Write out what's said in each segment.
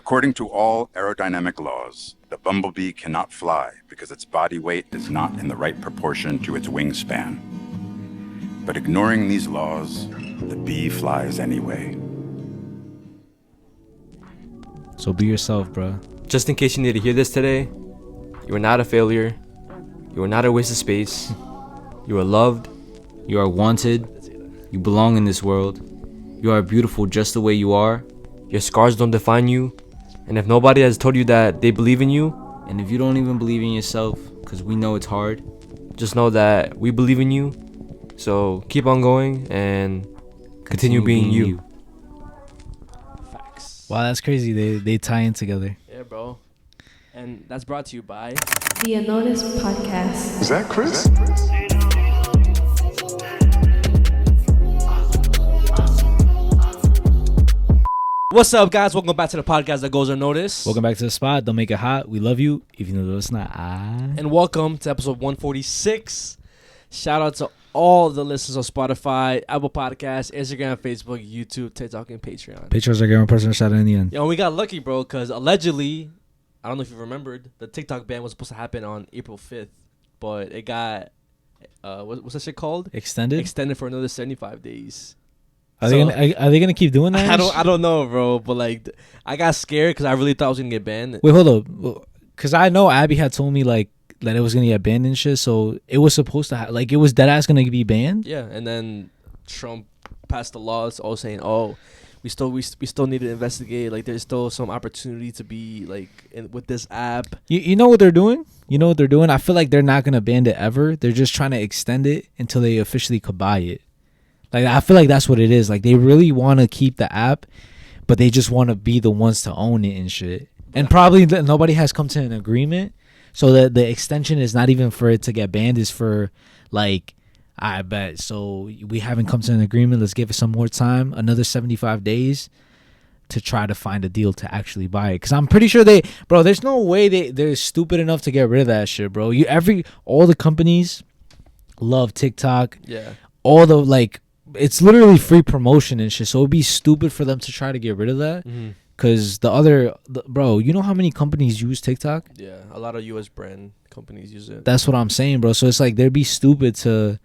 According to all aerodynamic laws, the bumblebee cannot fly because its body weight is not in the right proportion to its wingspan. But ignoring these laws, the bee flies anyway. So be yourself, bro. Just in case you need to hear this today, you are not a failure. You are not a waste of space. You are loved. You are wanted. You belong in this world. You are beautiful just the way you are. Your scars don't define you. And if nobody has told you that they believe in you, and if you don't even believe in yourself, because we know it's hard, just know that we believe in you. So keep on going and continue being you. Facts. Wow, that's crazy. They tie in together. Yeah, bro. And that's brought to you by the Unnoticed podcast. Is that Chris? What's up, guys? Welcome back to the podcast that goes unnoticed. Welcome back to the spot. Don't make it hot. We love you, even though it's not. And welcome to episode 146. Shout out to all the listeners on Spotify, Apple Podcasts, Instagram, Facebook, YouTube, TikTok, and Patreon. Pictures are getting personal shout out in the end. Yo, we got lucky, bro, because allegedly, I don't know if you remembered, the TikTok ban was supposed to happen on April 5th, but it got, what's that shit called? Extended for another 75 days. Are they gonna keep doing that? I don't know, bro, but like I got scared because I really thought I was gonna get banned. Wait, hold up, because I know Abby had told me like that it was gonna get banned and shit. So it was supposed to it was dead ass gonna be banned. Yeah, and then Trump passed the laws all saying, "Oh, we still need to investigate. Like there's still some opportunity to be like with this app." You know what they're doing? You know what they're doing? I feel like they're not gonna ban it ever. They're just trying to extend it until they officially could buy it. Like I feel like that's what it is. Like they really want to keep the app, but they just want to be the ones to own it and shit. And probably nobody has come to an agreement, so that the extension is not even for it to get banned. Is for like, I bet. So we haven't come to an agreement. Let's give it some more time, another 75 days, to try to find a deal to actually buy it. Because I'm pretty sure there's no way they're stupid enough to get rid of that shit, bro. All the companies love TikTok. Yeah. All the it's literally free promotion and shit. So it'd be stupid for them to try to get rid of that. Because bro, you know how many companies use TikTok? Yeah, a lot of U.S. brand companies use it. That's what I'm saying, bro. So it's like they'd be stupid to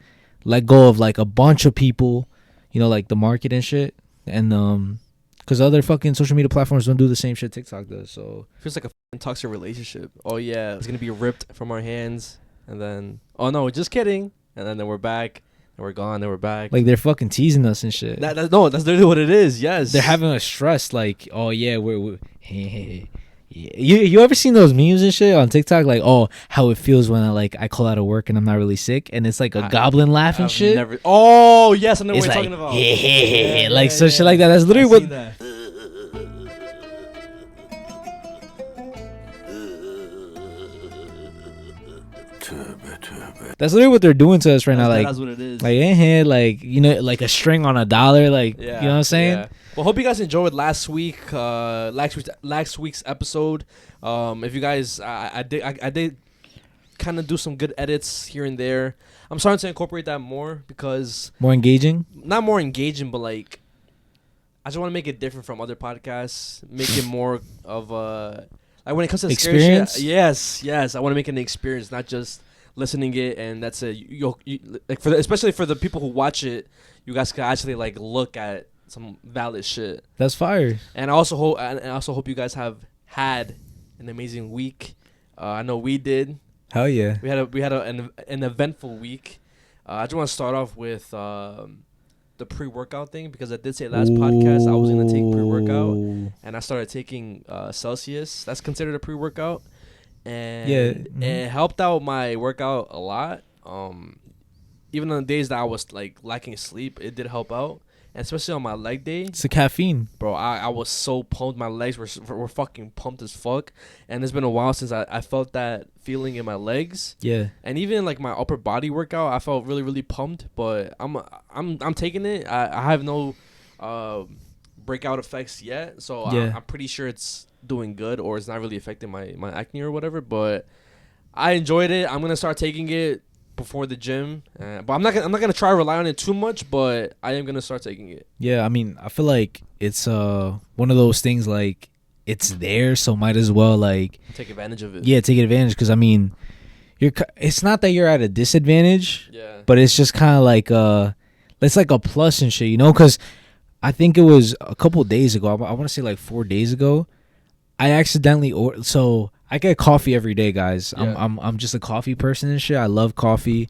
let go of like a bunch of people, you know, like the market and shit. And because other fucking social media platforms don't do the same shit TikTok does. So it feels like a fucking toxic relationship. Oh yeah, it's gonna be ripped from our hands, and then oh no, just kidding, and then we're back. And we're gone, then we're back. Like they're fucking teasing us and shit. No, that's literally what it is. Yes, they're having us stressed. Like, oh yeah, we're yeah. You ever seen those memes and shit on TikTok? Like, oh, how it feels when I call out of work and I'm not really sick, and it's like a goblin laugh and shit. Oh yes, I know what you're talking about. Shit like that. That's literally what. That's literally what they're doing to us right now. Like that's what it is. Like you know, like a string on $1. Like you know what I'm saying? Yeah. Well, hope you guys enjoyed last week's episode. If you guys, I did kind of do some good edits here and there. I'm starting to incorporate that more because more engaging. Not more engaging, but like I just want to make it different from other podcasts. Make it more of like when it comes to experience. Shit, yes. I want to make it an experience, not just listening it, and that's it. You like especially for the people who watch it, you guys can actually like look at some valid shit. That's fire. And I also hope you guys have had an amazing week. I know we did. Hell yeah. We had an eventful week. I just want to start off with the pre-workout thing, because I did say last podcast I was gonna take pre-workout, and I started taking Celsius. That's considered a pre-workout. And it helped out my workout a lot. Even on the days that I was like lacking sleep, it did help out, and especially on my leg day. It's the caffeine, bro. I was so pumped. My legs were fucking pumped as fuck, and it's been a while since I felt that feeling in my legs. Yeah, and even like my upper body workout, I felt really really pumped. But I'm taking it. I have no breakout effects yet, so I'm pretty sure it's doing good, or it's not really affecting my acne or whatever. But I enjoyed it. I'm gonna start taking it before the gym, but I'm not gonna try to rely on it too much, but I am gonna start taking it. Yeah, I mean, I feel like it's one of those things, like it's there, so might as well like take advantage of it. Yeah, take advantage, because I mean, it's not that you're at a disadvantage, but it's just kind of like it's like a plus and shit, you know, because I think it was a couple days ago, I want to say like 4 days ago, I accidentally ordered. So I get coffee every day, guys. I'm just a coffee person and shit. I love coffee,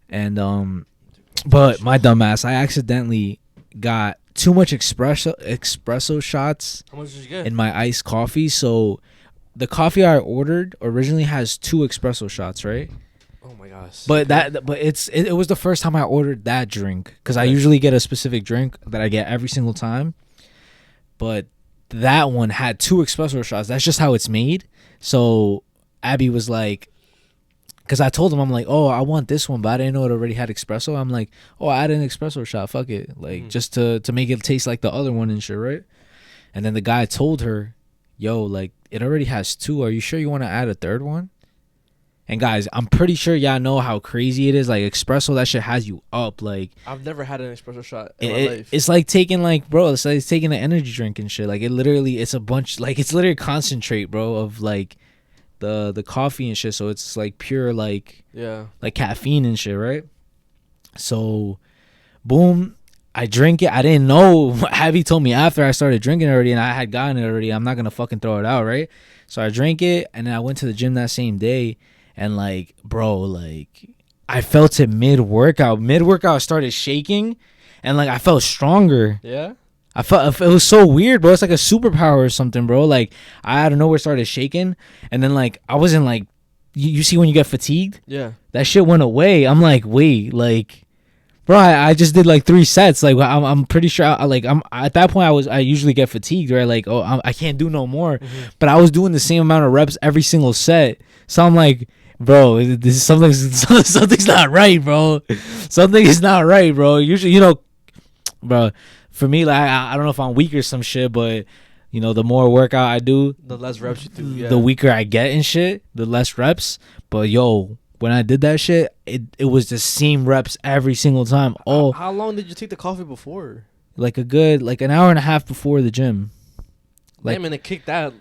and but my dumbass, I accidentally got too much espresso shots. How much did you get in my iced coffee? So the coffee I ordered originally has 2 espresso shots, right? Oh my gosh. But it was the first time I ordered that drink, because I usually get a specific drink that I get every single time, but that one had 2 espresso shots. That's just how it's made. So Abby was like, because I told him, I'm like, oh, I want this one, but I didn't know it already had espresso. I'm like, oh, I add an espresso shot, fuck it, like just to make it taste like the other one and shit, right? And then the guy told her, yo, like, it already has 2. Are you sure you want to add a third one? And guys, I'm pretty sure y'all know how crazy it is. Like, espresso, that shit has you up. Like, I've never had an espresso shot in my life. It's like taking, like, bro, it's like taking an energy drink and shit. Like, it's a bunch, like, it's literally concentrate, bro, of like the coffee and shit. So it's like pure, like, like caffeine and shit, right? So, boom, I drink it. I didn't know. Abby told me after I started drinking already, and I had gotten it already. I'm not gonna fucking throw it out, right? So I drank it, and then I went to the gym that same day. And like, bro, like, I felt it mid-workout. Mid-workout, I started shaking, and like, I felt stronger. Yeah? I felt, it was so weird, bro. It's like a superpower or something, bro. Like, I out of nowhere started shaking, and then like, I wasn't like, you see when you get fatigued? Yeah. That shit went away. I'm like, wait, like, bro, I just did like 3 sets. Like, I'm pretty sure, I'm at that point, I usually get fatigued, right? Like, oh, I can't do no more. But I was doing the same amount of reps every single set. So I'm like, bro, this is something's not right, bro. Something is not right, bro. Usually, you know, bro, for me, like, I don't know if I'm weak or some shit, but you know, the more workout I do, the less reps you do. The weaker I get and shit, the less reps. But yo, when I did that shit, it was the same reps every single time. Oh, how long did you take the coffee before? Like an hour and a half before the gym. Like, damn, and it kicked that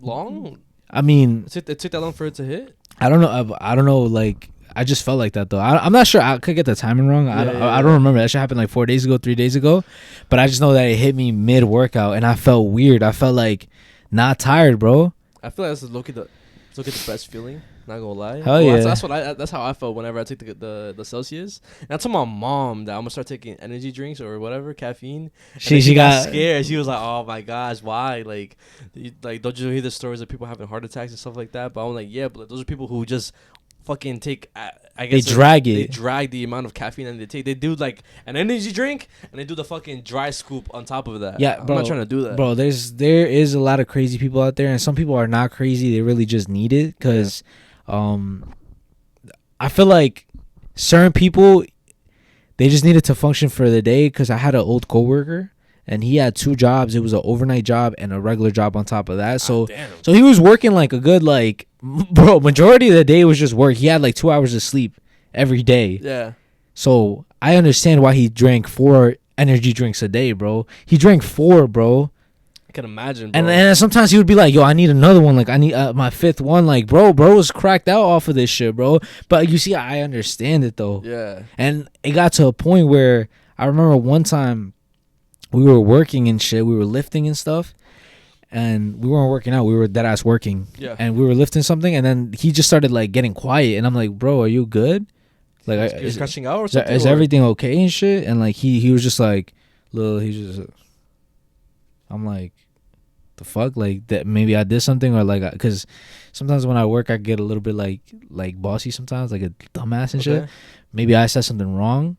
long? I mean, it took that long for it to hit? I don't know. I don't know. Like, I just felt like that though. I'm not sure. I could get the timing wrong. I don't remember. That shit happened like 4 days ago, 3 days ago. But I just know that it hit me mid workout, and I felt weird. I felt like not tired, bro. I feel like that's the best feeling. Not gonna lie. Hell yeah. That's how I felt whenever I took the Celsius. And I told my mom that I'm gonna start taking energy drinks or whatever, caffeine. She got scared. She was like, "Oh my gosh, why? Like don't you hear the stories of people having heart attacks and stuff like that?" But I'm like, yeah, but those are people who just fucking take. I guess they drag it. They drag the amount of caffeine and they take. They do like an energy drink and they do the fucking dry scoop on top of that. Yeah, bro, I'm not trying to do that, bro. There is a lot of crazy people out there, and some people are not crazy. They really just need it because. I feel like certain people, they just needed to function for the day, because I had an old coworker and he had 2 jobs. It was an overnight job and a regular job on top of that. So he was working like a good, like, bro, majority of the day was just work. He had like 2 hours of sleep every day. Yeah. So I understand why he drank 4 energy drinks a day, bro. He drank 4, bro. I can imagine, bro. And then sometimes he would be like, yo, I need another one. Like, I need my 5th one. Like, bro was cracked out off of this shit, bro. But you see, I understand it, though. Yeah. And it got to a point where I remember one time we were working and shit. We were lifting and stuff. And we weren't working out. We were dead-ass working. Yeah. And we were lifting something. And then he just started, like, getting quiet. And I'm like, bro, are you good? Like, is crashing out or something? Is everything okay and shit? And, like, he was just like, I'm like, the fuck, like, that maybe I did something, or like, because sometimes when I work I get a little bit like bossy sometimes, like a dumbass and shit. Maybe I said something wrong,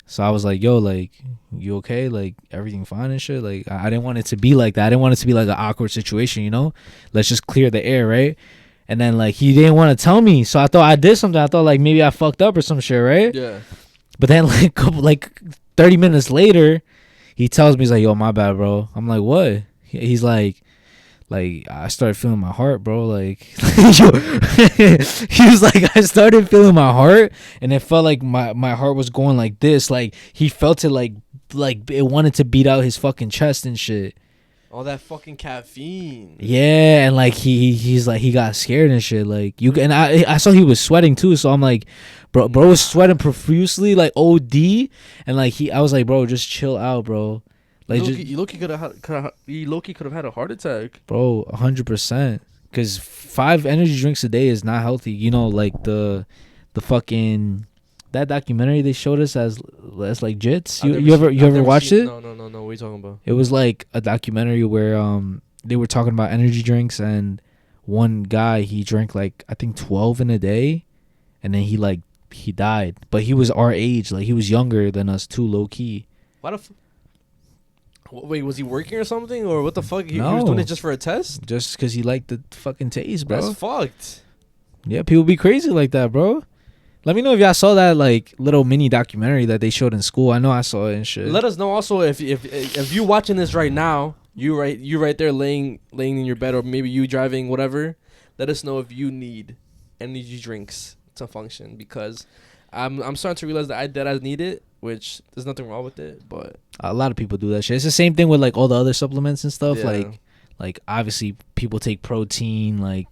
so I was like, yo, like, you okay? Like, everything fine and shit? Like, I didn't want it to be like that. I didn't want it to be like an awkward situation, you know? Let's just clear the air, right? And then like he didn't want to tell me, so I thought I did something. I thought like maybe I fucked up or some shit, right? Yeah. But then like 30 minutes later, he tells me, he's like, yo, my bad, bro. I'm like, what? He's like I started feeling my heart, bro. Like, he was like, I started feeling my heart, and it felt like my heart was going like this. Like, he felt it like it wanted to beat out his fucking chest and shit. All that fucking caffeine. Yeah, and like he's like he got scared and shit. Like you and I saw he was sweating too. So I'm like, bro was sweating profusely, like OD, and like I was like, bro, just chill out, bro. Like You low-key could have had a heart attack. bro, 100%. Because 5 energy drinks a day is not healthy. You know, like the fucking that documentary they showed us as like jits. You ever watched it? No. What are you talking about? It was like a documentary where they were talking about energy drinks, and one guy, he drank like I think 12 in a day, and then he died. But he was our age, like he was younger than us too, low key. Why the wait, was he working or something, or what the fuck? He No. was doing it just for a test? Just because he liked the fucking taste, bro. That's fucked. Yeah, people be crazy like that, bro. Let me know if y'all saw that like little mini documentary that they showed in school. I know I saw it and shit. Let us know also if you watching this right now, you right there laying in your bed, or maybe you driving, whatever. Let us know if you need energy drinks to function, because I'm starting to realize that I need it, which there's nothing wrong with it, but A lot of people do that shit. It's the same thing with like all the other supplements and stuff. Yeah. Like obviously people take protein, like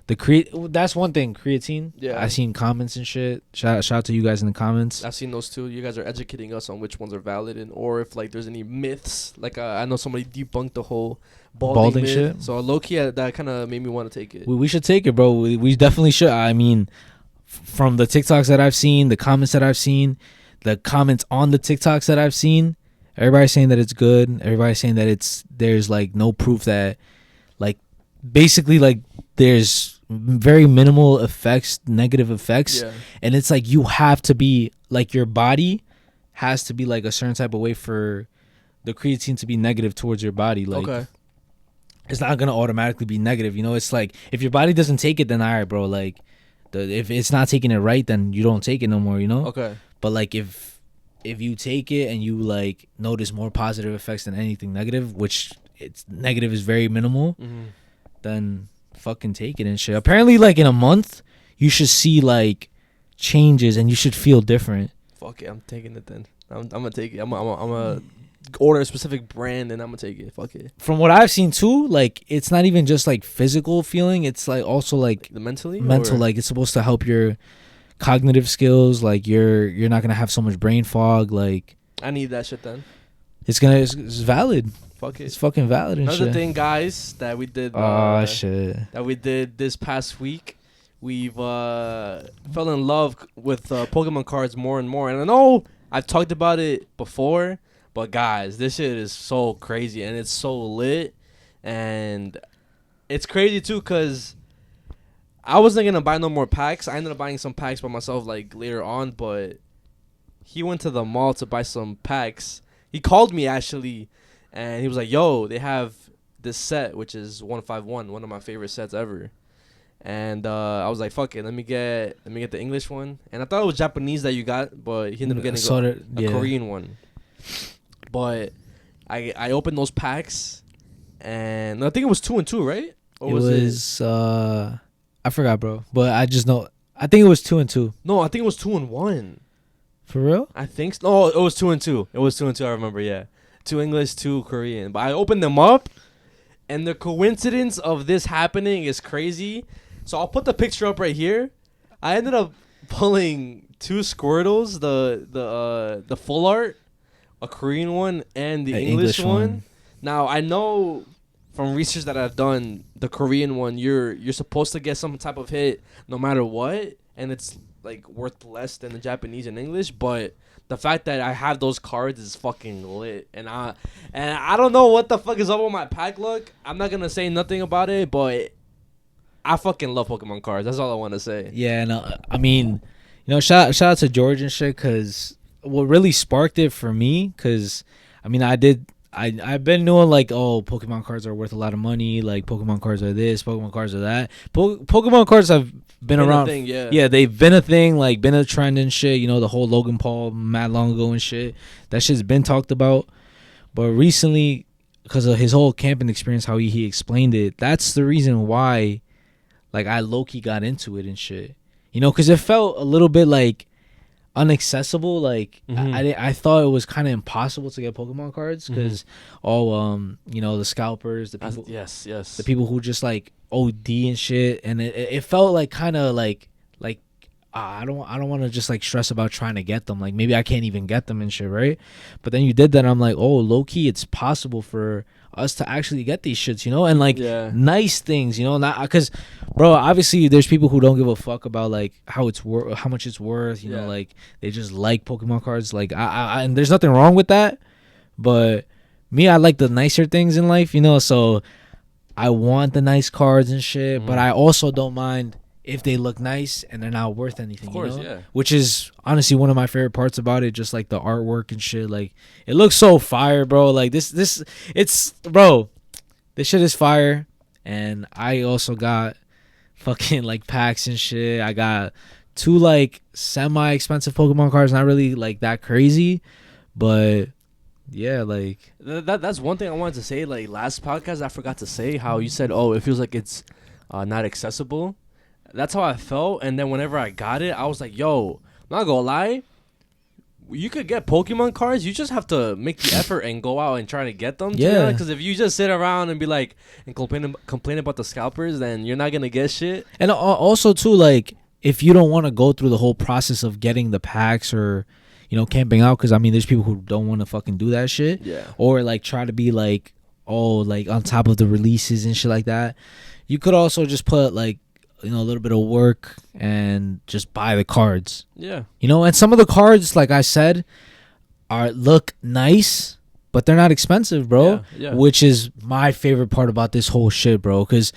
that's one thing, creatine. Yeah. I seen comments and shit. Shout out to you guys in the comments. I've seen those too. You guys are educating us on which ones are valid, and or if like there's any myths. Like I know somebody debunked the whole balding myth. Shit. So low key, that kind of made me want to take it. We should take it, bro. We definitely should. I mean, from the TikToks that I've seen, the comments that I've seen, the comments on the TikToks that I've seen, everybody's saying that it's good. Everybody's saying that there's like no proof that, like, basically like there's very minimal effects, negative effects. Yeah. And it's like you have to be like, your body has to be like a certain type of way for the creatine to be negative towards your body. Like, Okay. it's not gonna automatically be negative. You know, it's like if your body doesn't take it, then all right, bro. Like, if it's not taking it right, then you don't take it no more. You know. Okay. But like if you take it and you like notice more positive effects than anything negative, which it's negative is very minimal, then fucking take it and shit. Apparently, like in a month, you should see like changes and you should feel different. Fuck it, I'm taking it then. I'm gonna take it. I'm gonna order a specific brand and I'm gonna take it. Fuck it. From what I've seen too, like it's not even just like physical feeling. It's like also like The mentally. mental. Or? Like it's supposed to help your cognitive skills. Like you're not gonna have so much brain fog. Like I need that shit then. it's valid. Fuck It's it. fucking valid and Another shit. thing, guys, that we did. Oh shit. That we did this past week. We've fell in love with Pokemon cards more and more. And I know I've talked about it before, but guys, this shit is so crazy and it's so lit. And it's crazy too because I wasn't going to buy no more packs. I ended up buying some packs by myself like later on, but he went to the mall to buy some packs. He called me actually, and he was like, yo, they have this set, which is 151, one of my favorite sets ever. And I was like, fuck it, let me get the English one. And I thought it was Japanese that you got, but he ended up getting a Korean one. But I opened those packs, and I think it was 2 and 2, right? Or It was I forgot, bro. But I just know, I think it was 2 and 2. No, I think it was 2 and 1. For real? I think so. No, it was 2 and 2. It was 2 and 2, I remember, yeah. 2 English, 2 Korean. But I opened them up, and the coincidence of this happening is crazy. So I'll put the picture up right here. I ended up pulling 2 Squirtles, the full art, a Korean one, and the English one. Now I know from research that I've done, the Korean one, you're supposed to get some type of hit no matter what, and it's like worth less than the Japanese and English. But the fact that I have those cards is fucking lit, and I don't know what the fuck is up with my pack look. I'm not gonna say nothing about it, but I fucking love Pokemon cards. That's all I want to say. Yeah, no, I mean, you know, shout out to George and shit, because what really sparked it for me, because, I mean, I've been knowing, like, oh, Pokemon cards are worth a lot of money, like, Pokemon cards are this, Pokemon cards are that. Pokemon cards have been around. A thing, yeah. Yeah, they've been a thing, like, been a trend and shit, you know, the whole Logan Paul mad long ago and shit. That shit's been talked about. But recently, because of his whole camping experience, how he explained it, that's the reason why, like, I low-key got into it and shit. You know, because it felt a little bit like unaccessible. Like Mhm. I thought it was kind of impossible to get Pokemon cards because the scalpers, the people, Yes. the people who just like OD and shit, and it felt like kind of like I don't want to just like stress about trying to get them. Like maybe I can't even get them and shit, right? But then you did that, and I'm like, oh, low key, it's possible for us to actually get these shits, and like nice things, not because, bro, obviously there's people who don't give a fuck about like how much it's worth, like they just like Pokemon cards. Like I and there's nothing wrong with that, but me, I like the nicer things in life, so I want the nice cards and shit, but I also don't mind if they look nice and they're not worth anything. Of course, which is honestly one of my favorite parts about it, just like the artwork and shit. Like it looks so fire, bro. Like this shit is fire. And I also got fucking like packs and shit. I got 2 like semi-expensive Pokemon cards, not really like that crazy, but yeah, like that's one thing I wanted to say. Like last podcast, I forgot to say how you said, "Oh, it feels like it's not accessible." That's how I felt, and then whenever I got it, I was like, "Yo, I'm not gonna lie, you could get Pokemon cards. You just have to make the effort and go out and try to get them." Yeah. Because if you just sit around and be like and complain about the scalpers, then you're not gonna get shit. And also too, like if you don't want to go through the whole process of getting the packs or camping out, because I mean there's people who don't want to fucking do that shit, or like try to be like like on top of the releases and shit like that. You could also just put like a little bit of work and just buy the cards. And some of the cards, like I said, look nice, but they're not expensive, bro. Which is my favorite part about this whole shit, bro. Because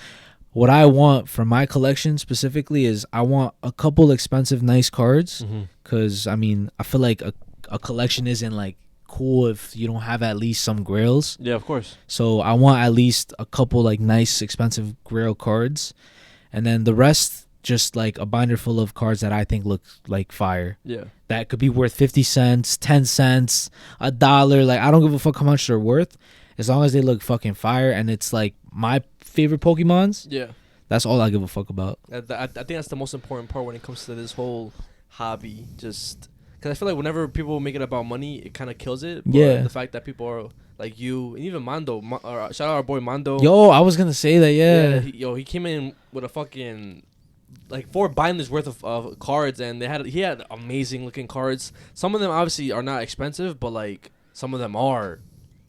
what I want for my collection specifically is I want a couple expensive, nice cards. Because I mean, I feel like a collection isn't like cool if you don't have at least some grails. Yeah, of course. So I want at least a couple like nice, expensive grail cards. And then the rest, just like a binder full of cards that I think look like fire. Yeah. That could be worth 50 cents, 10 cents, $1. Like, I don't give a fuck how much they're worth. As long as they look fucking fire and it's like my favorite Pokemons. Yeah. That's all I give a fuck about. I think that's the most important part when it comes to this whole hobby. Just because I feel like whenever people make it about money, it kind of kills it. But the fact that people are like you and even Mondo, shout out our boy Mondo. Yo, I was gonna say that. Yeah. He came in with a fucking like 4 binders worth of cards, and he had amazing looking cards. Some of them obviously are not expensive, but like some of them are.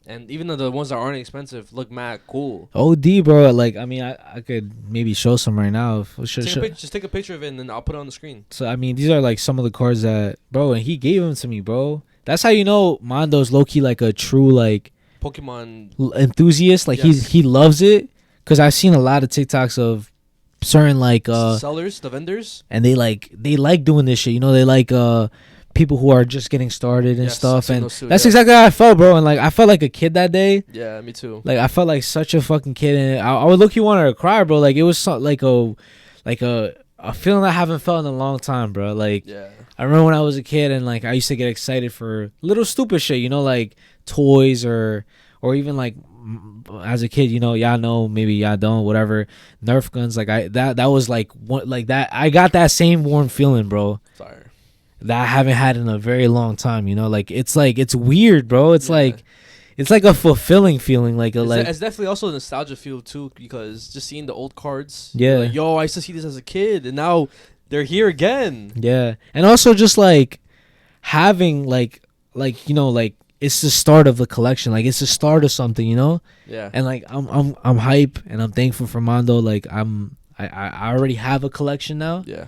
And even though the ones that aren't expensive look mad cool. OD, bro. Like, I mean, I could maybe show some right now. Just take a picture of it, and then I'll put it on the screen. So, I mean, these are like some of the cards that, bro, and he gave them to me, bro. That's how you know Mondo's low-key like a true, like, Pokemon enthusiast. Like, he loves it. Because I've seen a lot of TikToks of certain, like, sellers, the vendors. And they like doing this shit. They like, people who are just getting started and stuff, and that's exactly how I felt, bro. And like I felt like a kid that day. Yeah, me too. Like I felt like such a fucking kid, and I would look, you wanted to cry, bro. Like it was like a feeling I haven't felt in a long time, bro. Like I remember when I was a kid, and like I used to get excited for little stupid shit, like toys or even like as a kid, y'all know, maybe y'all don't, whatever, Nerf guns. Like that was like one, like that. I got that same warm feeling, bro. Sorry. That I haven't had in a very long time, like it's weird, bro. It's like a fulfilling feeling, it's definitely also a nostalgia feel too, because just seeing the old cards, like, yo, I used to see this as a kid, and now they're here again. Yeah, and also just like having like it's the start of the collection, like it's the start of something, Yeah. And like I'm hype and I'm thankful for Mondo. Like I already have a collection now. Yeah.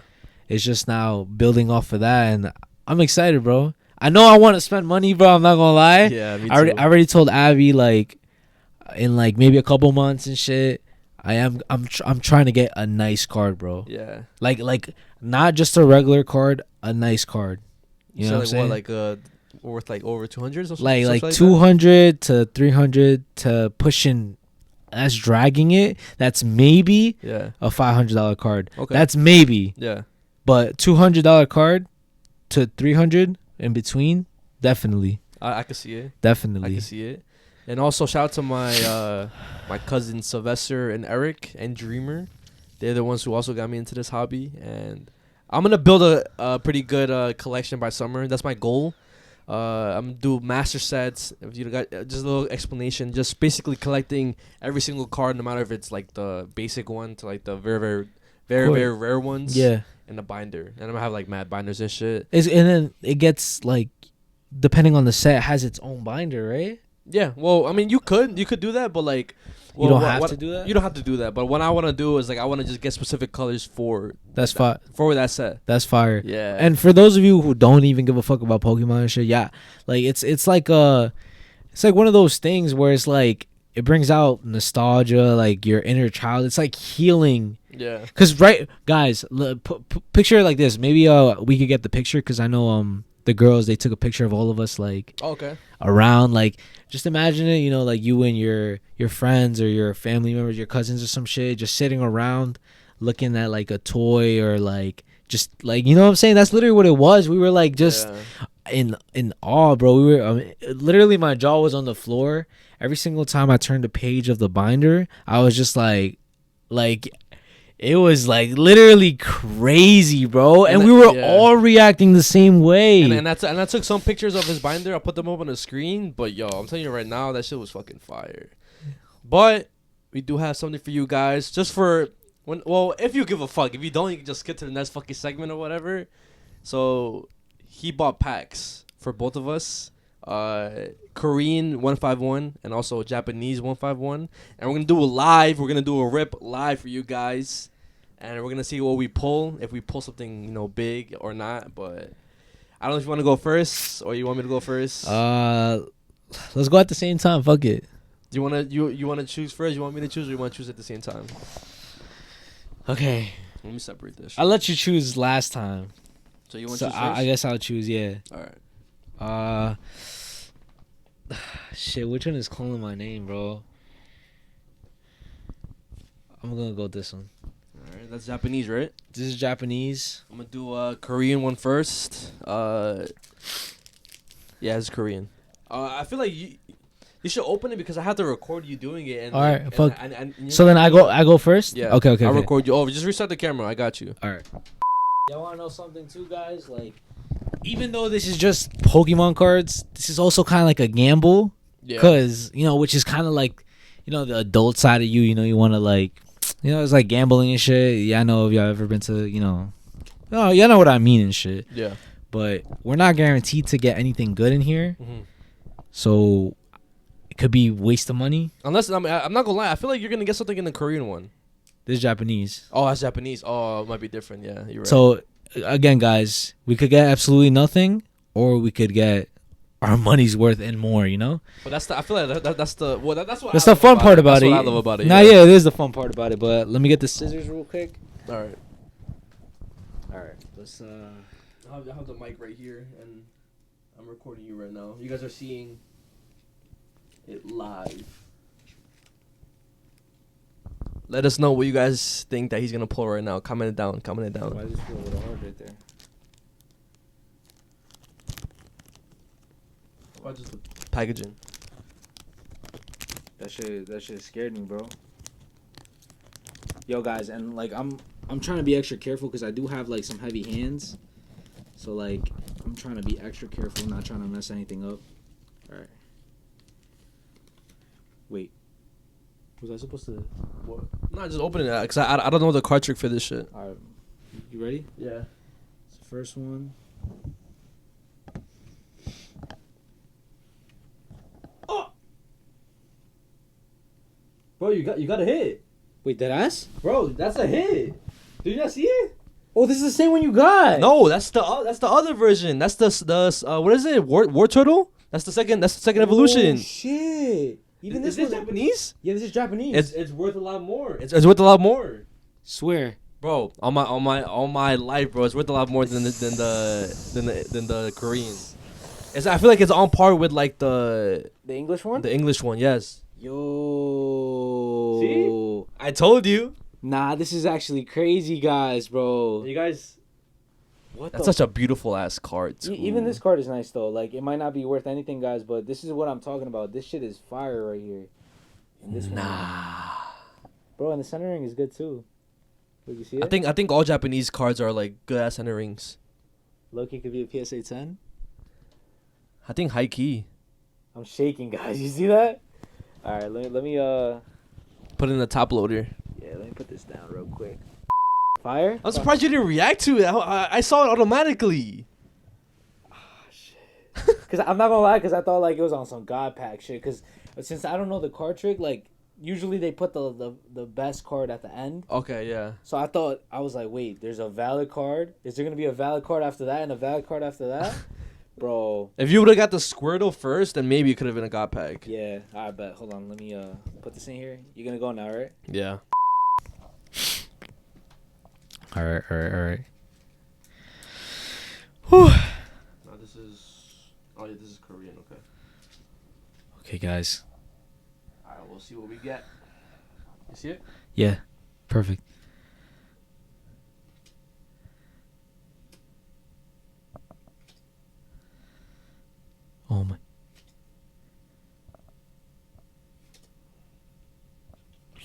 It's just now building off of that, and I'm excited, bro. I know I want to spend money, bro. I'm not gonna lie. Yeah, me too. I already told Abby, like, in like maybe a couple months and shit. I'm trying to get a nice card, bro. Yeah. Like not just a regular card, a nice card. You know what I'm saying? Like worth like over 200 or something. Like 200 to 300 to pushing. That's dragging it. That's maybe a $500 card. Okay. That's maybe. Yeah. But $200 card to 300 in between, definitely. I can see it. Definitely. I can see it. And also shout out to my my cousins Sylvester and Eric and Dreamer. They're the ones who also got me into this hobby, and I'm gonna build a pretty good collection by summer. That's my goal. I'm gonna do master sets. If you got just a little explanation, just basically collecting every single card, no matter if it's like the basic one to like the very rare ones. Yeah. In the binder, and I'm gonna have like mad binders and shit. And then it gets like, depending on the set, it has its own binder, right? Yeah. Well, I mean, you could do that, but like, You don't have to do that? You don't have to do that. But what I want to do is like I want to just get specific colors for That's fire. for that set. That's fire. Yeah. And for those of you who don't even give a fuck about Pokemon and shit, yeah, like it's like one of those things where it's like it brings out nostalgia, like your inner child. It's like healing. Yeah. Cause right, guys, picture it like this. Maybe we could get the picture, cause I know the girls, they took a picture of all of us like Okay. around, like just imagine it, you know, like you and your friends or your family members, your cousins or some shit, just sitting around looking at like a toy or like just like, you know what I'm saying? That's literally what it was. We were like just in awe, bro. We were literally, my jaw was on the floor every single time I turned a page of the binder. I was just like it was like literally crazy, bro, and we were all reacting the same way. And I took some pictures of his binder. I put them up on the screen. But yo, I'm telling you right now, that shit was fucking fire. But we do have something for you guys, just for when. Well, if you give a fuck. If you don't, you can just skip to the next fucking segment or whatever. So he bought packs for both of us. Korean 151 and also Japanese 151, and we're gonna do a live. We're gonna do a rip live for you guys, and we're gonna see what we pull. If we pull something, you know, big or not. But I don't know if you want to go first or you want me to go first. Let's go at the same time. Fuck it. Do you wanna choose first? You want me to choose, or you want to choose at the same time? Okay. Let me separate this. I'll let you choose last time. So you want to choose first? I guess I'll choose. Yeah. All right. Shit, which one is calling my name, bro? I'm gonna go with this one. Alright, that's Japanese, right? This is Japanese. I'm gonna do a Korean one first. Yeah, it's Korean. I feel like you should open it because I have to record you doing it. And all right, fuck. And so then I go first. Yeah. Okay. I'll record you. Oh, just restart the camera. I got you. All right. Y'all wanna know something too, guys? Like, even though this is just Pokemon cards, this is also kind of like a gamble. Yeah. Cause you know, which is kind of like, you know, the adult side of you. You know, you want to like, you know, it's like gambling and shit. Yeah, I know if y'all ever been to, you know, oh, y'all know what I mean and shit. Yeah. But we're not guaranteed to get anything good in here, so it could be waste of money. Unless I'm not gonna lie, I feel like you're gonna get something in the Korean one. This is Japanese. Oh, that's Japanese. Oh, it might be different. Yeah, you're right. So again, guys, we could get absolutely nothing, or we could get our money's worth and more. You know. But I feel like that's the that's the fun part about it. That's what I love about it. Nah, yeah, it is the fun part about it. But let me get the scissors real quick. All right. Let's I have the mic right here, and I'm recording you right now. You guys are seeing it live. Let us know what you guys think that he's gonna pull right now. Comment it down. Why does this feel a little hard right there? Or just the packaging. That shit scared me, bro. Yo, guys, and like I'm trying to be extra careful because I do have like some heavy hands. So like I'm trying to be extra careful, not trying to mess anything up. All right. Wait. Was I supposed to? What? No, just open it out because I don't know the card trick for this shit. All right. You ready? Yeah. It's the first one. Oh. Bro, you got a hit. Wait, that ass? Bro, that's a hit. Did you not see it? Oh, this is the same one you got. No, that's the other version. That's the what is it? War turtle? That's the second evolution. Oh shit. Even Is this Japanese? Yeah, this is Japanese. It's worth a lot more. It's worth a lot more. Swear. Bro, on my life, bro, it's worth a lot more than the Korean. I feel like it's on par with like the English one? The English one, yes. Yo. See? I told you. Nah, this is actually crazy, guys, bro. You guys. What? That's such a beautiful ass card. Even this card is nice though. Like it might not be worth anything, guys, but this is what I'm talking about. This shit is fire right here. And this one, bro, and the centering is good too. Look, you see I think all Japanese cards are like good ass center rings. Loki could be a PSA 10. I think high key. I'm shaking, guys. You see that? All right, let me Put it in the top loader. yeah, let me put this down real quick. Fire? I'm surprised you didn't react to it. I saw it automatically. Cause I'm not gonna lie, cause I thought like it was on some God pack shit. Cause since I don't know the card trick, like usually they put the best card at the end. Okay, yeah. So I was like, wait, there's a valid card. Is there gonna be a valid card after that and a valid card after that, bro? If you would have got the Squirtle first, then maybe it could have been a God pack. Yeah, I bet. Hold on, let me put this in here. You're gonna go now, right? Yeah. All right. No, this is. Oh yeah, this is Korean. Okay. Okay, guys. All right, we'll see what we get. You see it? Yeah, perfect. Oh my.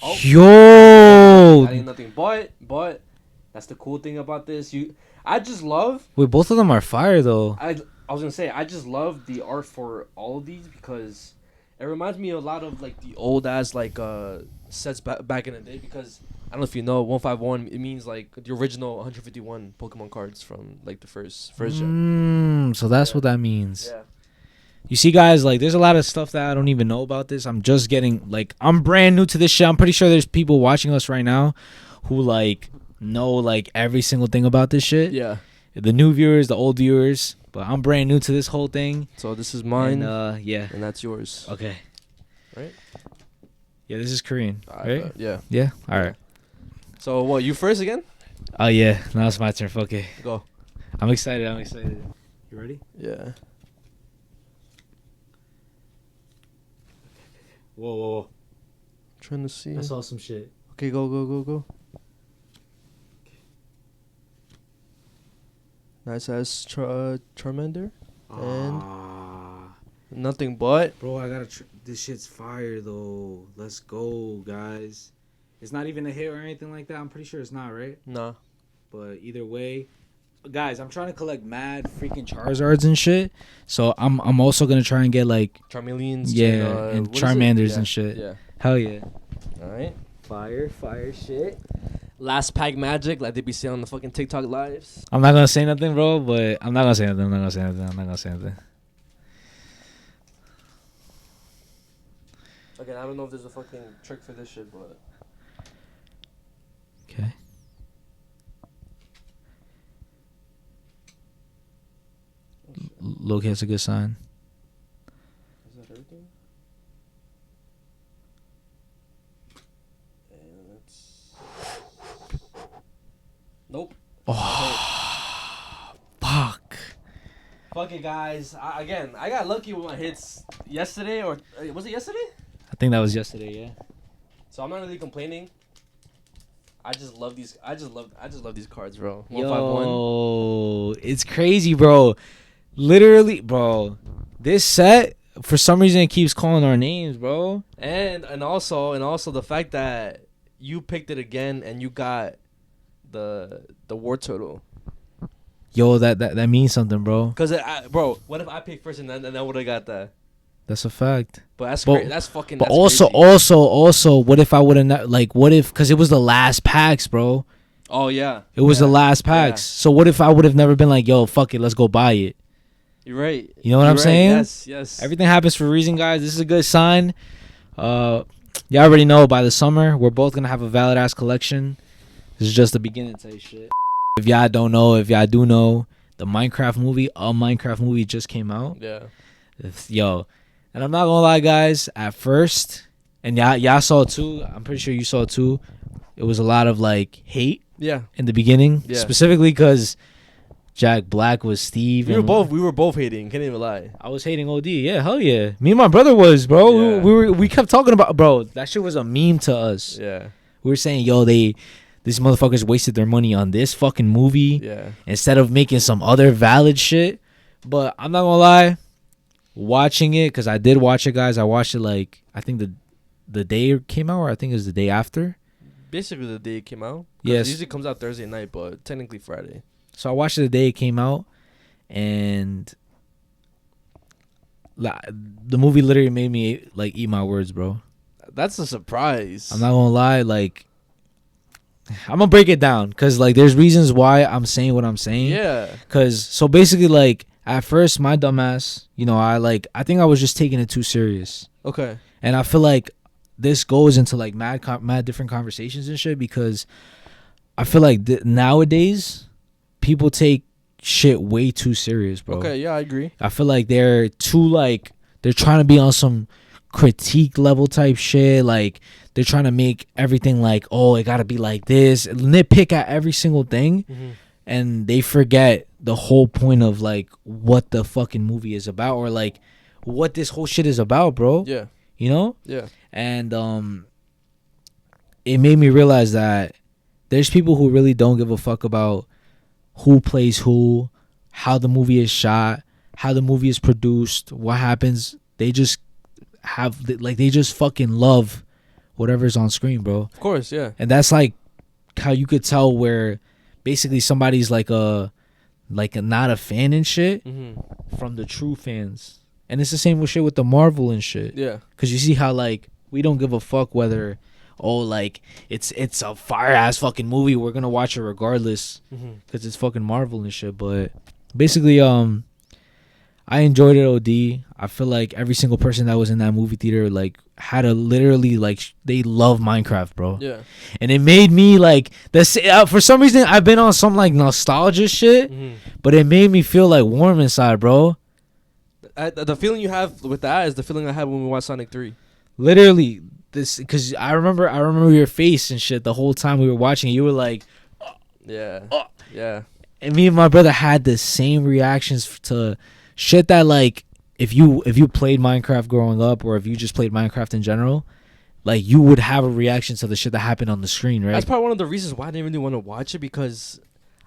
Oh. Yo! That ain't nothing. But that's the cool thing about this. I just love. Wait, both of them are fire though. I was gonna say I just love the art for all of these because it reminds me a lot of like the old ass like sets back in the day. Because I don't know if you know 151. It means like the original 151 Pokemon cards from like the first gen. So that's Yeah. what that means. Yeah. You see, guys, like, there's a lot of stuff that I don't even know about this. I'm just getting, like, I'm brand new to this shit. I'm pretty sure there's people watching us right now who, like, know, like, every single thing about this shit. Yeah. The new viewers, the old viewers. But I'm brand new to this whole thing. So this is mine. And, yeah. And that's yours. Okay. Right? Yeah, this is Korean, I right? bet. Yeah. Yeah? All right. So what? You first again? Oh, yeah. Now it's my turn. Fuck it. Go. I'm excited. You ready? Yeah. Whoa. Trying to see. I saw some shit. Okay, go. Nice ass Charmander. And nothing but. Bro, I gotta. This shit's fire though. Let's go, guys. It's not even a hit or anything like that. I'm pretty sure it's not, right? Nah. But either way, guys, I'm trying to collect mad freaking Charizards and shit. So I'm also gonna try and get like Charmeleons. and what is it? Charmanders Yeah, and shit. Yeah. Hell yeah. Alright. Fire shit. Last pack magic, like they be saying on the fucking TikTok lives. I'm not gonna say nothing, bro. But I'm not gonna say nothing. Again, I don't know if there's a fucking trick for this shit, but. Okay. Loki, that's a good sign. Is that everything? And it's... Nope. Oh, fuck. Fuck it, guys. I got lucky with my hits yesterday, or was it yesterday? I think that was yesterday, yeah. So I'm not really complaining. I just love these. I just love these cards, bro. 151. Yo, it's crazy, bro. Literally, bro. This set, for some reason, it keeps calling our names, bro. And also the fact that you picked it again and you got the war turtle. Yo, that means something, bro. Cause bro, what if I picked first and then I would have got that? That's a fact. But that's But- great. That's fucking. But That's also, what if I would have not, like, what if, because it was the last packs, bro. Oh yeah. It was Yeah. the last packs. Yeah. So what if I would have never been like, yo, fuck it, let's go buy it. You're right. You know what You're I'm right. saying? Yes. Everything happens for a reason, guys. This is a good sign. Y'all already know by the summer, we're both going to have a valid ass collection. This is just the beginning type shit. If y'all don't know, if y'all do know, the Minecraft movie just came out. Yeah. Yo, and I'm not gonna lie, guys, at first, and y'all saw it too, I'm pretty sure you saw it too, it was a lot of like hate Yeah. in the beginning, Yeah. specifically because Jack Black was Steve. We and were both hating. Can't even lie. I was hating OD. Yeah, hell yeah. Me and my brother was, bro. Yeah. We kept talking about, bro, that shit was a meme to us. Yeah. We were saying, yo, these motherfuckers wasted their money on this fucking movie Yeah. instead of making some other valid shit. But I'm not gonna lie, watching it, because I did watch it, guys. I watched it like, I think the day it came out, or I think it was the day after. Basically the day it came out. 'Cause Yes. It usually comes out Thursday night, but technically Friday. So I watched it the day it came out, and the movie literally made me like eat my words, bro. That's a surprise. I'm not gonna lie, like I'm gonna break it down because like there's reasons why I'm saying what I'm saying. Yeah. Cause so basically like at first my dumbass, you know, I think I was just taking it too serious, Okay. and I feel like this goes into like mad different conversations and shit because I feel like nowadays people take shit way too serious, bro. Okay, yeah, I agree. I feel like they're too like they're trying to be on some critique level type shit. Like they're trying to make everything like, oh, it gotta be like this, nitpick at every single thing, and they forget the whole point of like what the fucking movie is about or like what this whole shit is about, bro. Yeah. You know? Yeah. And it made me realize that there's people who really don't give a fuck about who plays who, how the movie is shot, how the movie is produced, what happens. They just they just fucking love whatever's on screen, bro. Of course, yeah. And that's like how you could tell where basically somebody's like a not a fan and shit from the true fans. And it's the same with shit with the Marvel and shit. Yeah. Cause you see how like we don't give a fuck whether like it's a fire ass fucking movie. We're gonna watch it regardless because it's fucking Marvel and shit. But basically, I enjoyed it. OD. I feel like every single person that was in that movie theater like had a literally like they love Minecraft, bro. Yeah. And it made me like for some reason I've been on some like nostalgia shit, but it made me feel like warm inside, bro. The feeling you have with that is the feeling I had when we watched Sonic 3. Literally, this because I remember your face and shit the whole time we were watching. You were like, Yeah. Yeah. and me and my brother had the same reactions to shit that like if you played Minecraft growing up or if you just played Minecraft in general, like you would have a reaction to the shit that happened on the screen, right? That's probably one of the reasons why I didn't really want to watch it because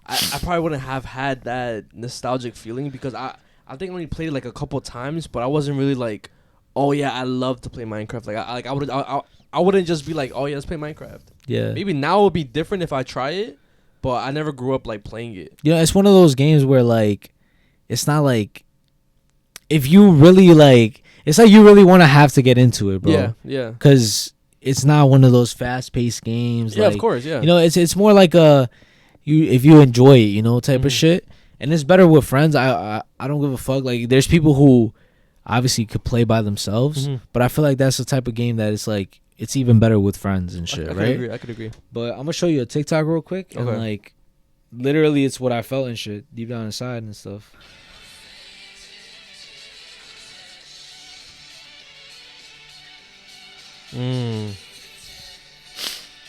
I probably wouldn't have had that nostalgic feeling because I think I only played it like a couple times, but I wasn't really like, oh yeah, I love to play Minecraft. Like I wouldn't just be like, oh yeah, let's play Minecraft. Yeah. Maybe now it would be different if I try it, but I never grew up like playing it. You know, it's one of those games where like it's not like if you really like it's like you really want to have to get into it, bro. Yeah, yeah. Because it's not one of those fast-paced games. Yeah, like, of course, yeah. You know, it's more like if you enjoy it, you know, type of shit. And it's better with friends. I don't give a fuck. Like, there's people who obviously could play by themselves, but I feel like that's the type of game that it's like it's even better with friends and shit, right? I could agree. But I'm gonna show you a TikTok real quick, and Okay. like, literally, it's what I felt and shit deep down inside and stuff.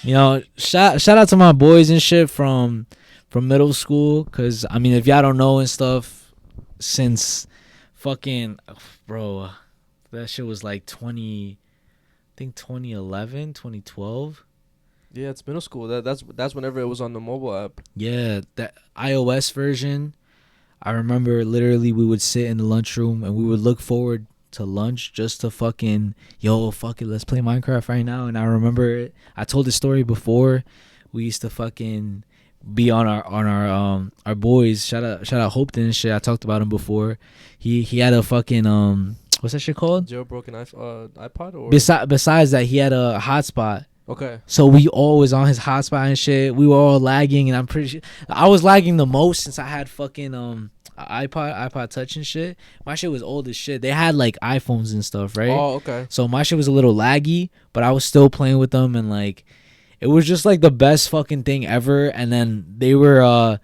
You know, shout out to my boys and shit from middle school, cause I mean, if y'all don't know and stuff, since fucking bro, that shit was like 2011, 2012. Yeah, it's middle school. That's whenever it was on the mobile app. Yeah, that iOS version. I remember literally we would sit in the lunchroom and we would look forward to lunch just to fucking fuck it, let's play Minecraft right now. And I remember it. I told this story before. We used to fucking be on our boys. Shout out Hopeton and shit. I talked about him before. He had a fucking what's that shit called? Jailbroken iPod or Besides that, he had a hotspot. Okay. So we all was on his hotspot and shit. We were all lagging, and I'm pretty sure I was lagging the most since I had fucking iPod Touch and shit. My shit was old as shit. They had like iPhones and stuff, right? Oh, okay. So my shit was a little laggy, but I was still playing with them, and like it was just like the best fucking thing ever. And then they were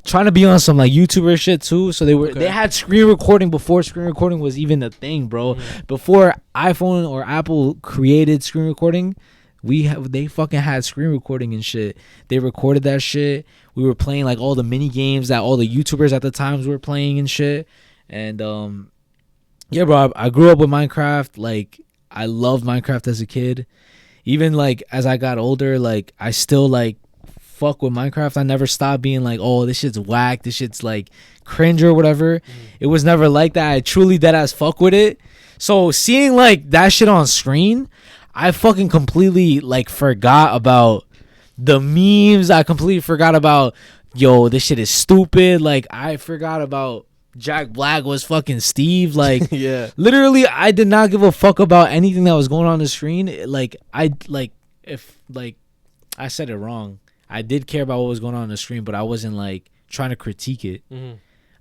trying to be on some like YouTuber shit too. So they had screen recording before screen recording was even a thing, bro. Before iPhone or Apple created screen recording, they fucking had screen recording and shit. They recorded that shit. We were playing like all the mini games that all the YouTubers at the times were playing and shit. And yeah, bro, I grew up with Minecraft. Like I loved Minecraft as a kid. Even like as I got older, like I still like fuck with Minecraft. I never stopped being like, oh, this shit's whack, this shit's like cringe or whatever. It was never like that. I truly dead ass fuck with it. So seeing like that shit on screen, I fucking completely like forgot about the memes. I completely forgot about, yo, this shit is stupid. Like, I forgot about Jack Black was fucking Steve. Like, Yeah. literally, I did not give a fuck about anything that was going on the screen. Like, I said it wrong. I did care about what was going on the screen, but I wasn't like trying to critique it.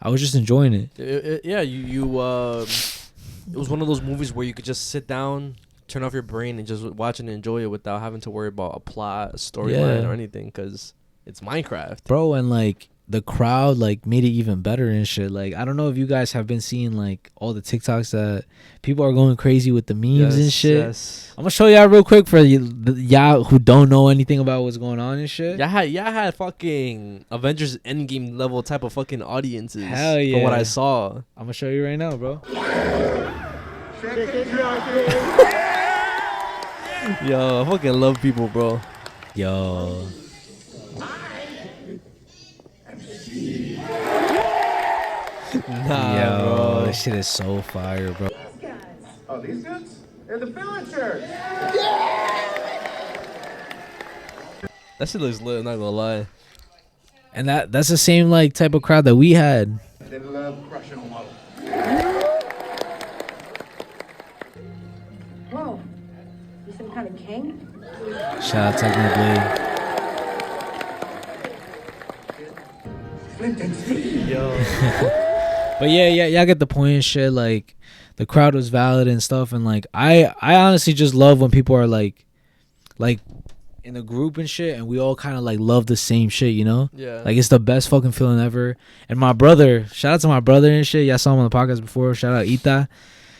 I was just enjoying it. Yeah, it was one of those movies where you could just sit down, turn off your brain, and just watch and enjoy it without having to worry about a plot, a storyline, or anything, because it's Minecraft, bro. And like the crowd like made it even better and shit. Like, I don't know if you guys have been seeing like all the TikToks that people are going crazy with the memes and shit. Yes. I'm gonna show y'all real quick for y'all who don't know anything about what's going on and shit. Y'all had fucking Avengers Endgame level type of fucking audiences. Hell yeah. From what I saw. I'm gonna show you right now, bro. Yo, I fucking love people, bro. Yo. Nah, Yo, bro. this shit is so fire, bro. Oh, these dudes? They're the villagers. That shit looks lit, I'm not gonna lie. And that's the same like type of crowd that we had. They love crushing them all. Whoa, you some kind of king? Shout out Technoblade. Flint and Steel. Yo. But yeah, y'all get the point and shit. Like, the crowd was valid and stuff, and like I honestly just love when people are like in a group and shit, and we all kind of like love the same shit, you know? Yeah. Like, it's the best fucking feeling ever. And my brother, shout out to my brother and shit. Y'all saw him on the podcast before. Shout out Ita.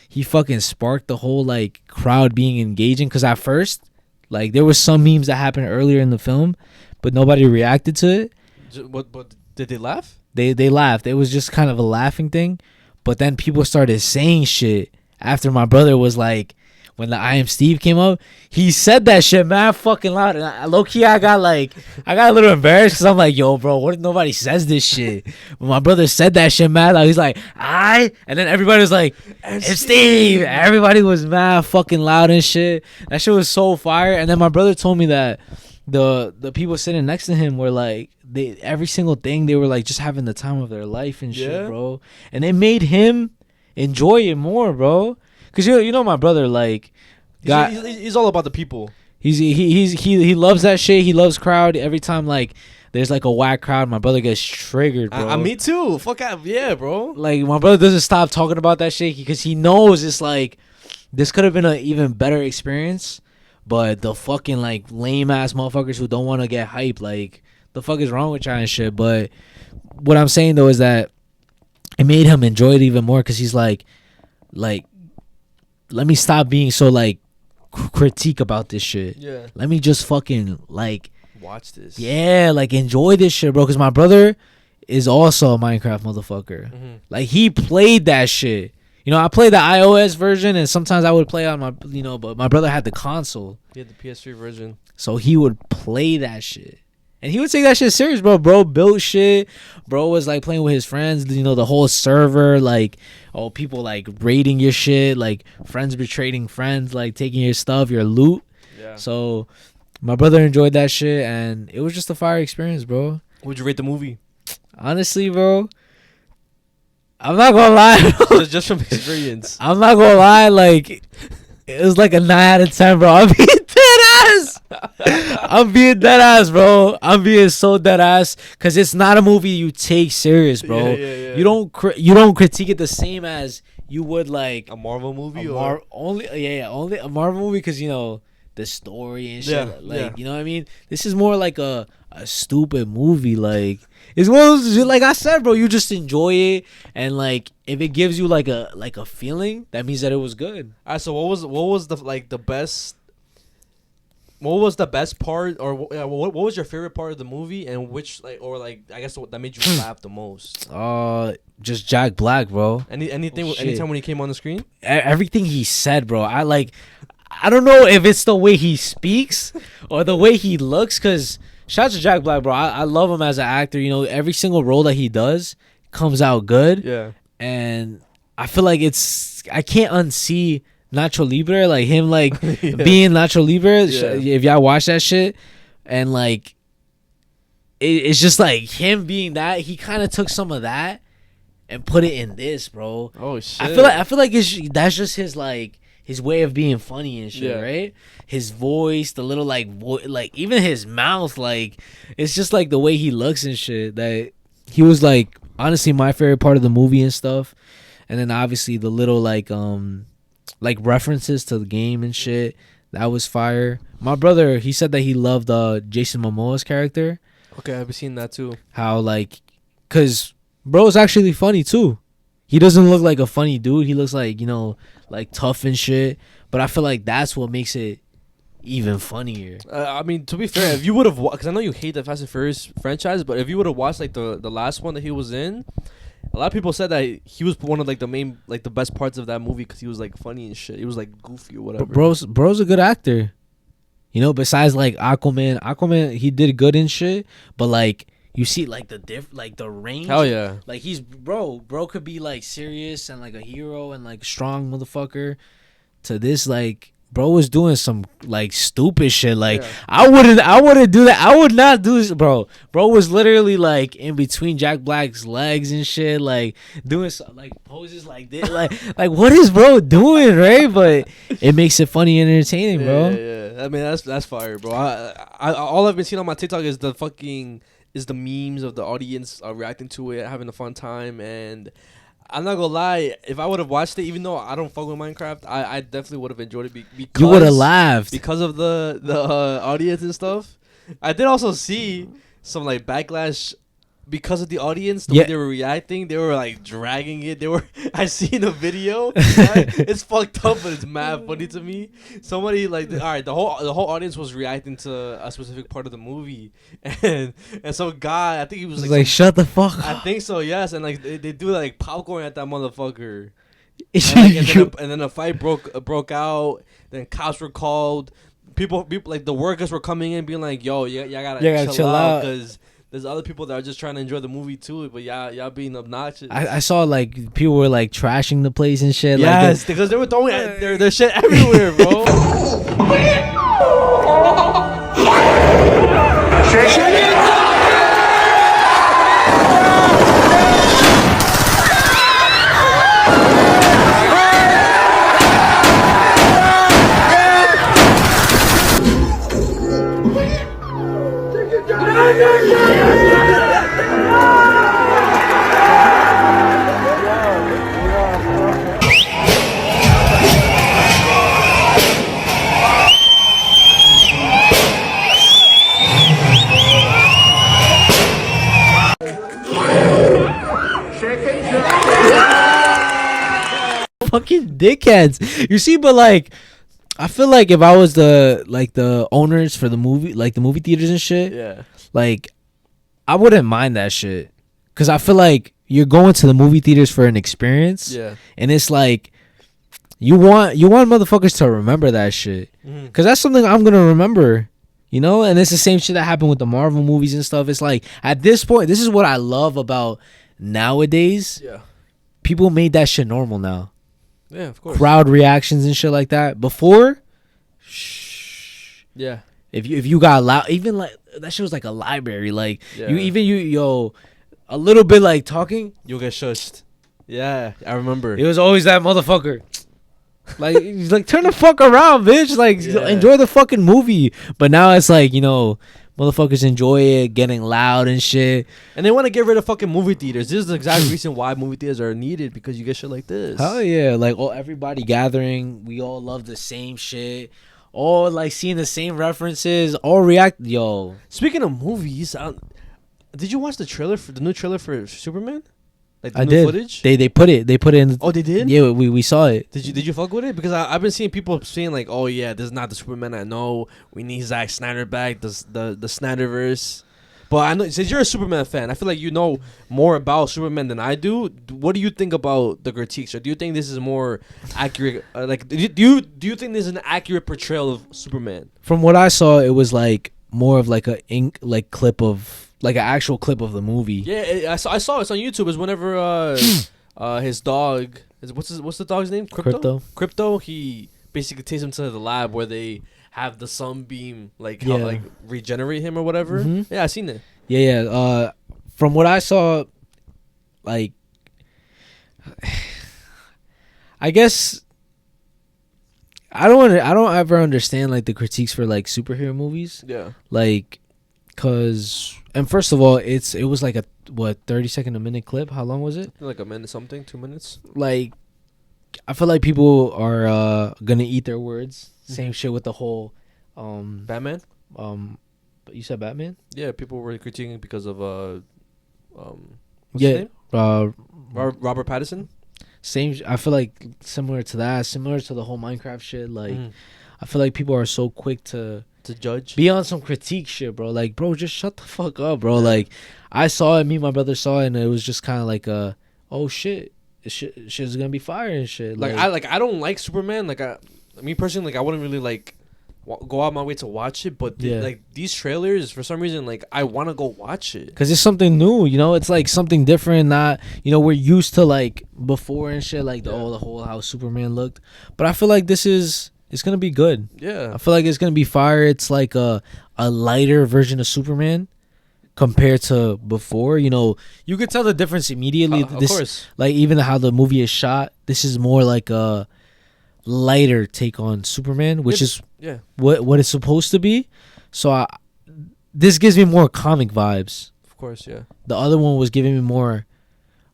He fucking sparked the whole like crowd being engaging, because at first, like, there was some memes that happened earlier in the film, but nobody reacted to it. What did they laugh? They laughed. It was just kind of a laughing thing. But then people started saying shit after my brother was like, when the I Am Steve came up, he said that shit mad fucking loud. And low-key, I got a little embarrassed, because I'm like, yo, bro, what if nobody says this shit? But my brother said that shit mad loud. He's like, and then everybody was like, and Steve. Everybody was mad fucking loud and shit. That shit was so fire. And then my brother told me that the people sitting next to him were like, every single thing, they were like just having the time of their life and shit, bro. And it made him enjoy it more, bro. Cause you know my brother, like, He's all about the people. He loves that shit. He loves crowd. Every time like there's like a whack crowd, my brother gets triggered, bro. Me too. Fuck out, yeah, bro. Like, my brother doesn't stop talking about that shit because he knows it's like this could have been an even better experience, but the fucking like lame ass motherfuckers who don't want to get hype, like, the fuck is wrong with y'all and shit. But what I'm saying though is that it made him enjoy it even more, because he's like let me stop being so like critique about this shit. Yeah. Let me just fucking like Watch this. Yeah, like, enjoy this shit, bro. Because my brother is also a Minecraft motherfucker. Mm-hmm. Like, he played that shit. You know, I played the iOS version, and sometimes I would play on my, but my brother had the console. He had the PS3 version. So he would play that shit. And he would take that shit serious, bro. Bro built shit. Bro was, like, playing with his friends. The whole server, like, people, like, raiding your shit. Like, friends betraying friends, like, taking your stuff, your loot. Yeah. So my brother enjoyed that shit, and it was just a fire experience, bro. Would you rate the movie? Honestly, bro, I'm not gonna lie, bro. just from experience. I'm not gonna lie, like, it was like a 9 out of 10, bro. I'm being dead ass. I'm being dead ass, bro. I'm being so dead ass, because it's not a movie you take serious, bro. Yeah. You don't critique it the same as you would like A Marvel movie only a Marvel movie, because the story and shit. Yeah. You know what I mean? This is more like a stupid movie. Like, it's one of those, like I said, bro, you just enjoy it, and like, if it gives you like a feeling, that means that it was good. Alright, so what was the best? What was the best part, or what was your favorite part of the movie, and which I guess that made you laugh the most? Just Jack Black, bro. Anything Shit. anytime when he came on the screen? Everything he said, bro. I don't know if it's the way he speaks or the way he looks, because shout out to Jack Black, bro. I love him as an actor. Every single role that he does comes out good. Yeah. And I feel like I can't unsee Nacho Libre, like him, like Yeah. being Nacho Libre. Yeah. If y'all watch that shit, and like it's just like him being that. He kind of took some of that and put it in this, bro. Oh shit. I feel like that's just his like his way of being funny and shit, Yeah. right? His voice, the little like like even his mouth, like it's just like the way he looks and shit. That he was like honestly my favorite part of the movie and stuff. And then obviously the little like references to the game and shit. That was fire. My brother, he said that he loved Jason Momoa's character. Okay, I've seen that too. How like, cause bro's actually funny too. He doesn't look like a funny dude. He looks like, you know, like tough and shit. But I feel like that's what makes it even funnier. I mean, to be fair, if you would have, because I know you hate the Fast and Furious franchise, but if you would have watched like the last one that he was in, a lot of people said that he was one of like the main, like the best parts of that movie because he was like funny and shit. He was like goofy or whatever. But bro's a good actor. You know, besides like Aquaman, he did good and shit. But like you see like the range. Hell yeah. Like he's bro could be like serious and like a hero and like strong motherfucker. To this like bro was doing some like stupid shit. Like Yeah. I wouldn't do that. I would not do this, bro. Bro was literally like in between Jack Black's legs and shit, like doing some like poses like this. like what is bro doing, right? But it makes it funny and entertaining, bro. Yeah. I mean, that's fire, bro. I all I've been seeing on my TikTok is the memes of the audience reacting to it, having a fun time, and I'm not gonna lie, if I would have watched it, even though I don't fuck with Minecraft, I definitely would have enjoyed it because You would have laughed. because of the audience and stuff. I did also see some like backlash because of the audience, the way they were reacting. They were like dragging it. I seen a video. It's fucked up, but it's mad funny to me. Somebody like, all right, the whole audience was reacting to a specific part of the movie, and some guy, I think he was like shut the fuck I up. think so, yes, and like they do like popcorn at that motherfucker, and then a fight broke out. Then cops were called. People like the workers were coming in, being like, "Yo, y'all gotta chill out," because there's other people that are just trying to enjoy the movie too, but y'all being obnoxious. I saw like people were like trashing the place and shit. Yes, like, because they were throwing their shit everywhere, bro. fucking dickheads. You see, but like I feel like if I was the owners for the movie, like the movie theaters and shit, Yeah. like I wouldn't mind that shit. Cause I feel like you're going to the movie theaters for an experience. Yeah. And it's like you want motherfuckers to remember that shit. Mhm. Cause that's something I'm gonna remember. You know, and it's the same shit that happened with the Marvel movies and stuff. It's like at this point, this is what I love about nowadays. Yeah. People made that shit normal now. Yeah, of course. Crowd reactions and shit like that. Before, shh. Yeah. If you got loud, even like that shit was like a library. Like Yeah. you a little bit like talking. You'll get shushed. Yeah, I remember. It was always that motherfucker. Like he's like turn the fuck around, bitch. Like Yeah. enjoy the fucking movie. But now it's like motherfuckers enjoy it, getting loud and shit. And they want to get rid of fucking movie theaters. This is the exact reason why movie theaters are needed, because you get shit like this. Hell yeah, like everybody gathering. We all love the same shit. All like seeing the same references. All react. Yo, Speaking of movies, did you watch the new trailer for Superman? Like the I new did. footage? They put it in. Oh, they did? Yeah, we saw it. Did you fuck with it? Because I've been seeing people saying like, oh yeah, this is not the Superman I know. We need Zack Snyder back. The Snyderverse. But I know since you're a Superman fan, I feel like you know more about Superman than I do. What do you think about the critiques? Or do you think this is more accurate? Do you think this is an accurate portrayal of Superman? From what I saw, it was like more of like a clip of like an actual clip of the movie. Yeah, I saw it's on YouTube. It's whenever his dog what's the dog's name? Crypto. Crypto. He basically takes him to the lab where they have the sunbeam like Yeah. like regenerate him or whatever. Mhm. Yeah, I seen it. Yeah. From what I saw, like, I guess I don't ever understand like the critiques for like superhero movies, Yeah. like, and first of all, it was like a 30-second a minute clip. How long was it? Like a minute something, 2 minutes. Like, I feel like people are gonna eat their words. Same shit with the whole Batman. you said Batman? Yeah, people were critiquing because of what's Yeah. his name? Robert Pattinson. Same. I feel like similar to that, similar to the whole Minecraft shit. Like, Mhm. I feel like people are so quick to To judge. be on some critique shit, bro. Like, bro, just shut the fuck up, bro. Like, I saw it. Me and my brother saw it, and it was just kind of like, oh shit, shit's gonna be fire and shit. I don't like Superman. Like me personally, like I wouldn't really like go out my way to watch it. But Yeah. like these trailers, for some reason, like I want to go watch it. Cause it's something new, you know. It's like something different. Not, we're used to like before and shit, like the whole how Superman looked. But I feel like it's gonna be good. Yeah. I feel like it's gonna be fire. It's like a lighter version of Superman compared to before. You could tell the difference immediately. Of course. Like even how the movie is shot. This is more like a lighter take on Superman, which is what it's supposed to be. So this gives me more comic vibes. Of course, yeah. The other one was giving me more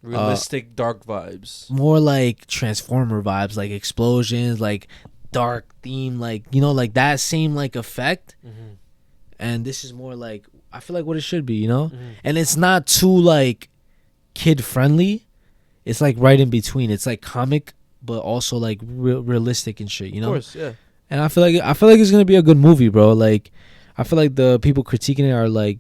Realistic, dark vibes. more like Transformer vibes, like explosions, like dark theme, like like that same like effect. Mm-hmm. And this is more like, I feel like what it should be, and it's not too like kid friendly. It's like right in between. It's like comic, but also like realistic and shit. Of course, yeah. And I feel like it's gonna be a good movie, bro. Like, I feel like the people critiquing it are like,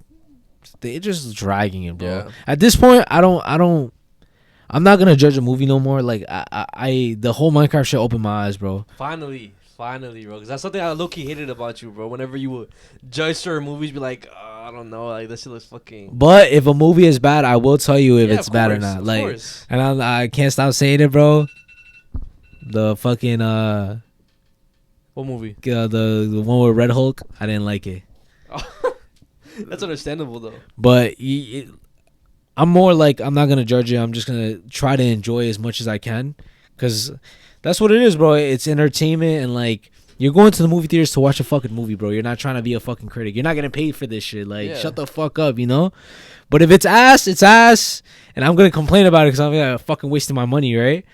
they're just dragging it, bro. Yeah. At this point, I'm not gonna judge a movie no more. Like, I the whole Minecraft shit opened my eyes, bro. Finally, bro. Because that's something I low-key hated about you, bro. Whenever you would judge certain movies, be like, I don't know, like this shit looks fucking. But if a movie is bad, I will tell you if Yeah, it's of bad or course, not. of Like, course. and I can't stop saying it, bro. The fucking What movie? the one with Red Hulk, I didn't like it. That's understandable though. But I'm more like, I'm not gonna judge it. I'm just gonna try to enjoy as much as I can, cause that's what it is, bro. It's entertainment, and like, you're going to the movie theaters to watch a fucking movie, bro. You're not trying to be a fucking critic. You're not getting paid for this shit. Like, shut the fuck up, But if it's ass, it's ass, and I'm gonna complain about it because I'm fucking wasting my money, right?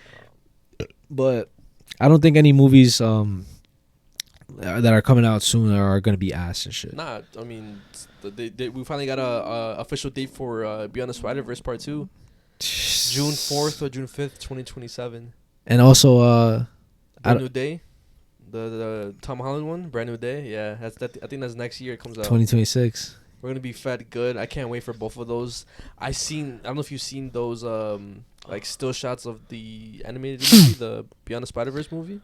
But I don't think any movies that are coming out soon are gonna be ass and shit. Nah, I mean, we finally got a official date for Beyond the Spider-Verse Part 2. June 4th or June 5th, 2027. And also, Brand New Day. The Tom Holland one, Brand New Day. Yeah, I think that's next year it comes out. 2026. We're gonna be fed good. I can't wait for both of those. I don't know if you've seen those like still shots of the animated movie, the Beyond the Spider-Verse movie.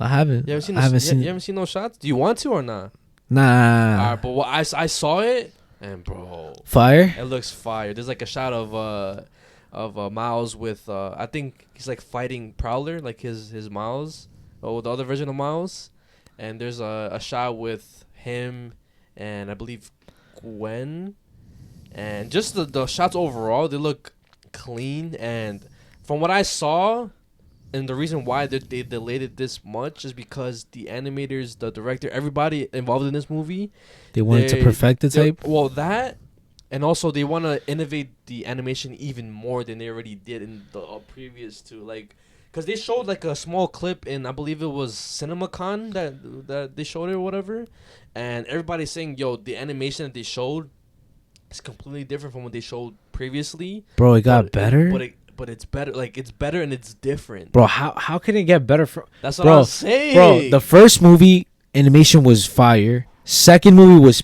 I haven't. You haven't seen? I haven't seen. You haven't seen those shots? Do you want to or not? Nah. Alright, but I saw it, and bro, Fire. it looks fire. There's like a shot of Miles with I think he's like fighting Prowler, like his Miles, or the other version of Miles, and there's a shot with him and I believe Gwen, and just the shots overall, they look clean. And from what I saw, and the reason why they delayed it this much is because the animators, the director, everybody involved in this movie, They wanted to perfect the type. well, that, and also they want to innovate the animation even more than they already did in the previous two. Like, because they showed like a small clip in, I believe it was CinemaCon that they showed it or whatever, and everybody's saying, yo, the animation that they showed is completely different from what they showed previously. Bro, it got better. But it's better. Like, it's better and it's different. Bro, how can it get better? That's what I'm saying. Bro, the first movie animation was fire. Second movie was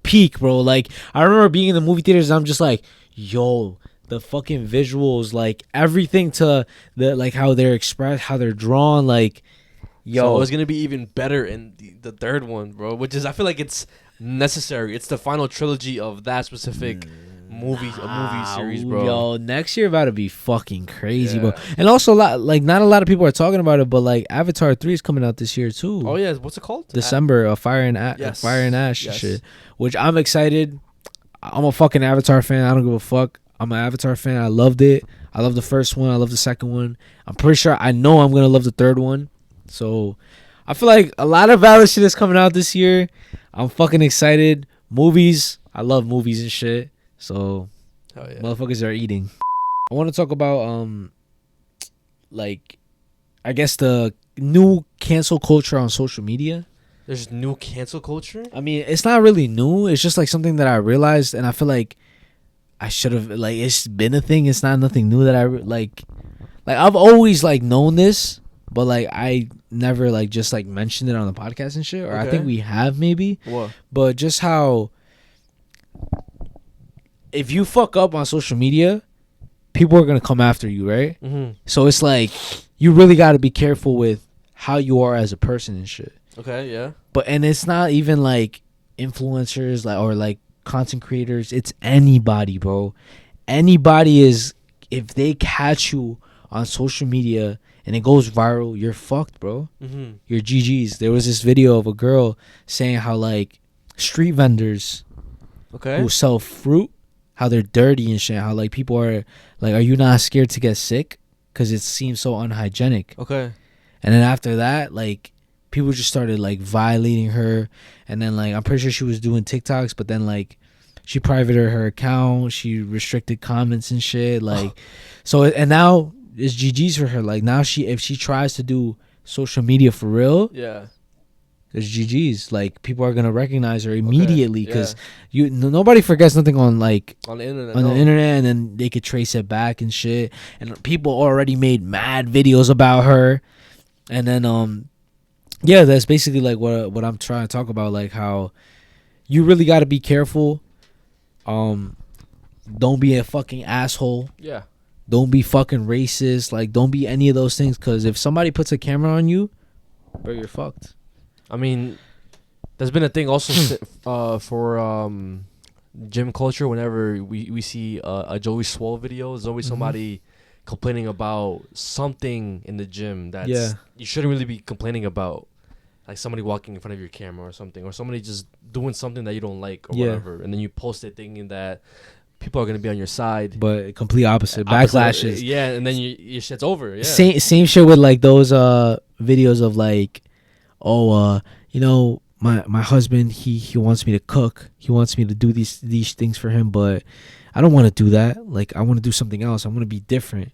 peak, bro. Like, I remember being in the movie theaters and I'm just like, yo, the fucking visuals, like everything to the, like how they're expressed, how they're drawn, like, yo. So it's gonna be even better in the third one, bro. Which is, I feel like it's necessary. It's the final trilogy of that specific movie series, bro. Yo, next year about to be fucking crazy, Yeah. bro. And also, not a lot of people are talking about it, but like Avatar 3 is coming out this year too. Oh yeah, what's it called? December, Fire and Yes. Fire and Ash Yes. shit. Which I'm excited. I'm a fucking Avatar fan. I don't give a fuck. I'm an Avatar fan. I loved it. I love the first one. I love the second one. I'm pretty sure I know I'm gonna love the third one. So I feel like a lot of valid shit is coming out this year. I'm fucking excited. Movies. I love movies and shit. So Hell yeah. motherfuckers are eating. I want to talk about like I guess the new cancel culture on social media. There's new cancel culture. I mean, it's not really new. It's just like something that I realized, and I feel like I should have like it's been a thing. It's not nothing new that like I've always like known this, but like I never like just like mentioned it on the podcast and shit. Or I Okay. think we have maybe, What? but just how if you fuck up on social media, people are gonna come after you, right? Mm-hmm. So it's like you really got to be careful with how you are as a person and shit. Okay. Yeah. But and it's not even like influencers like or like content creators. It's anybody, bro. Anybody is if they catch you on social media and it goes viral, you're fucked, bro. Mm-hmm. You're GG's. There was this video of a girl saying how like street vendors Okay. who sell fruit, how they're dirty and shit. How like people are like, are you not scared to get sick? Because it seems so unhygienic. Okay. And then after that, like people just started like violating her. And then like I'm pretty sure she was doing TikToks, but then like she privated her account. She restricted comments and shit. Like so, and now it's GG's for her. Like now if she tries to do social media for real, Yeah. it's GG's. Like people are gonna recognize her immediately because yeah. nobody forgets nothing on like On the internet. on no. the internet, and then they could trace it back and shit. And people already made mad videos about her. And then yeah, that's basically like what I'm trying to talk about, like how you really got to be careful. Don't be a fucking asshole. Yeah. Don't be fucking racist. Like don't be any of those things, because if somebody puts a camera on you, bro, you're fucked. I mean, there's been a thing also for gym culture. Whenever we see a Joey Swole video, there's always somebody complaining about something in the gym that you shouldn't really be complaining about, like somebody walking in front of your camera or something, or somebody just doing something that you don't like or whatever, and then you post it thinking that people are gonna be on your side. But complete opposite. Backlashes. Yeah, and then your shit's over. Yeah. Same shit with like those videos of like, oh you know, my husband, he wants me to cook, he wants me to do these things for him, but I don't want to do that. Like I want to do something else. I want to be different.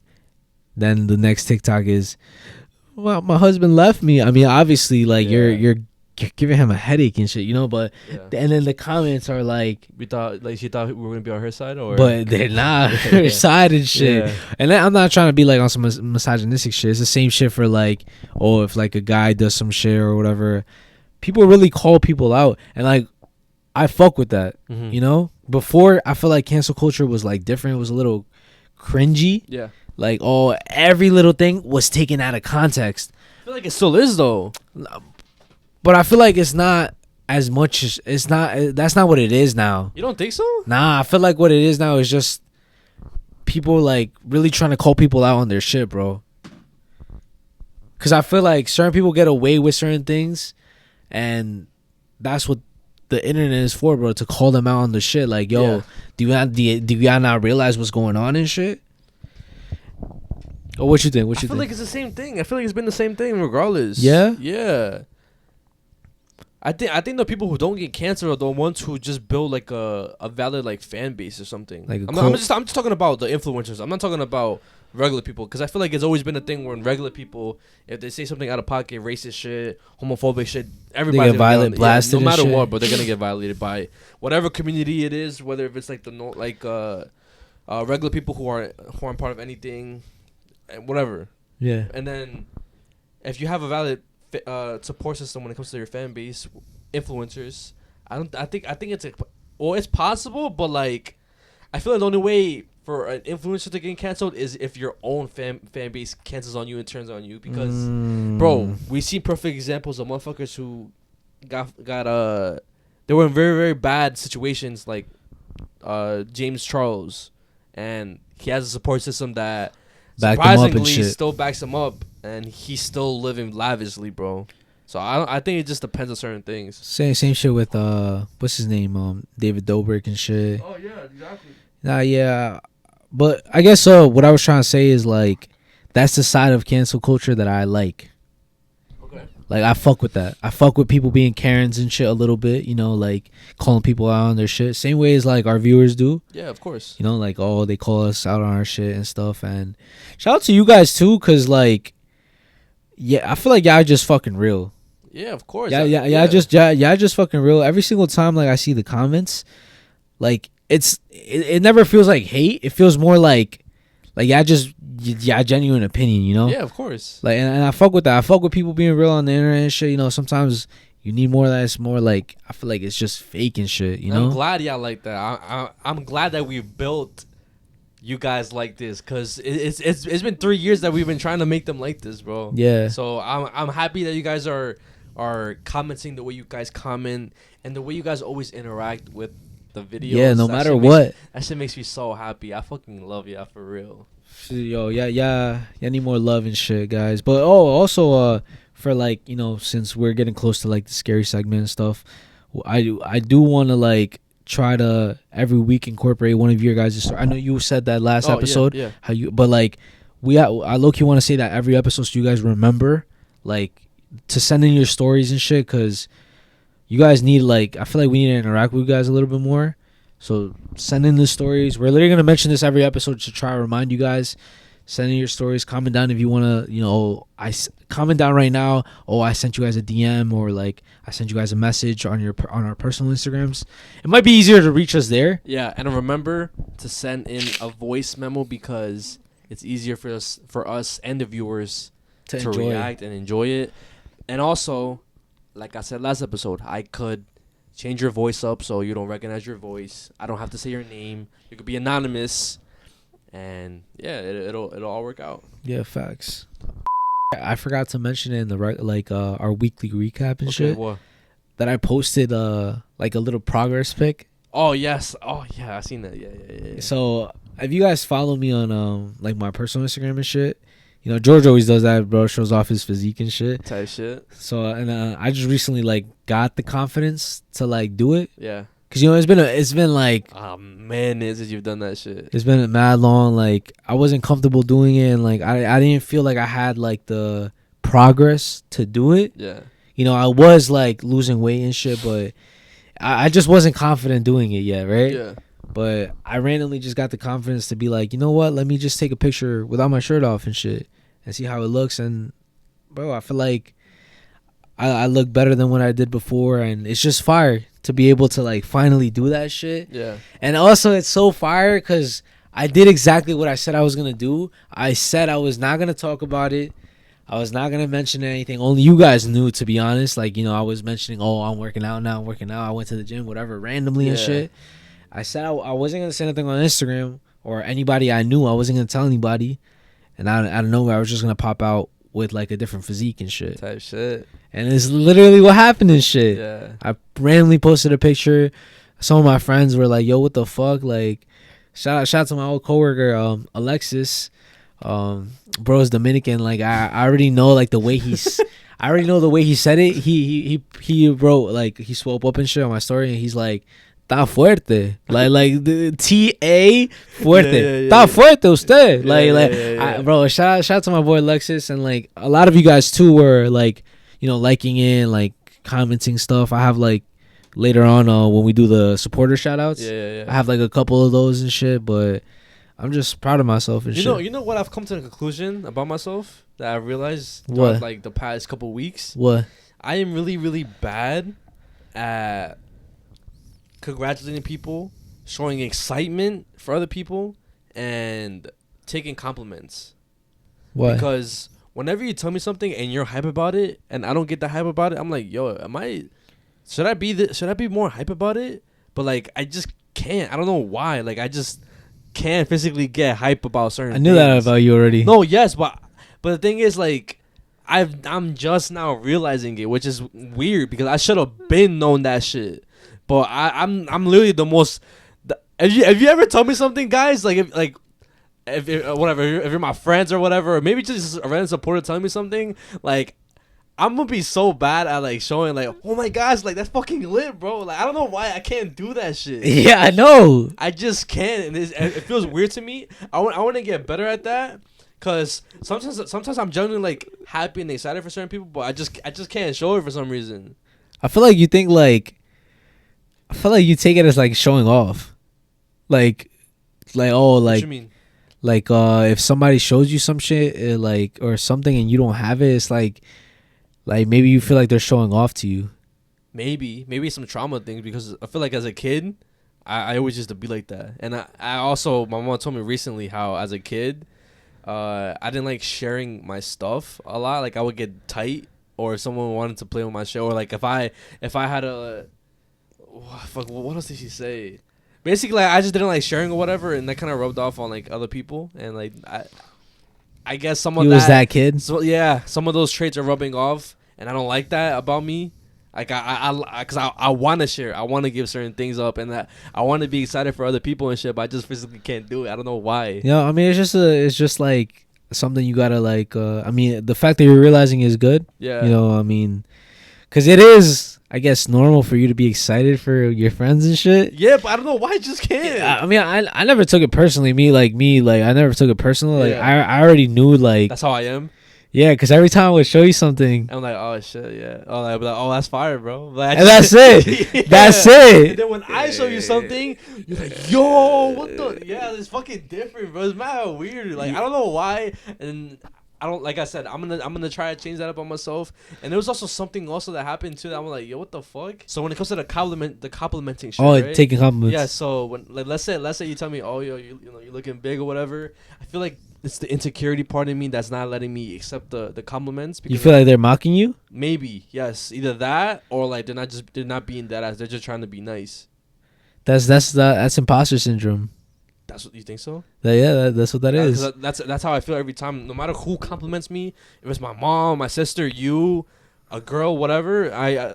Then the next TikTok is, well, my husband left me. I mean, obviously, like you're giving him a headache and shit, you know. But and then the comments are like, she thought we were gonna be on her side, or but they're not her side and shit. Yeah. And then I'm not trying to be like on some misogynistic shit. It's the same shit for like, oh, if like a guy does some shit or whatever, people really call people out, and like I fuck with that, you know. Before, I feel like cancel culture was like different. It was a little cringy. Yeah. Like, oh, every little thing was taken out of context. I feel like it still is though. But I feel like it's not as much as it's not. That's not what it is now. You don't think so? Nah, I feel like what it is now is just people like really trying to call people out on their shit, bro. Cause I feel like certain people get away with certain things, and that's what the internet is for, bro. To call them out on the shit. Like, yo, do y'all not realize what's going on and shit? Or what you think? I feel like it's the same thing. I feel like it's been the same thing regardless. Yeah? Yeah. I think the people who don't get cancer are the ones who just build like a valid like fan base or something. Like I'm just talking about the influencers. I'm not talking about regular people, because I feel like it's always been a thing where regular people, if they say something out of pocket, racist shit, homophobic shit, everybody's get violent, blasted, no matter and shit. what, but they're gonna get violated by whatever community it is, whether if it's like regular people who aren't part of anything, and whatever. Yeah. And then if you have a valid support system when it comes to your fan base, influencers, I think it's it's possible, but like I feel like the only way for an influencer to get canceled is if your own fan base cancels on you and turns on you, because bro, we see perfect examples of motherfuckers who got they were in very, very bad situations, like James Charles, and he has a support system that Back him up and surprisingly shit. still backs him up, and he's still living lavishly, bro. So I think it just depends on certain things. Same shit with what's his name, David Dobrik and shit. Oh yeah, exactly. Nah, yeah, but I guess what I was trying to say is like that's the side of cancel culture that I like. Okay. Like I fuck with that. I fuck with people being Karens and shit a little bit, you know, like calling people out on their shit. Same way as like our viewers do. Yeah, of course. You know, like they call us out on our shit and stuff. And shout out to you guys too, cause like, yeah, I feel like y'all just fucking real. Yeah, of course. Yeah, just fucking real. Every single time like I see the comments, like it never feels like hate. It feels more like genuine opinion, you know? Yeah, of course. Like and I fuck with that. I fuck with people being real on the internet and shit. You know, sometimes you need more of that. It's more like I feel like it's just fake and shit. You know? I'm glad y'all like that. I'm glad that we built you guys like this, cause it's been 3 years that we've been trying to make them like this, bro. Yeah. So I'm happy that you guys are commenting the way you guys comment and the way you guys always interact with the videos. Yeah, no That matter shit what. that shit makes me so happy. I fucking love y'all for real. Yo, yeah, need more love and shit, guys. But also, for like, you know, since we're getting close to like the scary segment and stuff, I do want to like try to every week incorporate one of your guys' story. I know you said that last episode. Yeah. But like I low key want to say that every episode so you guys remember like to send in your stories and shit, because you guys need like I feel like we need to interact with you guys a little bit more. So send in the stories. We're literally gonna mention this every episode to try to remind you guys. Send in your stories. Comment down if you wanna. You know, comment down right now. Oh, I sent you guys a DM, or like I sent you guys a message on our personal Instagrams. It might be easier to reach us there. Yeah, and remember to send in a voice memo because it's easier for us and the viewers to enjoy react and enjoy it. And also, like I said last episode, I could change your voice up so you don't recognize your voice. I don't have to say your name. You could be anonymous, and yeah, it'll all work out. Yeah, facts. I forgot to mention it in the our weekly recap and shit What? that I posted like a little progress pic. Oh yes. Oh yeah, I seen that. Yeah. So if you guys follow me on like my personal Instagram and shit, you know George always does that, bro. Shows off his physique and shit. Type shit. So and I just recently like got the confidence to like do it. Yeah. Cause you know it's been like Man, since you've done that shit. it's been mad long. Like I wasn't comfortable doing it, and like I didn't feel like I had like the progress to do it. Yeah. You know, I was like losing weight and shit, but I just wasn't confident doing it yet, right? Yeah. But I randomly just got the confidence to be like, you know what? Let me just take a picture without my shirt off and shit and see how it looks. And bro, I feel like I look better than what I did before, and it's just fire to be able to like finally do that shit. Yeah. And also it's so fire because I did exactly what I said I was gonna do. I said I was not gonna talk about it. I was not gonna mention anything. Only you guys knew, to be honest. Like, you know, I was mentioning, oh, I'm working out now. I went to the gym, whatever, randomly and shit. I said I wasn't gonna say anything on Instagram or anybody I knew. I wasn't gonna tell anybody. And out of nowhere, I was just gonna pop out with like a different physique and shit. Type shit. And it's literally what happened and shit. Yeah. I randomly posted a picture. Some of my friends were like, yo, what the fuck? Like, shout out to my old coworker, Alexis. Bro's Dominican. Like, I already know like the way he's I already know the way he said it. He wrote like he swope up and shit on my story, and he's like, "Ta fuerte," like the T-A fuerte. Ta fuerte usted. Bro, shout out to my boy Alexis, and like a lot of you guys too were like, you know, liking it, like commenting stuff. I have like later on when we do the supporter shout outs. Yeah. I have like a couple of those and shit, but I'm just proud of myself and shit. You know what I've come to the conclusion about myself that I realized What? throughout like the past couple weeks? What? I am really, really bad at congratulating people, showing excitement for other people, and taking compliments. What? Because whenever you tell me something and you're hype about it, and I don't get the hype about it, I'm like, yo, should I be more hype about it? But like, I just can't. I don't know why. Like, I just can't physically get hype about certain I knew things. that about you already. No, yes, but the thing is, like, I'm just now realizing it, which is weird because I should have been known that shit. But I'm literally the most. Have you ever told me something, guys? Like if whatever, if you're my friends or whatever, or maybe just a random supporter telling me something, like I'm gonna be so bad at like showing like, oh my gosh, like that's fucking lit, bro. Like I don't know why I can't do that shit. Yeah, I know. I just can't, and it feels weird to me. I want to get better at that, cause sometimes I'm genuinely like happy and excited for certain people, but I just can't show it for some reason. I feel like you think like, I feel like you take it as like showing off, like oh What like you mean? like if somebody shows you some shit like or something and you don't have it, it's like maybe you feel like they're showing off to you. Maybe some trauma things, because I feel like as a kid, I always used to be like that. And I also, my mom told me recently how as a kid, I didn't like sharing my stuff a lot. Like I would get tight, or if someone wanted to play with my shit, or like if I had a, fuck, what else did she say? Basically, I just didn't like sharing or whatever, and that kind of rubbed off on like other people, and like I guess some of You that was that kid. So yeah, some of those traits are rubbing off, and I don't like that about me. Like because I want to share, I want to give certain things up, and that I want to be excited for other people and shit, but I just physically can't do it. I don't know why. Yeah, I mean it's just like something you gotta like. I mean the fact that you're realizing is good. Yeah. You know, I mean, because it is, I guess, normal for you to be excited for your friends and shit. Yeah, but I don't know why I just can't. I mean, I never took it personally. Me, I never took it personally. Like, Yeah. I already knew, like, That's how I am. yeah, because every time I would show you something, I'm like, oh shit, yeah. Oh, like, oh, that's fire, bro. Like, and that's it. Yeah. That's it. And then when I show you something, you're like, yo, what the? Yeah, it's fucking different, bro. It's mad weird. Like, I don't know why. And I don't, like I said, I'm gonna try to change that up on myself. And there was also something also that happened too that I'm like, yo, what the fuck? So when it comes to the complimenting shit, right? Taking compliments. Yeah, so when, like, let's say you tell me, oh, yo, you know, you're looking big or whatever. I feel like it's the insecurity part of me that's not letting me accept the compliments. You feel like they're mocking you? Maybe, yes, either that or like they're not being that ass. They're just trying to be nice. That's imposter syndrome. That's what you think so? That's what that is. That's how I feel every time. No matter who compliments me, if it's my mom, my sister, you, a girl, whatever. I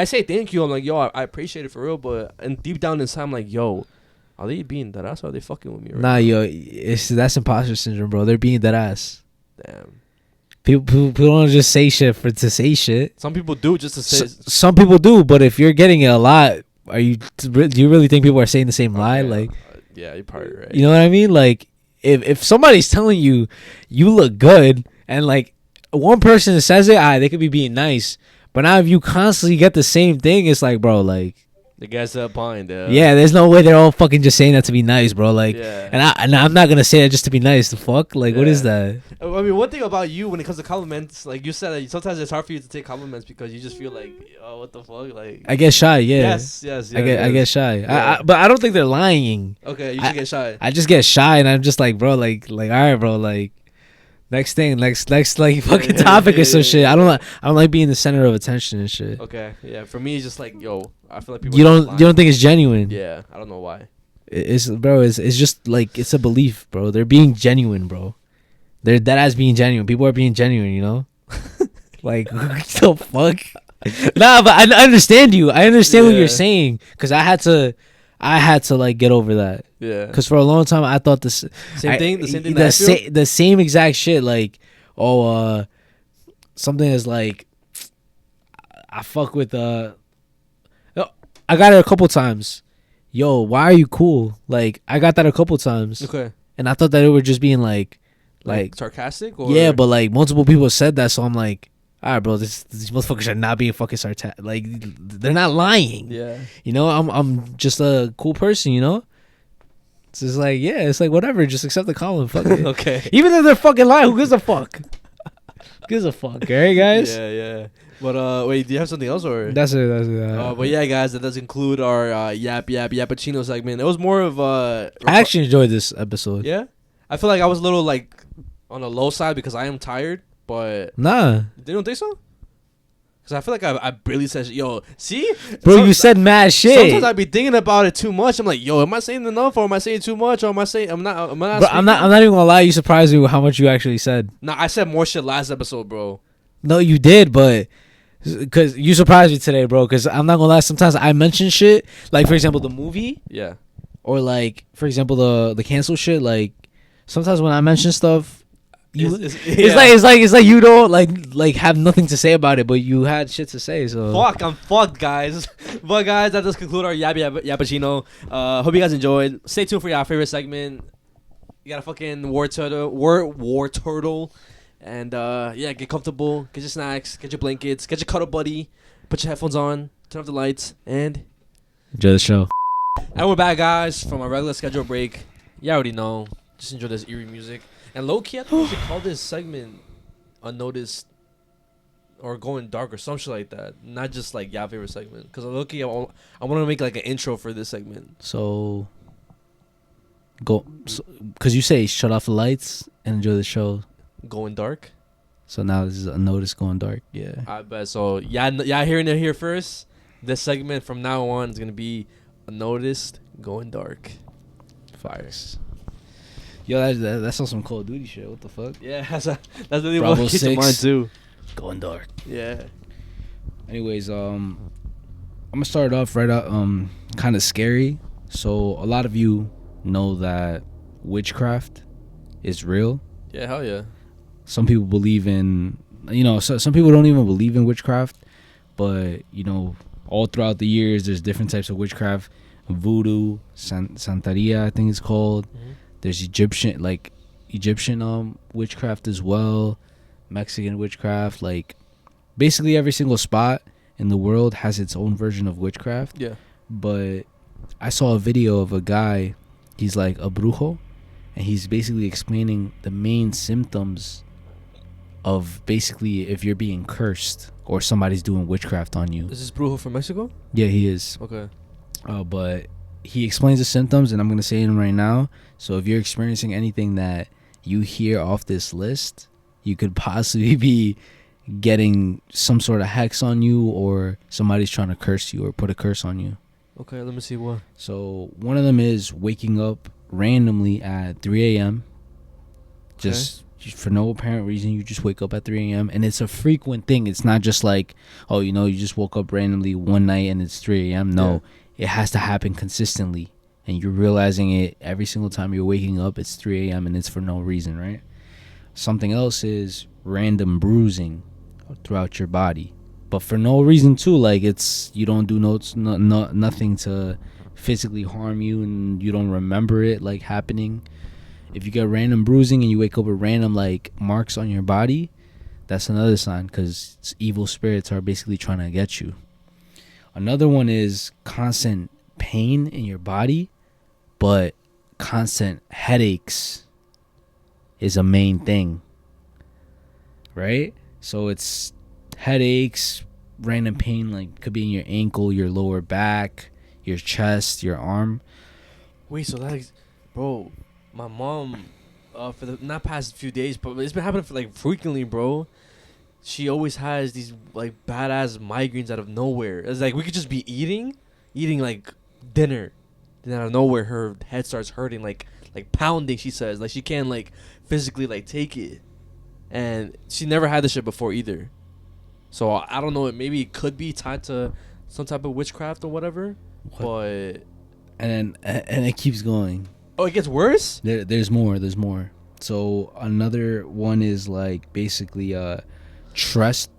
say thank you. I'm like, yo, I appreciate it for real. But and deep down inside, I'm like, yo, are they being that ass or are they fucking with me? Right Nah, now? yo, that's imposter syndrome, bro. They're being that ass. Damn. People don't just say shit to say shit. Some people do just to say. Some people do, but if you're getting it a lot, do you really think people are saying the same lie? Like, yeah, you're probably right. you know what I mean? Like, if somebody's telling you look good, and like one person says it, they could be being nice. But now if you constantly get the same thing, it's like, bro, like, the guy's applying, yeah, there's no way they're all fucking just saying that to be nice, bro. Like, yeah. and I'm not gonna say that just to be nice. The fuck, like, what is that? I mean, one thing about you when it comes to compliments, like you said, that sometimes it's hard for you to take compliments because you just feel like, oh, what the fuck, like. I get shy, yeah. Yes. I get shy. Yeah. But I don't think they're lying. Okay, you just get shy. I just get shy, and I'm just like, bro, like, all right, bro, like, next thing, next like fucking topic or some shit. I don't like being the center of attention and shit. Okay, yeah. For me, it's just like, yo, I feel like people. You don't think it's genuine? Yeah, I don't know why. It's just like, it's a belief, bro. They're being genuine, bro. They're dead ass being genuine. People are being genuine, you know. Like, what the fuck? Nah, but I understand you. I understand what you're saying, because I had to like get over that. Yeah. Because for a long time I thought the same thing that I feel? The same exact shit. Like, something is like, I fuck with I got it a couple times. Yo, why are you cool? Like, I got that a couple times. Okay. And I thought that it were just being like sarcastic, or yeah, but like multiple people said that, so I'm like, all right, bro, these motherfuckers are not being fucking sarcastic. Like, they're not lying. Yeah. You know, I'm just a cool person, you know? It's just like, yeah, it's like, whatever, just accept the compliment. Fuck it. Okay. Even if they're fucking lying, who gives a fuck? Who gives a fuck, alright, guys? Yeah. But wait, do you have something else, or? That's it. But yeah, guys, that does include our Yappuccino segment. It was more of I actually enjoyed this episode. Yeah? I feel like I was a little like on the low side because I am tired, but Nah. you don't think so? Because I feel like I barely said shit. Yo, see? Bro, you said mad shit. Sometimes I be thinking about it too much. I'm like, yo, am I saying enough, or am I saying too much, or am I saying I'm not? Bro, I'm not even gonna lie. You surprised me with how much you actually said. Nah, I said more shit last episode, bro. No, you did, but Because you surprised me today, bro. Because I'm not gonna lie. Sometimes I mention shit, like for example the movie, Yeah. or like for example the cancel shit. Like sometimes when I mention stuff, it's like you don't like have nothing to say about it, but you had shit to say. So Fuck, I'm fucked, guys. But guys, that does conclude our Yappuccino. Hope you guys enjoyed. Stay tuned for your favorite segment. You got a fucking war turtle. And yeah, get comfortable, get your snacks, get your blankets, get your cuddle buddy, put your headphones on, turn off the lights, and enjoy the show. And we're back, guys, from our regular schedule break. You already know. Just enjoy this eerie music. And low-key, I think we should call this segment Unnoticed or Going Dark or some shit like that. Not just like your favorite segment. Because low-key, I want to make like an intro for this segment. So go, because you say shut off the lights and enjoy the show. Going Dark? So now this is Unnoticed Going Dark. Yeah. I bet. So y'all hearing it here first. This segment from now on is going to be Unnoticed Going Dark. Fires. Yo, that's on some Call of Duty shit. What the fuck? Yeah, that's really Bravo what keeps in 6. mind too. Going dark. Yeah. Anyways, I'm gonna start off right out kind of scary. So a lot of you know that witchcraft is real. Yeah, hell yeah. Some people believe in, some people don't even believe in witchcraft, but all throughout the years there's different types of witchcraft. Voodoo, Santeria, I think it's called. Mm-hmm. There's Egyptian witchcraft as well, Mexican witchcraft. Like basically every single spot in the world has its own version of witchcraft. Yeah. But I saw a video of a guy, he's like a brujo, and he's basically explaining the main symptoms of basically if you're being cursed or somebody's doing witchcraft on you. Is this Brujo from Mexico? Yeah, he is. Okay. But he explains the symptoms, and I'm going to say them right now. So if you're experiencing anything that you hear off this list, you could possibly be getting some sort of hex on you, or somebody's trying to curse you or put a curse on you. Okay, let me see what. So one of them is waking up randomly at 3 a.m. Just for no apparent reason. You just wake up at 3 a.m. and it's a frequent thing. It's not just like, you just woke up randomly one night and it's 3 a.m. No, it has to happen consistently, and you're realizing it every single time you're waking up. It's 3 a.m. and it's for no reason, right? Something else is random bruising throughout your body, but for no reason too. Like you don't do nothing to physically harm you, and you don't remember it like happening. If you get random bruising and you wake up with random like marks on your body, that's another sign, because evil spirits are basically trying to get you. Another one is constant pain in your body, but constant headaches is a main thing, right? So it's headaches, random pain, like could be in your ankle, your lower back, your chest, your arm. Wait, so that's, bro, my mom, for the not past few days, but it's been happening for like frequently, bro. She always has these like badass migraines out of nowhere. It's like we could just be eating like dinner, then out of nowhere her head starts hurting, like pounding. She says like she can't like physically like take it, and she never had this shit before either. So I don't know. Maybe it could be tied to some type of witchcraft or whatever. But and it keeps going. Oh, it gets worse. There's more. So another one is like basically chest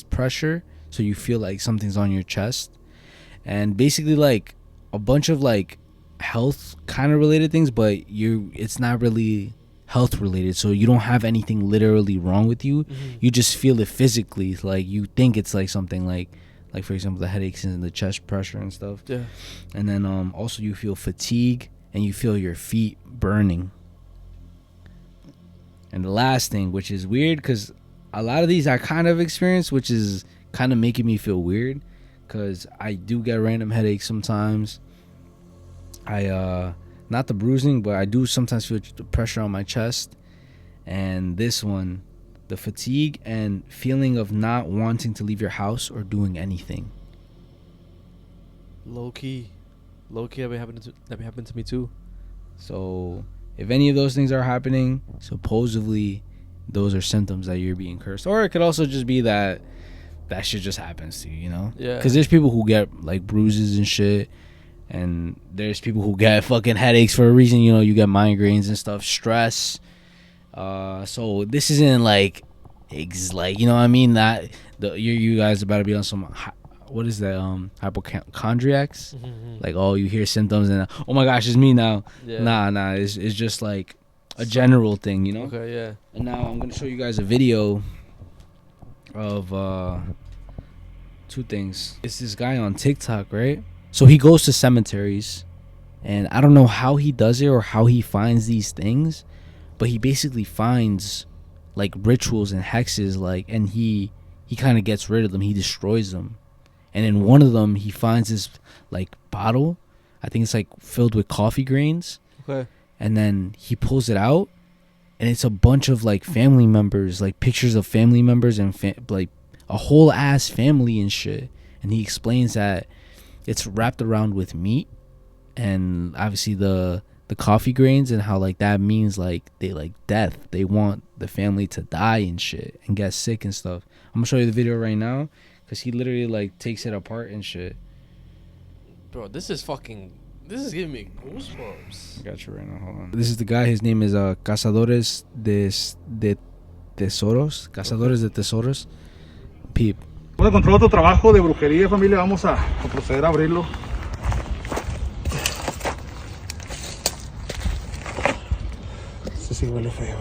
pressure. So you feel like something's on your chest, and basically like a bunch of like health kind of related things, but it's not really health related. So you don't have anything literally wrong with you. Mm-hmm. You just feel it physically. Like you think it's like something like for example the headaches and the chest pressure and stuff. Yeah. And then also you feel fatigue and you feel your feet burning. And the last thing, which is weird because a lot of these I kind of experienced, which is kind of making me feel weird, because I do get random headaches sometimes. Not the bruising, but I do sometimes feel the pressure on my chest. And this one, the fatigue and feeling of not wanting to leave your house or doing anything. Low key, that be happening to me too. So if any of those things are happening, supposedly those are symptoms that you're being cursed. Or it could also just be that shit just happens to you, you know? Yeah. Because there's people who get like bruises and shit, and there's people who get fucking headaches for a reason. You know, you get migraines and stuff, stress. So this isn't like you know what I mean, that you guys about to be on some what is that hypochondriacs? Like, oh, you hear symptoms and oh my gosh, it's me now. Yeah. Nah, it's just like a general thing, you know? Okay, yeah. And now I'm gonna show you guys a video of two things. It's this guy on TikTok, right? So he goes to cemeteries, and I don't know how he does it or how he finds these things, but he basically finds like rituals and hexes, like, and he kind of gets rid of them. He destroys them. And in one of them, he finds this like bottle. I think it's like filled with coffee grains. Okay. And then he pulls it out, and it's a bunch of like family members, like pictures of family members and like a whole ass family and shit. And he explains that it's wrapped around with meat, and obviously the coffee grains, and how like that means like they like death. They want the family to die and shit and get sick and stuff. I'm gonna show you the video right now, because he literally like takes it apart and shit. Bro, this is giving me goosebumps. I got you right now, hold on. This is the guy, his name is Cazadores de Tesoros. Cazadores de Tesoros. Peep. Vamos a encontrar otro trabajo de brujería, familia. Vamos a proceder a abrirlo. Este sí huele feo.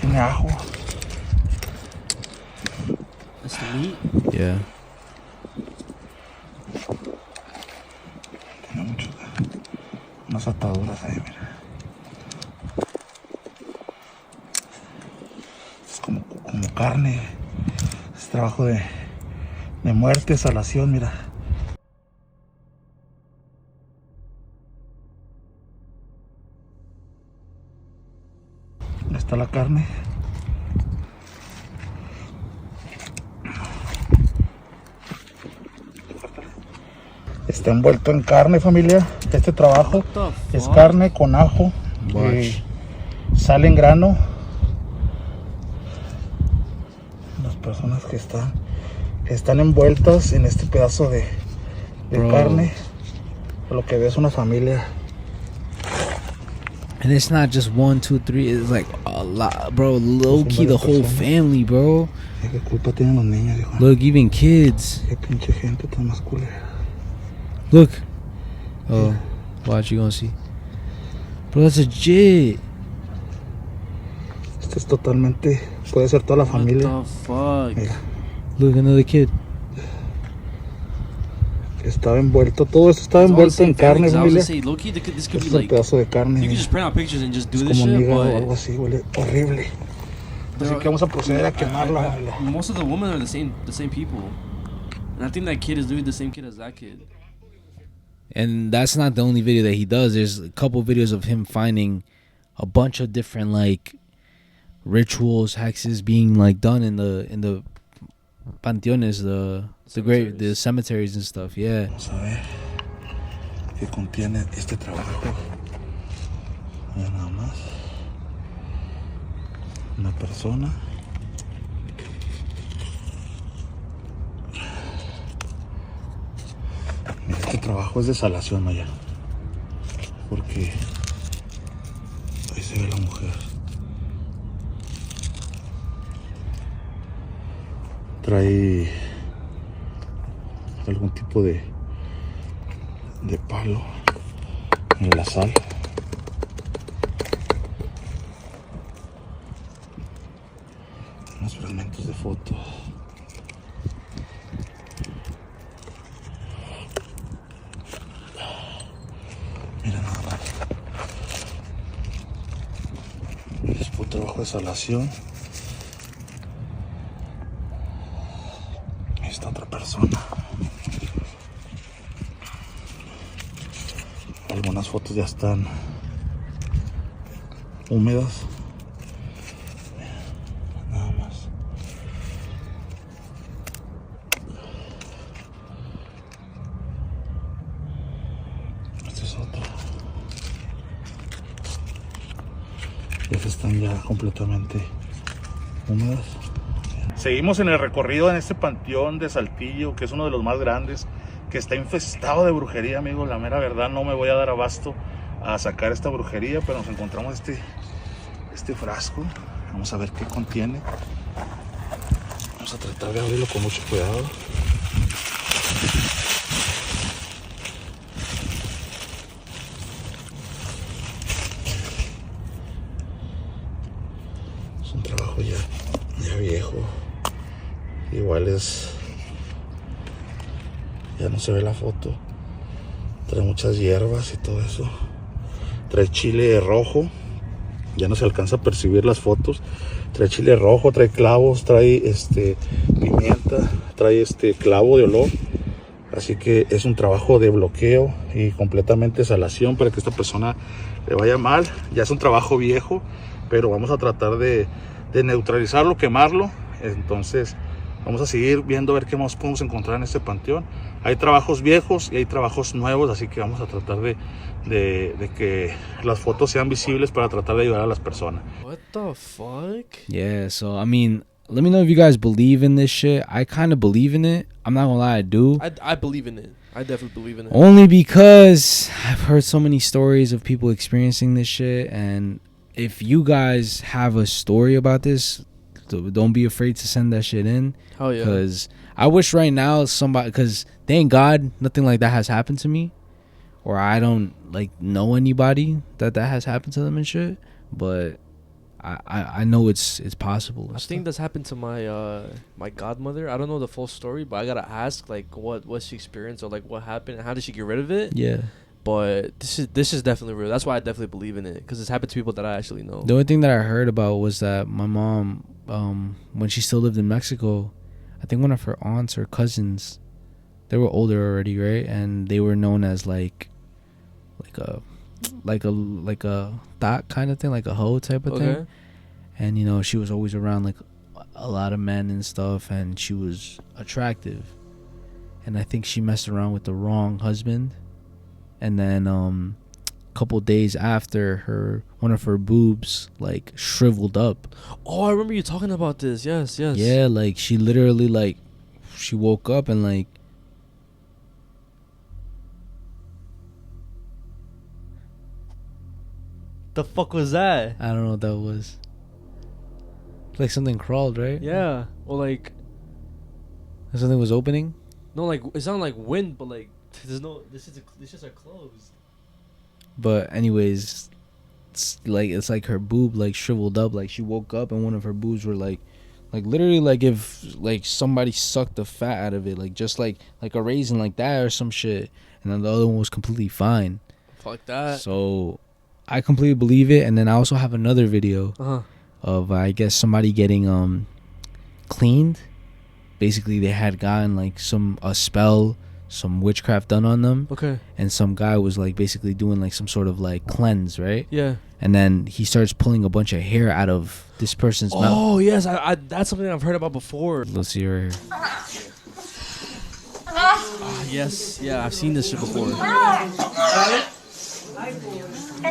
Tiene ajo. That's the meat? Yeah. Tiene mucho. Unas ataduras ahí, mira. Es como carne. Es trabajo de muerte, salación, mira. Ahí está la carne. Está envuelto en carne, familia. Este trabajo es carne con ajo, sal en grano. Las personas que están envueltas en este pedazo de carne. Por lo que ves, una familia. And it's not just 1, 2, 3. It's like a lot, bro. Low key, the whole family, bro. ¿Qué culpa tienen los niños, hijo? Look, even kids. Qué pinche gente tan más culera. Look. Oh, watch, you gonna see. Bro, that's legit. Este es totalmente. Puede ser toda la familia. What the fuck? Mira. Look, another kid. Estaba envuelto, todo esto estaba envuelto en carne, familia. This could Este be es un like, pedazo de carne. you can just print out pictures and just do Es this como un shit, hígado o algo but así, huele horrible. Así que vamos a proceder a quemarla, familia. most of the women are the same people. And I think that kid is literally the same kid as that kid. And that's not the only video that he does. There's a couple videos of him finding a bunch of different like rituals, hexes being like done in the panteones, the cemeteries and stuff. Yeah. Vamos a ver qué contiene este trabajo. Mira nada más. Una persona. Mira, este trabajo es de salación, Maya. Porque ahí se ve la mujer. Trae algún tipo de palo en la sal. Unos fragmentos de fotos. Mira nada más. Es por trabajo de salación. Esta otra persona. Algunas fotos ya están húmedas. Nada más. están ya completamente húmedas. Seguimos en el recorrido en este panteón de Saltillo, que es uno de los más grandes, que está infestado de brujería, amigos. La mera verdad, no me voy a dar abasto a sacar esta brujería, pero nos encontramos este frasco. Vamos a ver qué contiene. Vamos a tratar de abrirlo con mucho cuidado. Es un trabajo ya viejo. Igual ya no se ve la foto. Trae muchas hierbas y todo eso. Trae chile rojo. Ya no se alcanza a percibir las fotos. Trae chile rojo, trae clavos, trae pimienta, trae clavo de olor. Así que es un trabajo de bloqueo y completamente salación para que esta persona le vaya mal. Ya es un trabajo viejo, pero vamos a tratar de neutralizarlo, quemarlo. Entonces vamos a seguir viendo a ver qué más podemos encontrar en este panteón. Hay trabajos viejos y hay trabajos nuevos, así que vamos a tratar de que las fotos sean visibles para tratar de ayudar a las personas. What the fuck? Yeah, so I mean, let me know if you guys believe in this shit. I kind of believe in it. I'm not gonna lie, I do. I believe in it. I definitely believe in it. Only because I've heard so many stories of people experiencing this shit, and if you guys have a story about this, don't be afraid to send that shit in. Hell yeah. Because I wish right now somebody, because thank God nothing like that has happened to me, or I don't like know anybody that has happened to them and shit. But I know it's possible. I think that's happened to my godmother. I don't know the full story, but I gotta ask like what she experienced or like what happened and how did she get rid of it. Yeah. But this is definitely real. That's why I definitely believe in it, because it's happened to people that I actually know. The only thing that I heard about was that my mom, when she still lived in Mexico, I think one of her aunts or cousins, they were older already, right? And they were known as like a thot kind of thing, like a hoe type of thing. And you know, she was always around like a lot of men and stuff, and she was attractive. And I think she messed around with the wrong husband. And then a couple days after, one of her boobs like shriveled up. Oh, I remember you talking about this. Yes. Yeah, like she literally like she woke up and like The fuck was that? I don't know what that was. Like something crawled, right? Yeah. Or like Something was opening. no, like it sounded like wind, but like there's no. This is are closed. But anyways, it's like her boob like shriveled up. Like she woke up and one of her boobs were like literally like if like somebody sucked the fat out of it, like just like a raisin like that or some shit. And then the other one was completely fine. Fuck that. So I completely believe it. And then I also have another video of I guess somebody getting cleaned. Basically they had gotten like a spell, some witchcraft done on them. Okay. And some guy was like basically doing like some sort of like cleanse, right? Yeah. And then he starts pulling a bunch of hair out of this person's mouth. Oh yes, I that's something I've heard about before. Let's see right here. Yes, yeah, I've seen this shit before. And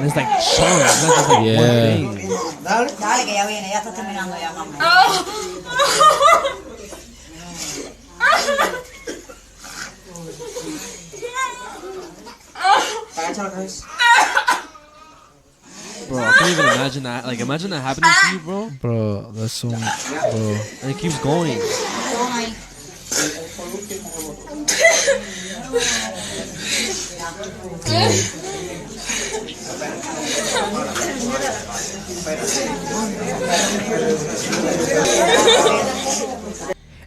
it's like chunks. It's not just like one thing. Dale, que ya viene, ya está terminando ya, mamá. Bro, I can't even imagine that. Like, imagine that happening to you, bro. Bro, that's so... Bro. And it keeps going.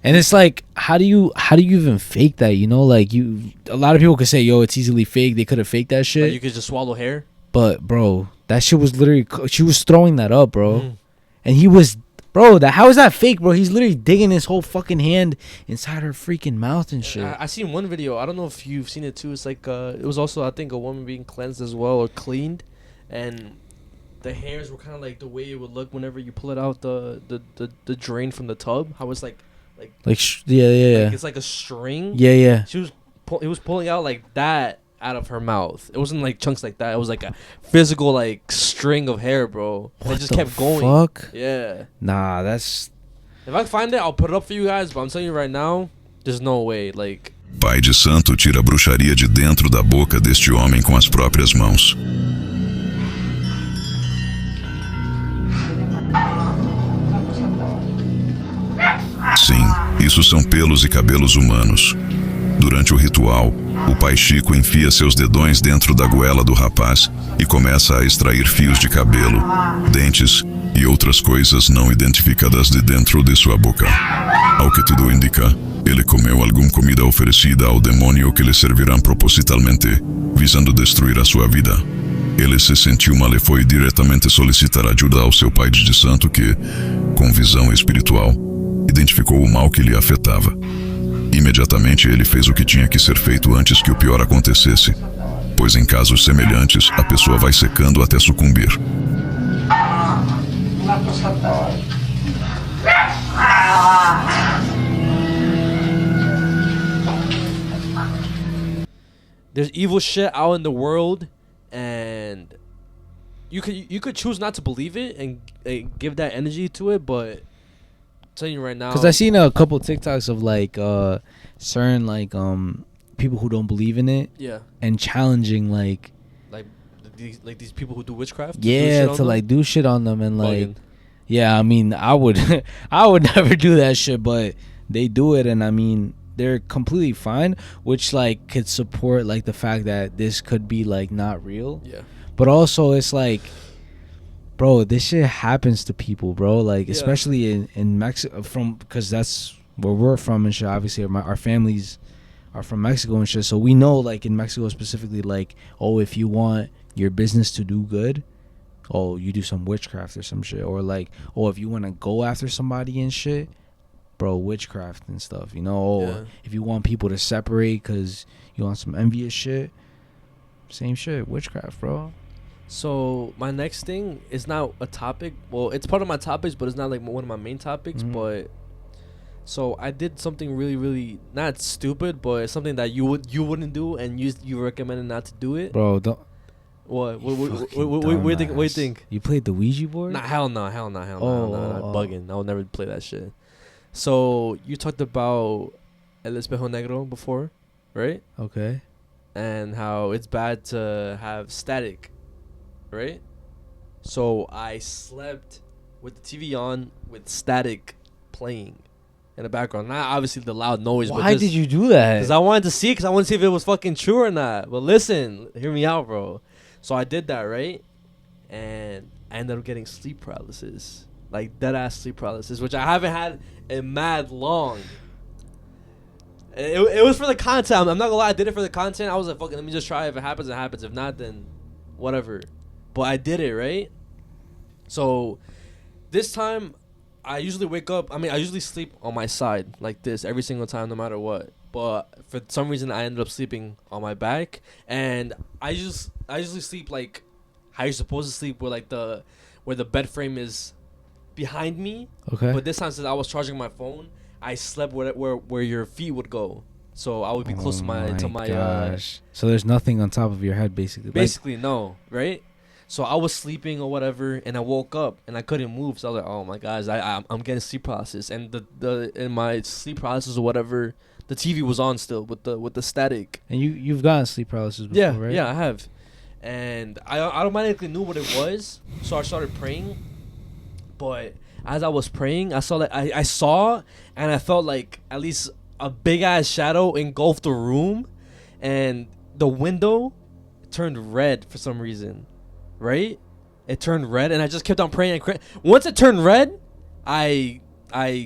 And it's like, how do you even fake that? You know, like a lot of people could say, yo, it's easily fake. They could have faked that shit. Like you could just swallow hair. But bro, that shit was literally, she was throwing that up, bro. And he was, bro, how is that fake, bro? He's literally digging his whole fucking hand inside her freaking mouth and shit. I seen one video. I don't know if you've seen it too. It's like it was also, I think, a woman being cleansed as well or cleaned, and the hairs were kind of like the way it would look whenever you pull it out the drain from the tub. How it's like yeah. Like it's like a string. Yeah. She was it was pulling out like that, out of her mouth. It wasn't like chunks like that. It was like a physical like string of hair, bro. And it just kept going. Fuck? Yeah. Nah, that's. If I find it, I'll put it up for you guys. But I'm telling you right now, there's no way. Like. Pai de Santo tira a bruxaria de dentro da boca deste homem com as próprias mãos. Sim, isso são pelos e cabelos humanos. Durante o ritual, o pai Chico enfia seus dedões dentro da goela do rapaz e começa a extrair fios de cabelo, dentes e outras coisas não identificadas de dentro de sua boca. Ao que tudo indica, ele comeu alguma comida oferecida ao demônio que lhe servirão propositalmente, visando destruir a sua vida. Ele se sentiu mal e foi diretamente solicitar ajuda ao seu pai de santo que, com visão espiritual, identificou o mal que lhe afetava. Imediatamente ele fez o que tinha que ser feito antes que o pior acontecesse, pois em casos semelhantes a pessoa vai secando até sucumbir. There's evil shit out in the world, and you could choose not to believe it and give that energy to it, but I'm telling you right now, because I seen a couple TikToks of like certain like people who don't believe in it, yeah, and challenging like these people who do witchcraft, yeah, to like do shit on them and like yeah, I mean I would I would never do that shit, but they do it, and I mean they're completely fine, which like could support like the fact that this could be like not real, yeah, but also it's like, bro, this shit happens to people, bro, like especially in Mexico, from because that's where we're from and shit. Obviously our families are from Mexico and shit, so we know like in Mexico specifically, like, oh, if you want your business to do good, oh, you do some witchcraft or some shit, or like, oh, if you want to go after somebody and shit, bro, witchcraft and stuff, you know. Oh, if you want people to separate because you want some envious shit, same shit, witchcraft, bro. So my next thing is not a topic. Well, it's part of my topics, but it's not like one of my main topics. But so I did something really, really not stupid, but it's something that you wouldn't do, and you recommended not to do it. Bro, don't. What do you think? You played the Ouija board? Nah, hell no. Bugging. I would never play that shit. So you talked about El Espejo Negro before, right? Okay. And how it's bad to have static, right? So I slept with the TV on with static playing in the background. Not obviously the loud noise. Why did you do that? Because I wanted to see it, because I wanted to see if it was fucking true or not. But listen, hear me out, bro. So I did that, right? And I ended up getting sleep paralysis. Like dead-ass sleep paralysis, which I haven't had in mad long. It was for the content. I'm not gonna lie, I did it for the content. I was like, fuck it, let me just try. If it happens, it happens. If not, then whatever. But I did it, right? So this time, I usually wake up. I mean, I usually sleep on my side like this every single time, no matter what. But for some reason, I ended up sleeping on my back, and I usually sleep like how you're supposed to sleep, where the bed frame is behind me. Okay. But this time, since I was charging my phone, I slept where your feet would go, so I would be close to my gosh. So there's nothing on top of your head, basically. Basically, no, right? So I was sleeping or whatever, and I woke up and I couldn't move. So I was like, "Oh my gosh, I'm getting sleep paralysis." And the in my sleep paralysis or whatever, the TV was on still with the static. And you've gotten sleep paralysis before, right? Yeah, I have. And I automatically knew what it was, so I started praying. But as I was praying, I saw I saw and I felt like at least a big ass shadow engulfed the room, and the window turned red for some reason. Right? It turned red, and I just kept on praying. Once it turned red, I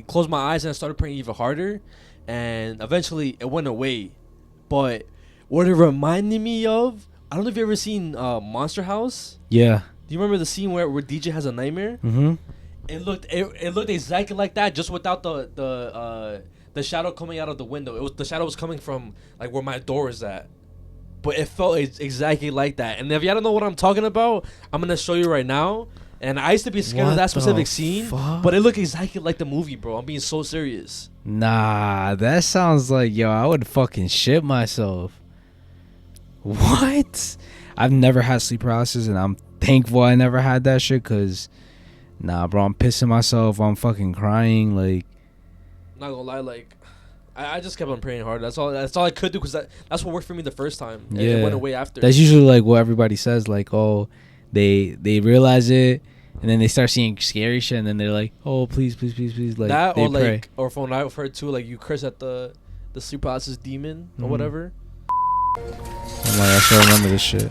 closed my eyes and I started praying even harder, and eventually it went away. But what it reminded me of, I don't know if you've ever seen Monster House. Yeah. Do you remember the scene where DJ has a nightmare? Mm-hmm. It looked exactly like that, just without the shadow coming out of the window. The shadow was coming from like where my door is at. But it felt exactly like that. And if y'all don't know what I'm talking about, I'm going to show you right now. And I used to be scared of that specific scene. But it looked exactly like the movie, bro. I'm being so serious. Nah, that sounds like, yo, I would fucking shit myself. What? I've never had sleep paralysis, and I'm thankful I never had that shit. Cause, nah, bro, I'm pissing myself. I'm fucking crying. Like, Not gonna lie, like I just kept on praying hard. That's all I could do, because that's what worked for me the first time. And it went away after. That's usually like what everybody says. Like, oh, they realize it, and then they start seeing scary shit, and then they're like, oh, please, please, please, please. Like that, they or pray. like, or from what I've heard too, like you curse at the sleep paralysis demon or whatever. I'm like, I still remember this shit.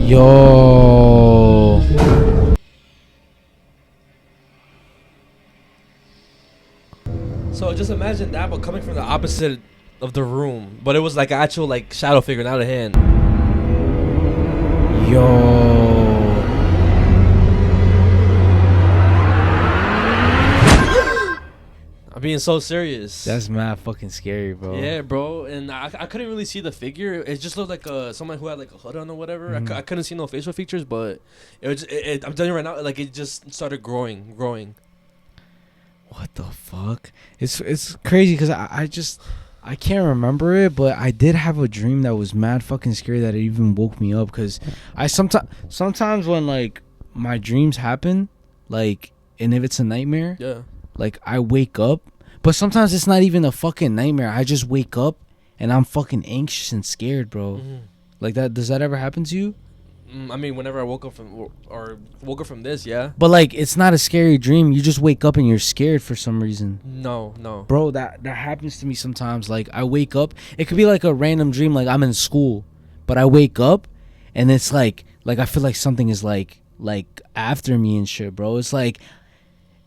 Yo. So just imagine that, but coming from the opposite of the room. But it was like an actual like shadow figure, not a hand. Yo. I'm being so serious. That's mad fucking scary, bro. Yeah, bro. And I couldn't really see the figure. It just looked like someone who had like a hood on or whatever. I couldn't see no facial features, but it was. I'm telling you right now, like it just started growing. What the fuck? It's crazy because I can't remember it, but I did have a dream that was mad fucking scary that it even woke me up. Because I sometimes when like my dreams happen, like, and if it's a nightmare, Yeah. like I wake up, but sometimes it's not even a fucking nightmare. I just wake up and I'm fucking anxious and scared, bro. Like that. Does that ever happen to you? I mean, whenever I woke up from this, yeah. But like, it's not a scary dream. You just wake up and you're scared for some reason. No. Bro, that happens to me sometimes. Like, I wake up. It could be like a random dream, like I'm in school, but I wake up and it's like I feel like something is like after me and shit, bro. It's like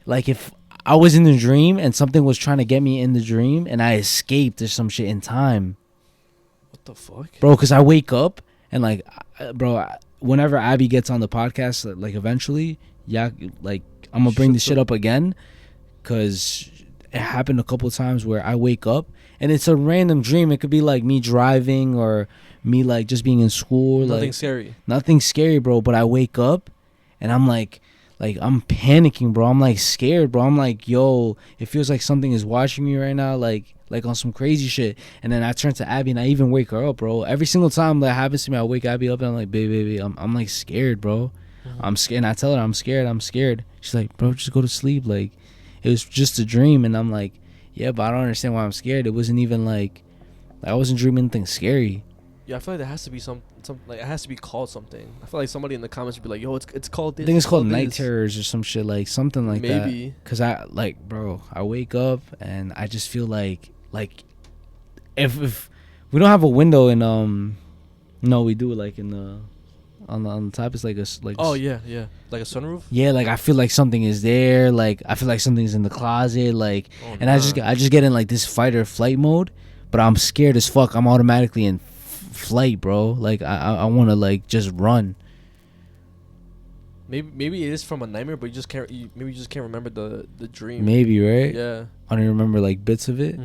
if I was in the dream and something was trying to get me in the dream and I escaped or some shit in time. What the fuck, bro? Because I wake up and like, bro, whenever Abby gets on the podcast, like eventually, yeah, like I'm gonna bring this shit up again, because it happened a couple of times where I wake up and it's a random dream. It could be like me driving or me like just being in school. Nothing scary, bro. But I wake up and I'm like I'm panicking, bro. I'm like scared, bro. I'm like, yo, it feels like something is watching me right now, like on some crazy shit. And then I turn to Abby and I even wake her up, bro. Every single time that happens to me, I wake Abby up and I'm like, baby, I'm like scared, bro. I'm scared. And I tell her I'm scared. She's like, bro, just go to sleep. Like, it was just a dream. And I'm like, yeah, but I don't understand why I'm scared. It wasn't even like I wasn't dreaming anything scary. Yeah, I feel like there has to be some like it has to be called something. I feel like somebody in the comments would be like, yo, it's called this. I think it's called night terrors or some shit, like something like that. Maybe. Because I like, bro, I wake up and I just feel like if we don't have a window in no, we do, like in the on the top, it's like oh yeah, like a sunroof. Yeah, like I feel like something is there. Like I feel like something's in the closet. Like, and nah. I just get in like this fight or flight mode, but I'm scared as fuck. I'm automatically in flight, bro. Like I want to like just run. Maybe it is from a nightmare, but you just can't remember the dream. Maybe, right? Yeah. I don't remember like bits of it.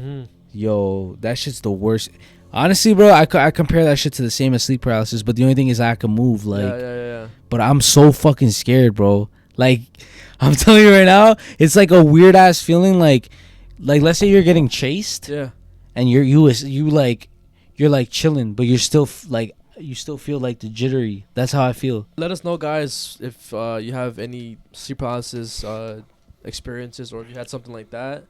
Yo, that shit's the worst. Honestly, bro, I compare that shit to the same as sleep paralysis, but the only thing is I can move, like. Yeah. But I'm so fucking scared, bro. Like, I'm telling you right now, it's like a weird ass feeling. Like let's say you're getting chased. Yeah. And you're like chilling, but you're still you still feel like the jittery. That's how I feel. Let us know, guys, if you have any sleep paralysis experiences, or if you had something like that.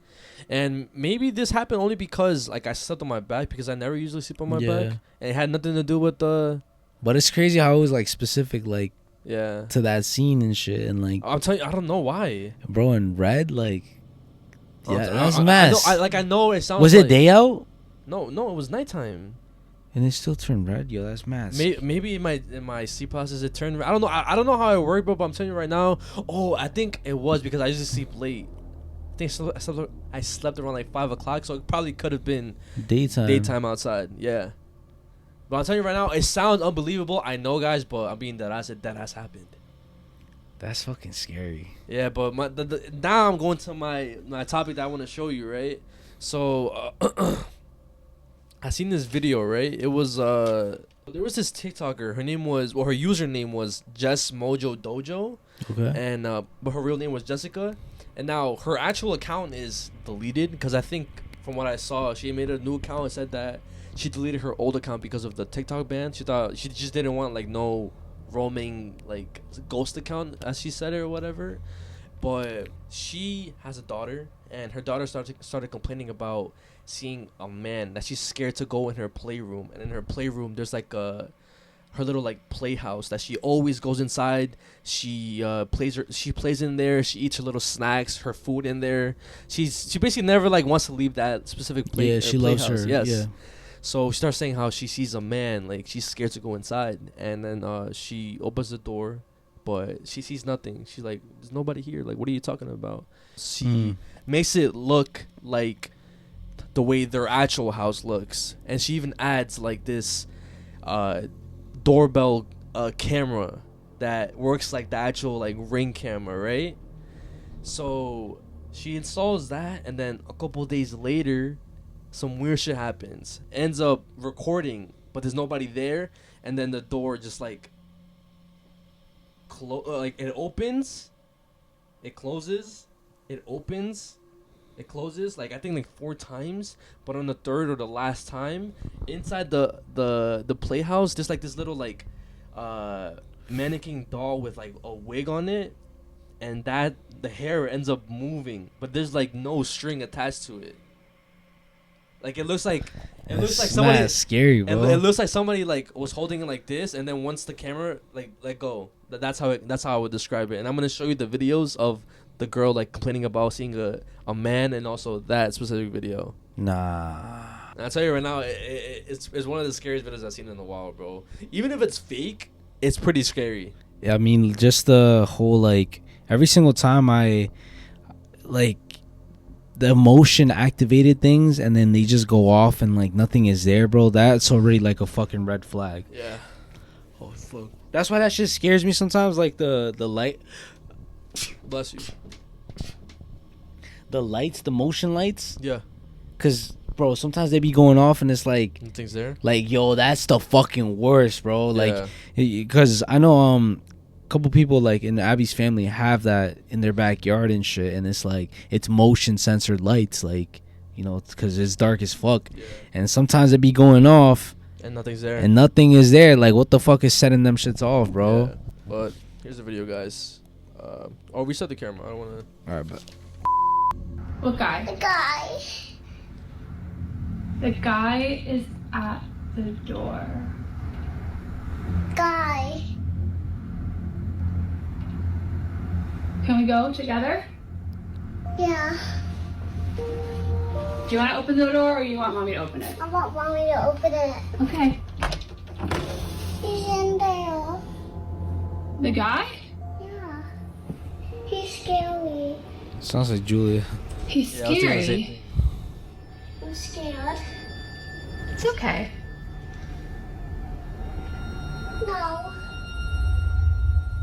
And maybe this happened only because like I slept on my back, because I never usually sleep on my back, and it had nothing to do with the. But it's crazy how it was like specific, like to that scene and shit, and like I'm telling you, I don't know why, bro. In red, like that's mess. I know it sounds. Was it day out? No, it was nighttime. And it still turned red, yo. That's mad. Maybe in my sleep process it turned red. I don't know. I don't know how it worked, but I'm telling you right now. Oh, I think it was because I usually sleep late. I think I slept around like 5 o'clock, so it probably could have been daytime outside. Yeah. But I'm telling you right now, it sounds unbelievable. I know, guys, but I'm being dead ass. That has happened. That's fucking scary. Yeah, but now I'm going to my topic that I want to show you, right? So I seen this video, right? It was there was this TikToker. Her username was Jess Mojo Dojo. Okay. And but her real name was Jessica. And now her actual account is deleted because I think from what I saw, she made a new account and said that she deleted her old account because of the TikTok ban. She thought she just didn't want like no roaming like ghost account, as she said it or whatever. But she has a daughter, and her daughter started complaining about seeing a man that she's scared to go in her playroom. And in her playroom there's like her little like playhouse that she always goes inside. She plays in there. She eats her little snacks, her food in there. She basically never like wants to leave that specific play. Yeah, she loves her. Yes. Yeah. So she starts saying how she sees a man, like she's scared to go inside, and then she opens the door, but she sees nothing. She's like, "There's nobody here. Like, what are you talking about?" She makes it look like the way their actual house looks, and she even adds like this doorbell camera that works like the actual like Ring camera, right? So she installs that, and then a couple of days later, some weird shit happens. Ends up recording, but there's nobody there, and then the door just like it opens, it closes, it opens, it closes, like I think like 4 times. But on the third or the last time, inside the playhouse, there's like this little like mannequin doll with like a wig on it, and that the hair ends up moving, but there's like no string attached to it. Like it looks like somebody. That's scary, bro. It looks like somebody like was holding it like this, and then once the camera like let go, that's how I would describe it. And I'm gonna show you the videos of the girl like complaining about seeing a man, and also that specific video. Nah. And I'll tell you right now, it's one of the scariest videos I've seen in a while, bro. Even if it's fake, it's pretty scary. Yeah, I mean, just the whole like every single time I like the emotion activated things, and then they just go off and like nothing is there, bro. That's already like a fucking red flag. Yeah. Oh fuck. That's why that shit scares me sometimes. Like the light. Bless you. The lights, the motion lights. Yeah. Cause bro, sometimes they be going off and it's like Nothing's there. Like yo, that's the fucking worst, bro. Like, cause I know couple people like in Abby's family have that in their backyard and shit, and it's like it's motion censored lights, like, you know, because it's dark as fuck. Yeah. And sometimes it be going off and nothing's there, and nothing is there. Like, what the fuck is setting them shits off, bro? Yeah. But here's the video, guys. Reset the camera. I don't want to. All right, but What guy? The guy. The guy is at the door. Guy. Can we go together? Yeah. Do you want to open the door, or you want mommy to open it? I want mommy to open it. Okay. He's in there. The guy? Yeah. He's scary. sounds like Julia. He's scary. I'm scared. It's okay. No.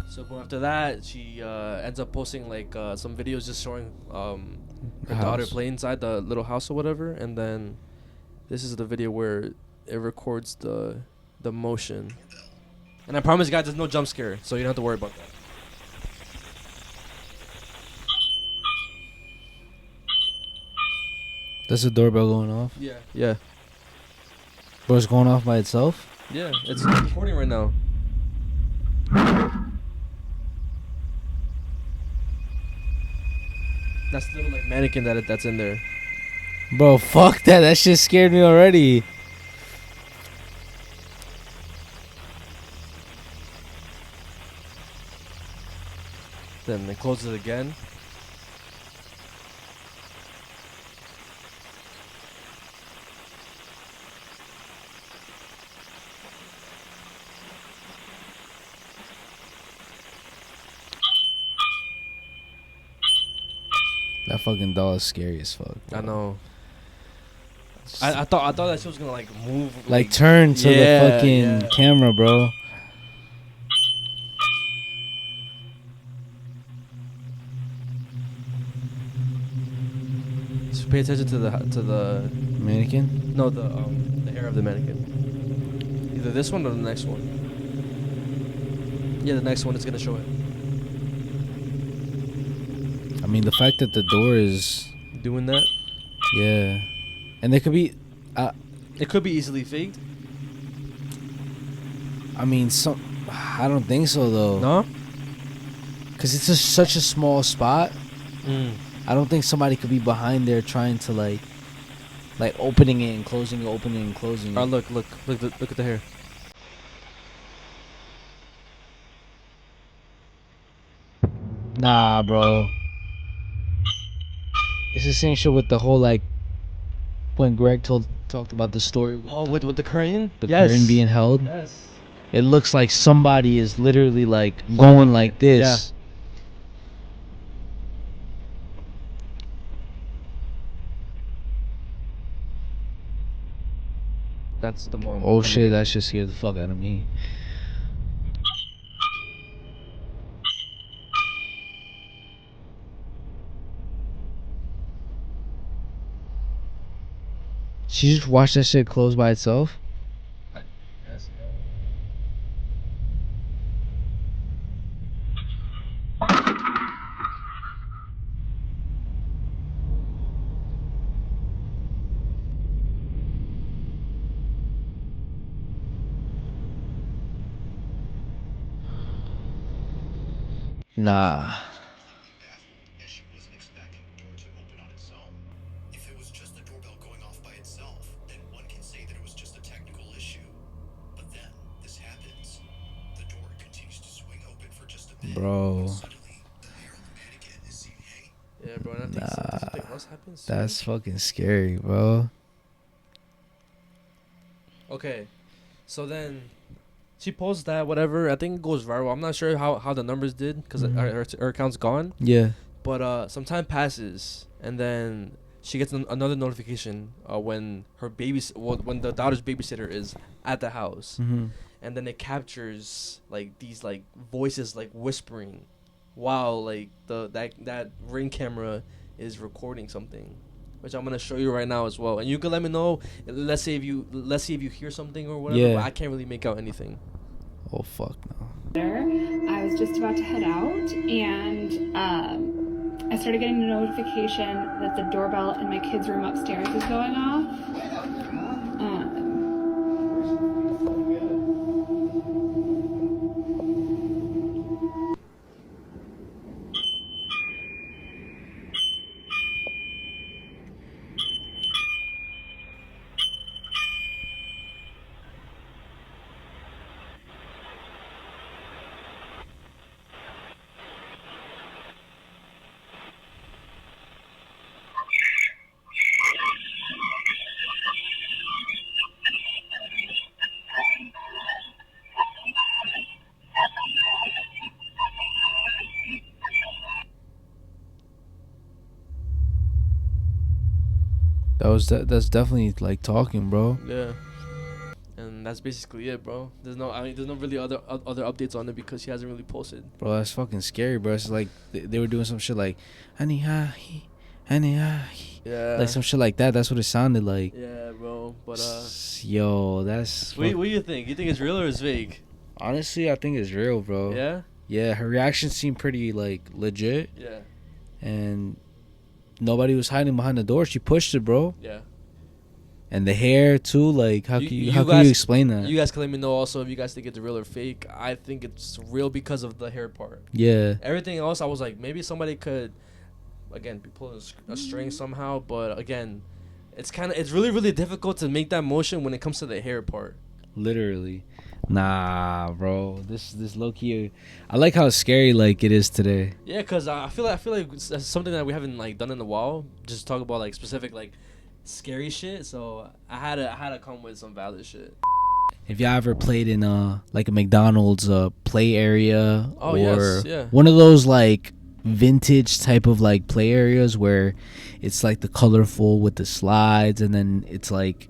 So after that, she ends up posting like some videos just showing her daughter play inside the little house or whatever, and then this is the video where it records the motion. And I promise, guys, there's no jump scare, so you don't have to worry about that. That's the doorbell going off? Yeah. Yeah. Bro, it's going off by itself? Yeah, it's recording right now. That's the little like mannequin that's in there. Bro, fuck that. That shit scared me already. Then it closes it again. That fucking doll is scary as fuck, bro. I know. I thought that she was gonna like move, like turn to the fucking camera, bro. pay attention to the mannequin. no the hair of the mannequin. Either this one or the next one. Yeah, the next one is gonna show it. I mean, the fact that the door is Doing that. yeah, and there could be. It could be easily faked. I mean, I don't think so though. No. Cause it's just such a small spot. I don't think somebody could be behind there trying to like opening it and closing it, opening and closing it. Oh, look at the hair. Nah, bro. It's the same shit with the whole like when Greg talked about the story. With the curtain. The curtain being held. Yes. It looks like somebody is literally like going like this. Yeah. That's the mom. Oh shit, that shit scared the fuck out of me. She just watched that shit close by itself? Nah. If it was just the doorbell going off by itself, then one can say that it was just a technical issue. But then this happens. The door continues to swing open for just a bit. Bro. Suddenly, the hair on the mannequin is seen hanging. Yeah, bro. And I think something else happens. That's fucking scary, bro. Okay, so then she posts that whatever. I think it goes viral. I'm not sure how the numbers did because her account's gone. Yeah. But some time passes and then she gets another notification when when the daughter's babysitter is at the house, and then it captures like these like voices like whispering, while like that Ring camera is recording something, which I'm gonna show you right now as well. And you can let me know. Let's see if you hear something or whatever. Yeah. But I can't really make out anything. Oh fuck no. I was just about to head out, and I started getting a notification that the doorbell in my kids' room upstairs is going off. That's definitely like talking, bro. Yeah. And that's basically it, bro. There's no really other updates on it because she hasn't really posted. Bro, that's fucking scary, bro. It's like they were doing some shit like yeah, like some shit like that. That's what it sounded like. Yeah, bro. But yo, that's what do you think? You think it's real or it's fake? Honestly, I think it's real, bro. Yeah? Yeah, her reaction seemed pretty like legit. Yeah. And nobody was hiding behind the door. She pushed it, bro. Yeah. And the hair too, like how can you explain that? You guys can let me know also if you guys think it's real or fake. I think it's real because of the hair part. Yeah. Everything else, I was like, maybe somebody could, again, be pulling a string somehow. But again, it's really, really difficult to make that motion when it comes to the hair part. Literally. Nah, bro. This low key. I like how scary like it is today. Yeah, cause I feel like that's something that we haven't like done in a while. Just talk about like specific like scary shit. So I had to come with some valid shit. If y'all ever played in like a McDonald's play area or yes, yeah. one of those like vintage type of like play areas where it's like the colorful with the slides and then it's like,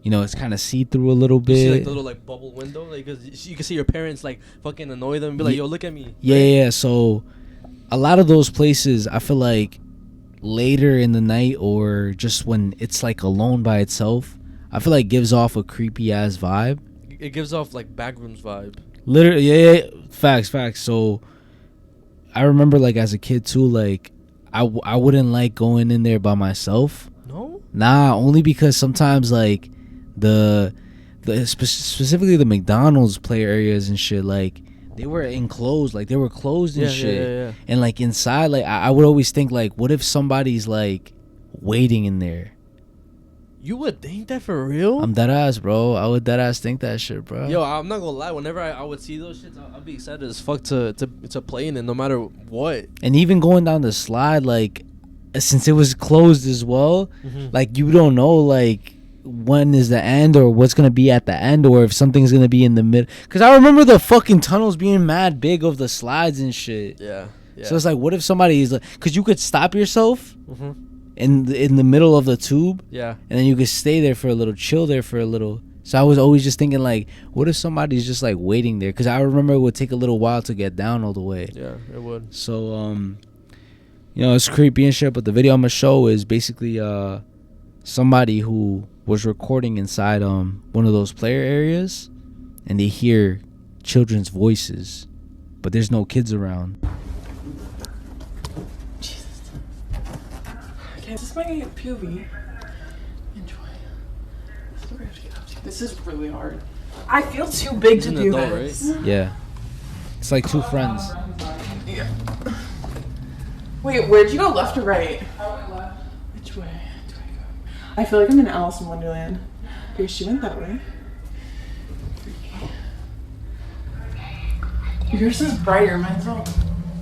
you know, it's kind of see-through a little bit. You see like the little like bubble window, like cause you can see your parents like fucking annoy them and be like, yo, look at me. Yeah. So a lot of those places, I feel like later in the night or just when it's like alone by itself, I feel like gives off a creepy ass vibe. It gives off like backrooms vibe. Literally, yeah. Facts. So I remember like as a kid too, like I wouldn't like going in there by myself. No? Nah, only because sometimes like the specifically the McDonald's play areas and shit, like they were enclosed, like they were closed and shit. Yeah. And like inside, like I would always think like, what if somebody's like waiting in there? You would think that for real? I'm dead ass, bro. I would dead ass think that shit, bro. Yo, I'm not gonna lie. Whenever I would see those shits, I'd be excited as fuck to play in it, no matter what. And even going down the slide, like since it was closed as well, like you don't know like when is the end or what's gonna be at the end or if something's gonna be in the middle. Cause I remember the fucking tunnels being mad big of the slides and shit. Yeah. So it's like, what if somebody's like, cause you could stop yourself in the middle of the tube. Yeah. And then you could stay there for a little, chill there for a little. So I was always just thinking like, what if somebody's just like waiting there? Cause I remember it would take a little while to get down all the way. Yeah, it would. So you know, it's creepy and shit. But the video I'm gonna show is basically somebody who was recording inside one of those player areas, and they hear children's voices, but there's no kids around. Jesus. Okay, this is my POV. Enjoy. This is what we have to get up to. This is really hard. I feel too big to do this. Right? Yeah, it's like two friends. Yeah. Wait, where'd you go, left or right? I went left. Which way do I go? I feel like I'm in Alice in Wonderland. Okay, she went that way. Yours is brighter, mine's all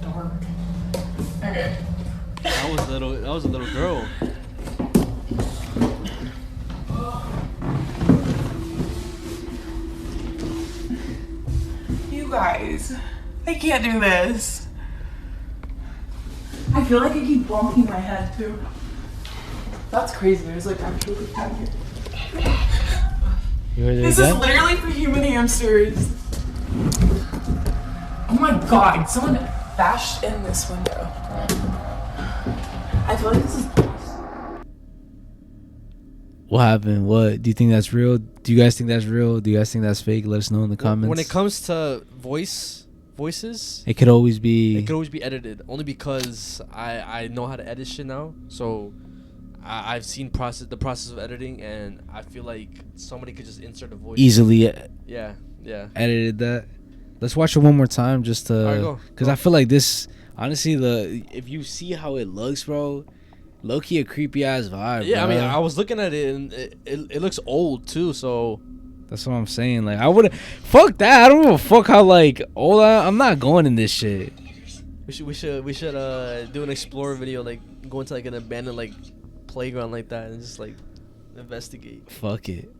dark. Okay. That was a little girl. You guys, I can't do this. I feel like I keep bumping my head too. That's crazy. There's like actually cat here. This is literally for human hamsters. Oh my god, someone bashed in this window. I feel like this is. What happened? What do you think that's real? Do you guys think that's real? Do you guys think that's fake? Let us know in the comments. When it comes to voices, it could always be edited. Only because I know how to edit shit now. So I've seen the process of editing, and I feel like somebody could just insert a voice easily. Yeah. Edited that. Let's watch it one more time just to, because I feel like this. Honestly, if you see how it looks, bro, low key a creepy ass vibe. Yeah, bro. I mean, I was looking at it and it looks old too. So that's what I'm saying. Like I would fuck that. I don't give a fuck how like old I'm not going in this shit. We should do an explorer video, like go into like an abandoned like playground like that and just like investigate. Fuck it.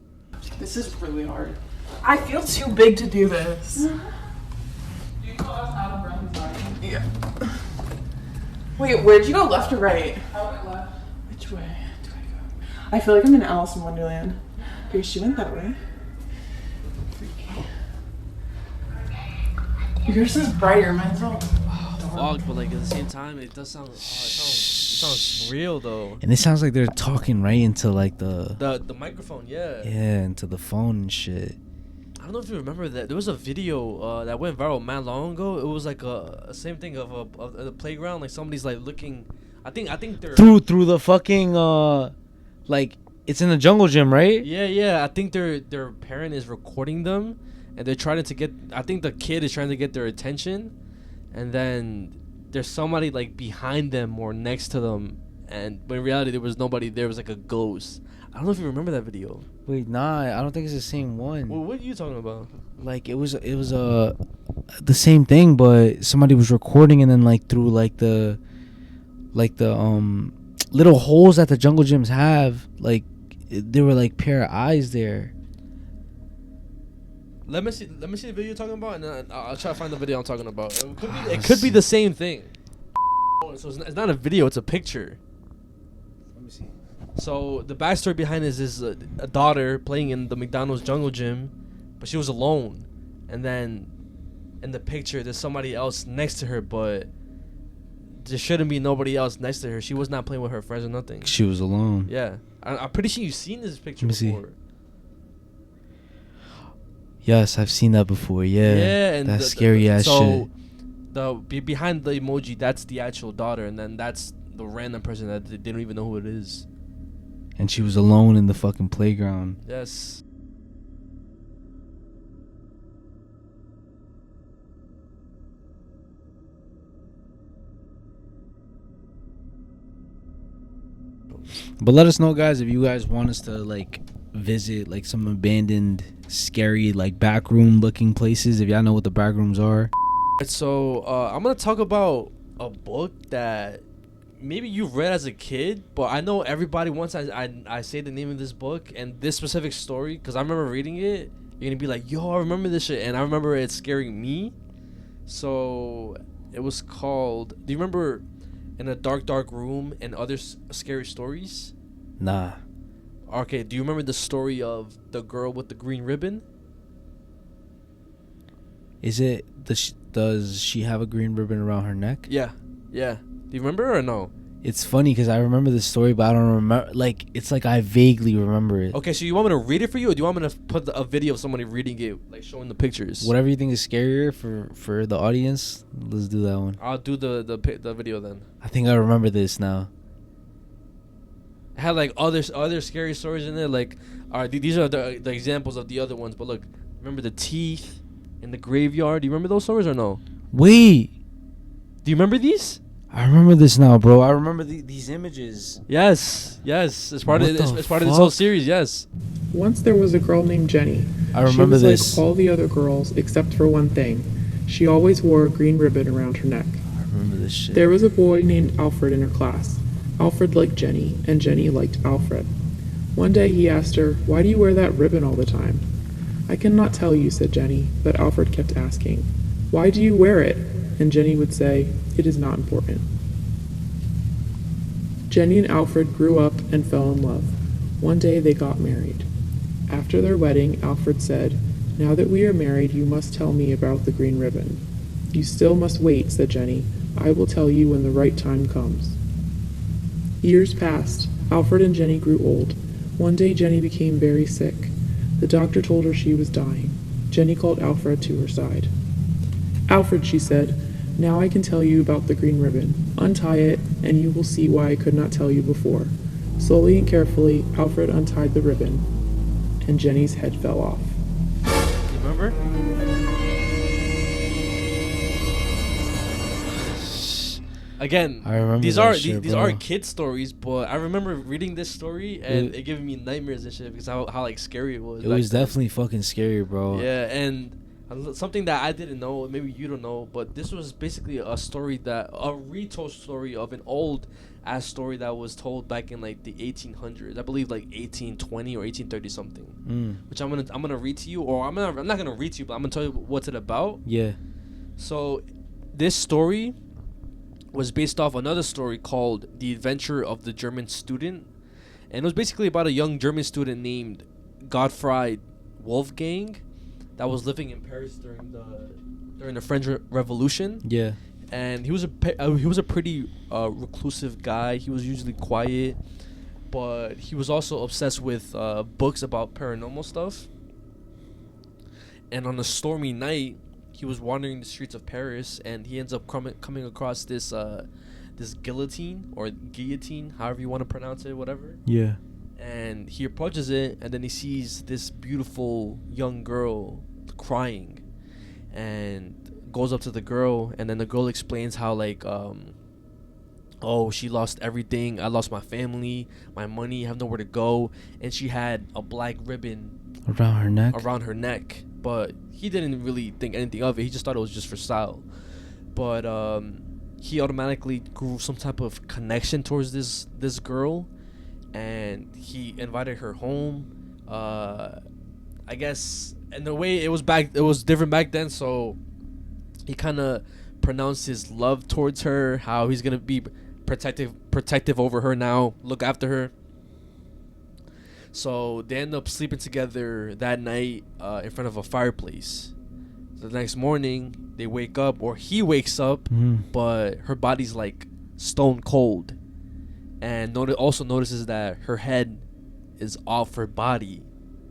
This is really hard. I feel too big to do this. Yeah. Wait, where'd you go, left or right? I went left. Which way do I go? I feel like I'm in Alice in Wonderland. Okay, she went that way. Yours is brighter, mine's all dark. But like at the same time, it does sound. It sounds real though. And it sounds like they're talking right into like the microphone. Yeah. Yeah, into the phone and shit. I don't know if you remember that there was a video that went viral man long ago. It was like a same thing of a playground. Like somebody's like looking. I think they're through the fucking like it's in the jungle gym, right? Yeah. I think their parent is recording them, and they're trying to get. I think the kid is trying to get their attention, and then there's somebody like behind them or next to them, and when in reality there was nobody. There was like a ghost. I don't know if you remember that video. Wait, nah, I don't think it's the same one. Well, what are you talking about? Like it was the same thing, but somebody was recording, and then like through like the little holes that the jungle gyms have, like there were like pair of eyes there. Let me see the video you're talking about, and then I'll try to find the video I'm talking about. It could be the same thing. So it's not a video; it's a picture. Let me see. So the backstory behind this is a daughter playing in the McDonald's jungle gym, but she was alone, and then in the picture there's somebody else next to her, but there shouldn't be nobody else next to her. She was not playing with her friends or nothing. She was alone. Yeah, I'm pretty sure you've seen this picture Let me before. see. Yes, I've seen that before. Yeah, Yeah, and that's scary ass shit. So behind the emoji, that's the actual daughter, and then that's the random person that they don't even know who it is. And she was alone in the fucking playground. Yes. But let us know, guys, if you guys want us to like visit like some abandoned, scary, like backroom looking places. If y'all know what the backrooms are. So I'm gonna talk about a book that maybe you read as a kid, but I know everybody once I say the name of this book and this specific story, because I remember reading it, you're gonna be like, yo, I remember this shit, and I remember it scaring me. So it was called, do you remember In a Dark Room and Other Scary Stories? Nah. Okay, do you remember the story of the girl with the green ribbon? Is it does she have a green ribbon around her neck? Yeah. Do you remember or no? It's funny because I remember the story, but I don't remember. Like, it's like I vaguely remember it. Okay, so you want me to read it for you, or do you want me to put a video of somebody reading it, like showing the pictures? Whatever you think is scarier for the audience, let's do that one. I'll do the video then. I think I remember this now. It had like other scary stories in there. Like, all right, these are the examples of the other ones. But look, remember the teeth in the graveyard? Do you remember those stories or no? Wait. Do you remember these? I remember this now, bro. I remember these images. Yes. It's part of this whole series. Yes. Once there was a girl named Jenny. I remember she was this. like all the other girls except for one thing. She always wore a green ribbon around her neck. I remember this shit. There was a boy named Alfred in her class. Alfred liked Jenny, and Jenny liked Alfred. One day he asked her, "Why do you wear that ribbon all the time?" "I cannot tell you," said Jenny, but Alfred kept asking, "Why do you wear it?" And Jenny would say, "It is not important." Jenny and Alfred grew up and fell in love. One day they got married. After their wedding, Alfred said, "Now that we are married, you must tell me about the green ribbon." "You still must wait," said Jenny. "I will tell you when the right time comes." Years passed. Alfred and Jenny grew old. One day Jenny became very sick. The doctor told her she was dying. Jenny called Alfred to her side. "Alfred," she said, "now I can tell you about the green ribbon. Untie it, and you will see why I could not tell you before." Slowly and carefully, Alfred untied the ribbon, and Jenny's head fell off. You remember? Again, I remember these bro. are kid stories, but I remember reading this story and it giving me nightmares and shit because how like scary it was. It was definitely fucking scary, bro. Yeah, and something that I didn't know, maybe you don't know, but this was basically a retold story of an old ass story that was told back in like the 1800s. I believe like 1820 or 1830 something. Which I'm gonna read to you, or I'm not gonna read to you, but I'm gonna tell you what's it about. Yeah. So, this story was based off another story called The Adventure of the German Student, and it was basically about a young German student named Gottfried Wolfgang that was living in Paris during the French Revolution. Yeah. And he was a pretty reclusive guy. He was usually quiet, but he was also obsessed with books about paranormal stuff. And on a stormy night, he was wandering the streets of Paris, and he ends up coming across this guillotine, however you want to pronounce it, whatever. Yeah. And he approaches it, and then he sees this beautiful young girl crying, and goes up to the girl, and then the girl explains how like oh, she lost everything. I lost my family, my money, I have nowhere to go, and she had a black ribbon around her neck. But he didn't really think anything of it. He just thought it was just for style. But he automatically grew some type of connection towards this girl, and he invited her home. I guess in the way it was different back then. So he kind of pronounced his love towards her, how he's gonna be protective over her now, look after her. So they end up sleeping together that night in front of a fireplace. The next morning, they wake up, or he wakes up, but her body's like stone cold, and also notices that her head is off her body,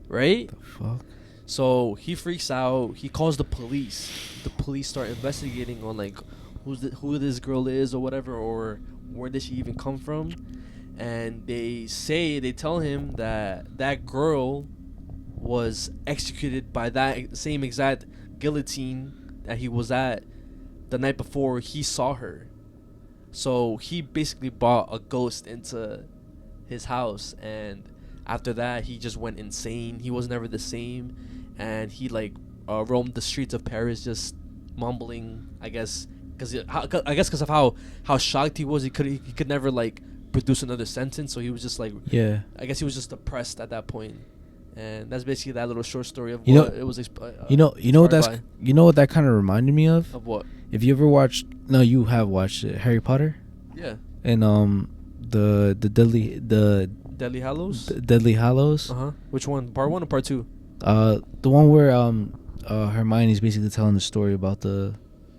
right? The fuck? So he freaks out. He calls the police. The police start investigating on like who this girl is or whatever, or where did she even come from. And they tell him that girl was executed by that same exact guillotine that he was at the night before he saw her. So he basically brought a ghost into his house, and after that he just went insane. He was never the same, and he like roamed the streets of Paris just mumbling, I guess because of how shocked he was. He could never like produce another sentence, so he was just like, yeah, I guess he was just depressed at that point. And that's basically that little short story of you know, what it was. You know what that kind of reminded me of? Of what? If you ever watched, no, you have watched it, Harry Potter. Yeah. And the Deadly Hallows. Deadly Hallows. Which one? Part 1 or part 2? The one where Hermione's basically telling the story about the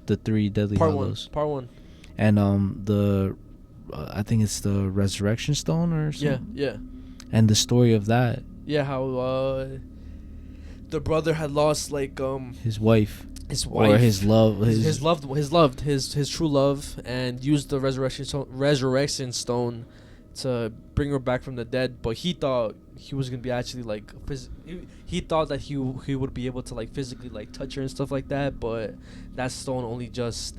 3 Deadly Hallows. Part 1. And I think it's the Resurrection Stone or something. Yeah. And the story of that. Yeah, how the brother had lost like his wife, or his love, his true love, and used the resurrection stone to bring her back from the dead. But he thought he was gonna be actually like he thought that he would be able to like physically like touch her and stuff like that. But that stone only just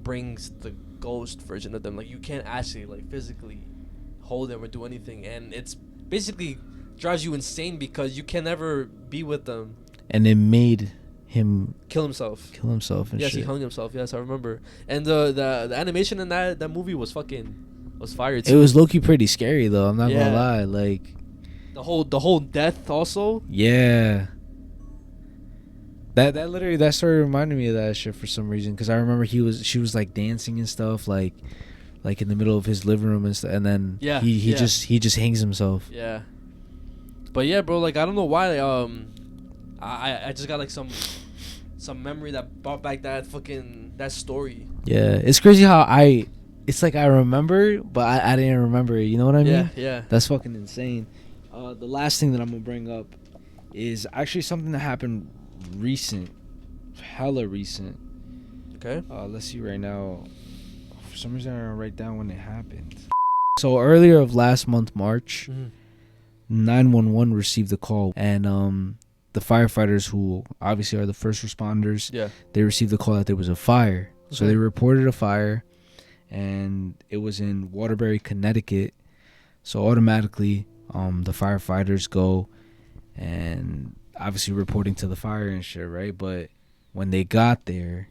brings the ghost version of them. Like you can't actually like physically hold them or do anything, and it's basically drives you insane because you can never be with them. And it made him kill himself and yes, shit. he hung himself. Yes, I remember. And the animation in that movie was fire too. It was low-key pretty scary though, I'm not gonna lie. Like the whole death also. Yeah. That literally, that story reminded me of that shit for some reason, because I remember she was like dancing and stuff like in the middle of his living room and stuff, and then he just hangs himself. Yeah. But yeah, bro, like I don't know why I just got like some memory that brought back that story. Yeah, it's crazy how it's like I remember, but I didn't remember it, you know what I mean? Yeah. That's fucking insane. The last thing that I'm gonna bring up is actually something that happened hella recent. Okay. Let's see right now. For some reason I don't write down when it happened. So earlier of last month, March, 911 received a call, and the firefighters, who obviously are the first responders, they received the call that there was a fire. Okay. So they reported a fire, and it was in Waterbury, Connecticut. So automatically, the firefighters go and obviously reporting to the fire and shit, right? But when they got there,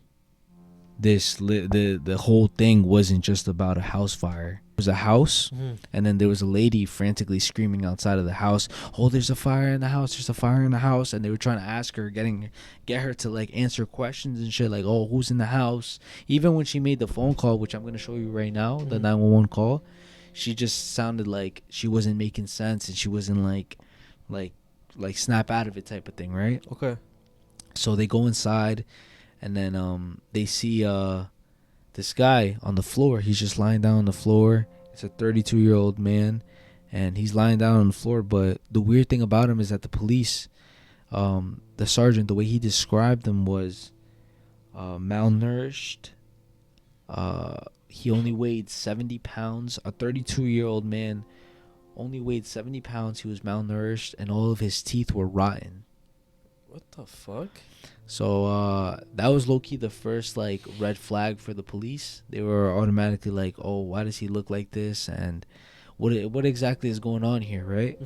the whole thing wasn't just about a house fire. It was a house, and then there was a lady frantically screaming outside of the house, "Oh, there's a fire in the house! There's a fire in the house!" And they were trying to ask her, get her to like answer questions and shit, like, "Oh, who's in the house?" Even when she made the phone call, which I'm gonna show you right now, the 911 call, she just sounded like she wasn't making sense, and she wasn't like snap out of it type of thing, right? Okay. So they go inside, and then they see this guy on the floor. He's just lying down on the floor. It's a 32-year-old man, and he's lying down on the floor. But the weird thing about him is that the police, the sergeant, the way he described him was malnourished. He only weighed 70 pounds. A 32-year-old man only weighed 70 pounds. He was malnourished, and all of his teeth were rotten. What the fuck? So that was low-key the first like red flag for the police. They were automatically like, "Oh, why does he look like this? And what exactly is going on here, right?"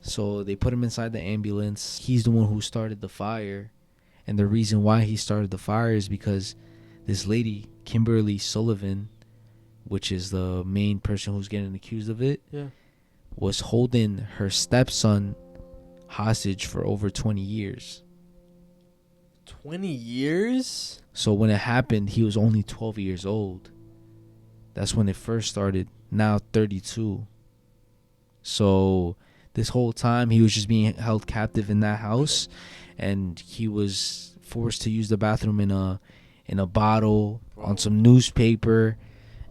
So they put him inside the ambulance. He's the one who started the fire, and the reason why he started the fire is because this lady, Kimberly Sullivan, which is the main person who's getting accused of it, was holding her stepson hostage for over 20 years. 20 years? So when it happened, he was only 12 years old. That's when it first started. Now 32. So this whole time he was just being held captive in that house, and he was forced to use the bathroom in a bottle on some newspaper,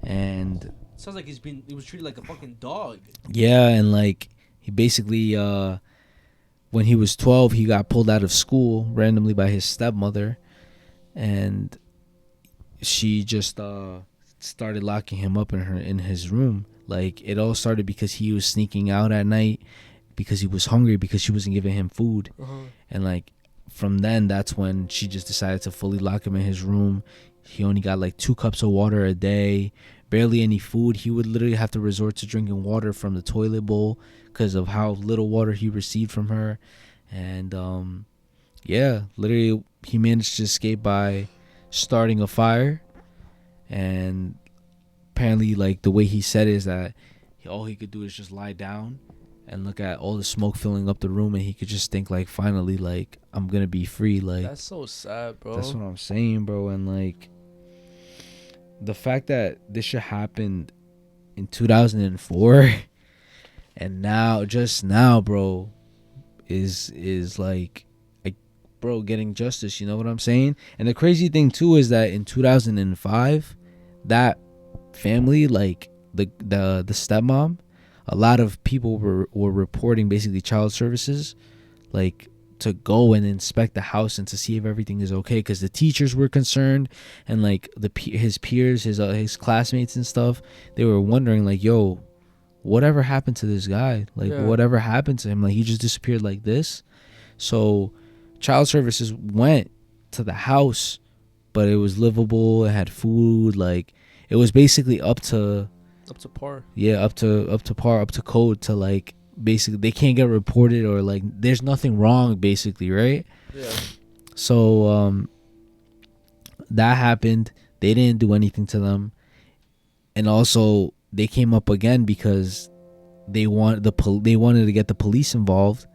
and Sounds like he was treated like a fucking dog. Yeah, and like he basically when he was 12, he got pulled out of school randomly by his stepmother, and she just started locking him up in his room. Like, it all started because he was sneaking out at night because he was hungry, because she wasn't giving him food. And like from then, that's when she just decided to fully lock him in his room. He only got like 2 cups of water a day, barely any food. He would literally have to resort to drinking water from the toilet bowl because of how little water he received from her. And yeah, literally he managed to escape by starting a fire. And apparently, like, the way he said is that all he could do is just lie down and look at all the smoke filling up the room, and he could just think, like, finally, like, I'm gonna be free. Like, that's so sad, bro. That's what I'm saying, bro. And like, the fact that this shit happened in 2004 and now, just now, bro, is like, bro, getting justice. You know what I'm saying? And the crazy thing too is that in 2005, that family, like the stepmom, a lot of people were reporting basically child services, like, to go and inspect the house and to see if everything is okay, because the teachers were concerned, and like his peers, his classmates and stuff, they were wondering, like, yo, whatever happened to this guy? Like, whatever happened to him? Like, he just disappeared like this. So child services went to the house, but it was livable. It had food. Like, it was basically up to par. Yeah, up to par, up to code, to like, basically they can't get reported, or like there's nothing wrong, basically, right? Yeah. So that happened. They didn't do anything to them, and also they came up again because they wanted to get the police involved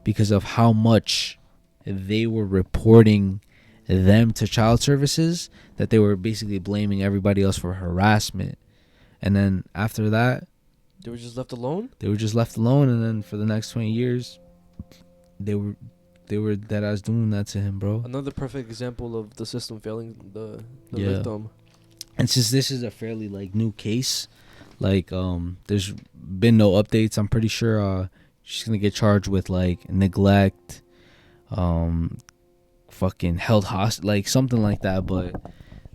because of how much they were reporting them to child services, that they were basically blaming everybody else for harassment. And then after that, they were just left alone. And then for the next 20 years, they were dead ass doing that to him, bro. Another perfect example of the system failing the victim. And since this is a fairly like new case, like there's been no updates. I'm pretty sure she's gonna get charged with like neglect, fucking held hostage, like something like that. But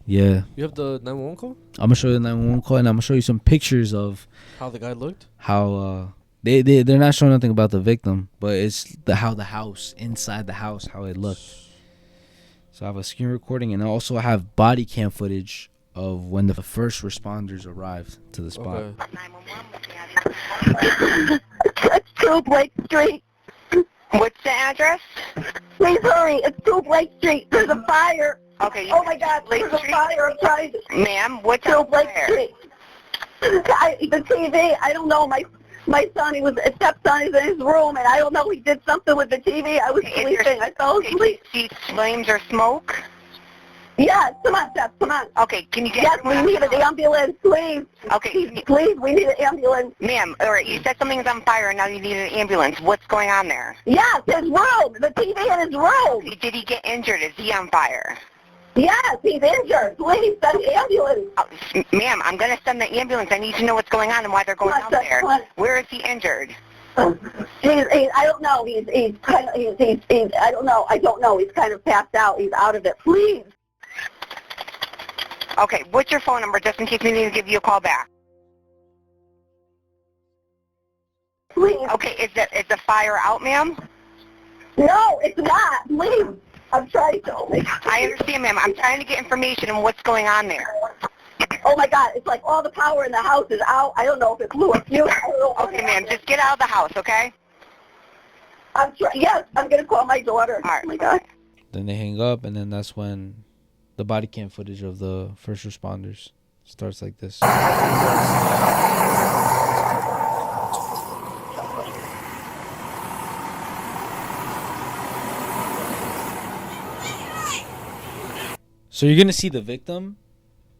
yeah, you have the 911 call. I'm gonna show you the 911 call, and I'm gonna show you some pictures of how the guy looked. How they're not showing nothing about the victim, but it's how the house, inside the house, how it looked. So I have a screen recording, and I also have body cam footage of when the first responders arrived to the spot. It's 2 Blake Street. What's the address? Please hurry. It's 2 Blake Street. There's a fire. Okay. Oh my God. There's a fire. I'm trying to... Ma'am, what's 2 Blake Street. The TV. I don't know. My son, his stepson, is in his room, and I don't know. He did something with the TV. I was sleeping. I fell asleep. See flames or smoke? Yes, come on, Steph, come on. Okay, can you get... Yes, we need an ambulance, please. Okay. Please, we need an ambulance. Ma'am, all right, you said something's on fire and now you need an ambulance. What's going on there? Yes, his room, the TV in his room. Did he get injured? Is he on fire? Yes, he's injured. Please, send the ambulance. Ma'am, I'm going to send the ambulance. I need to know what's going on and why they're going out there. Where is he injured? I don't know. He's kind of, I don't know. I don't know. He's kind of passed out. He's out of it. Please. Okay, what's your phone number, just in case we need to give you a call back? Please. Okay, is the fire out, ma'am? No, it's not. Please. I'm trying to. I understand, ma'am. I'm trying to get information on what's going on there. Oh, my God. It's like all the power in the house is out. I don't know if it blew a fuse. Okay, ma'am. Just get out of the house, okay? Yes, I'm going to call my daughter. All right. Oh, my God. Then they hang up, and then that's when the body cam footage of the first responders starts like this. So you're gonna see the victim,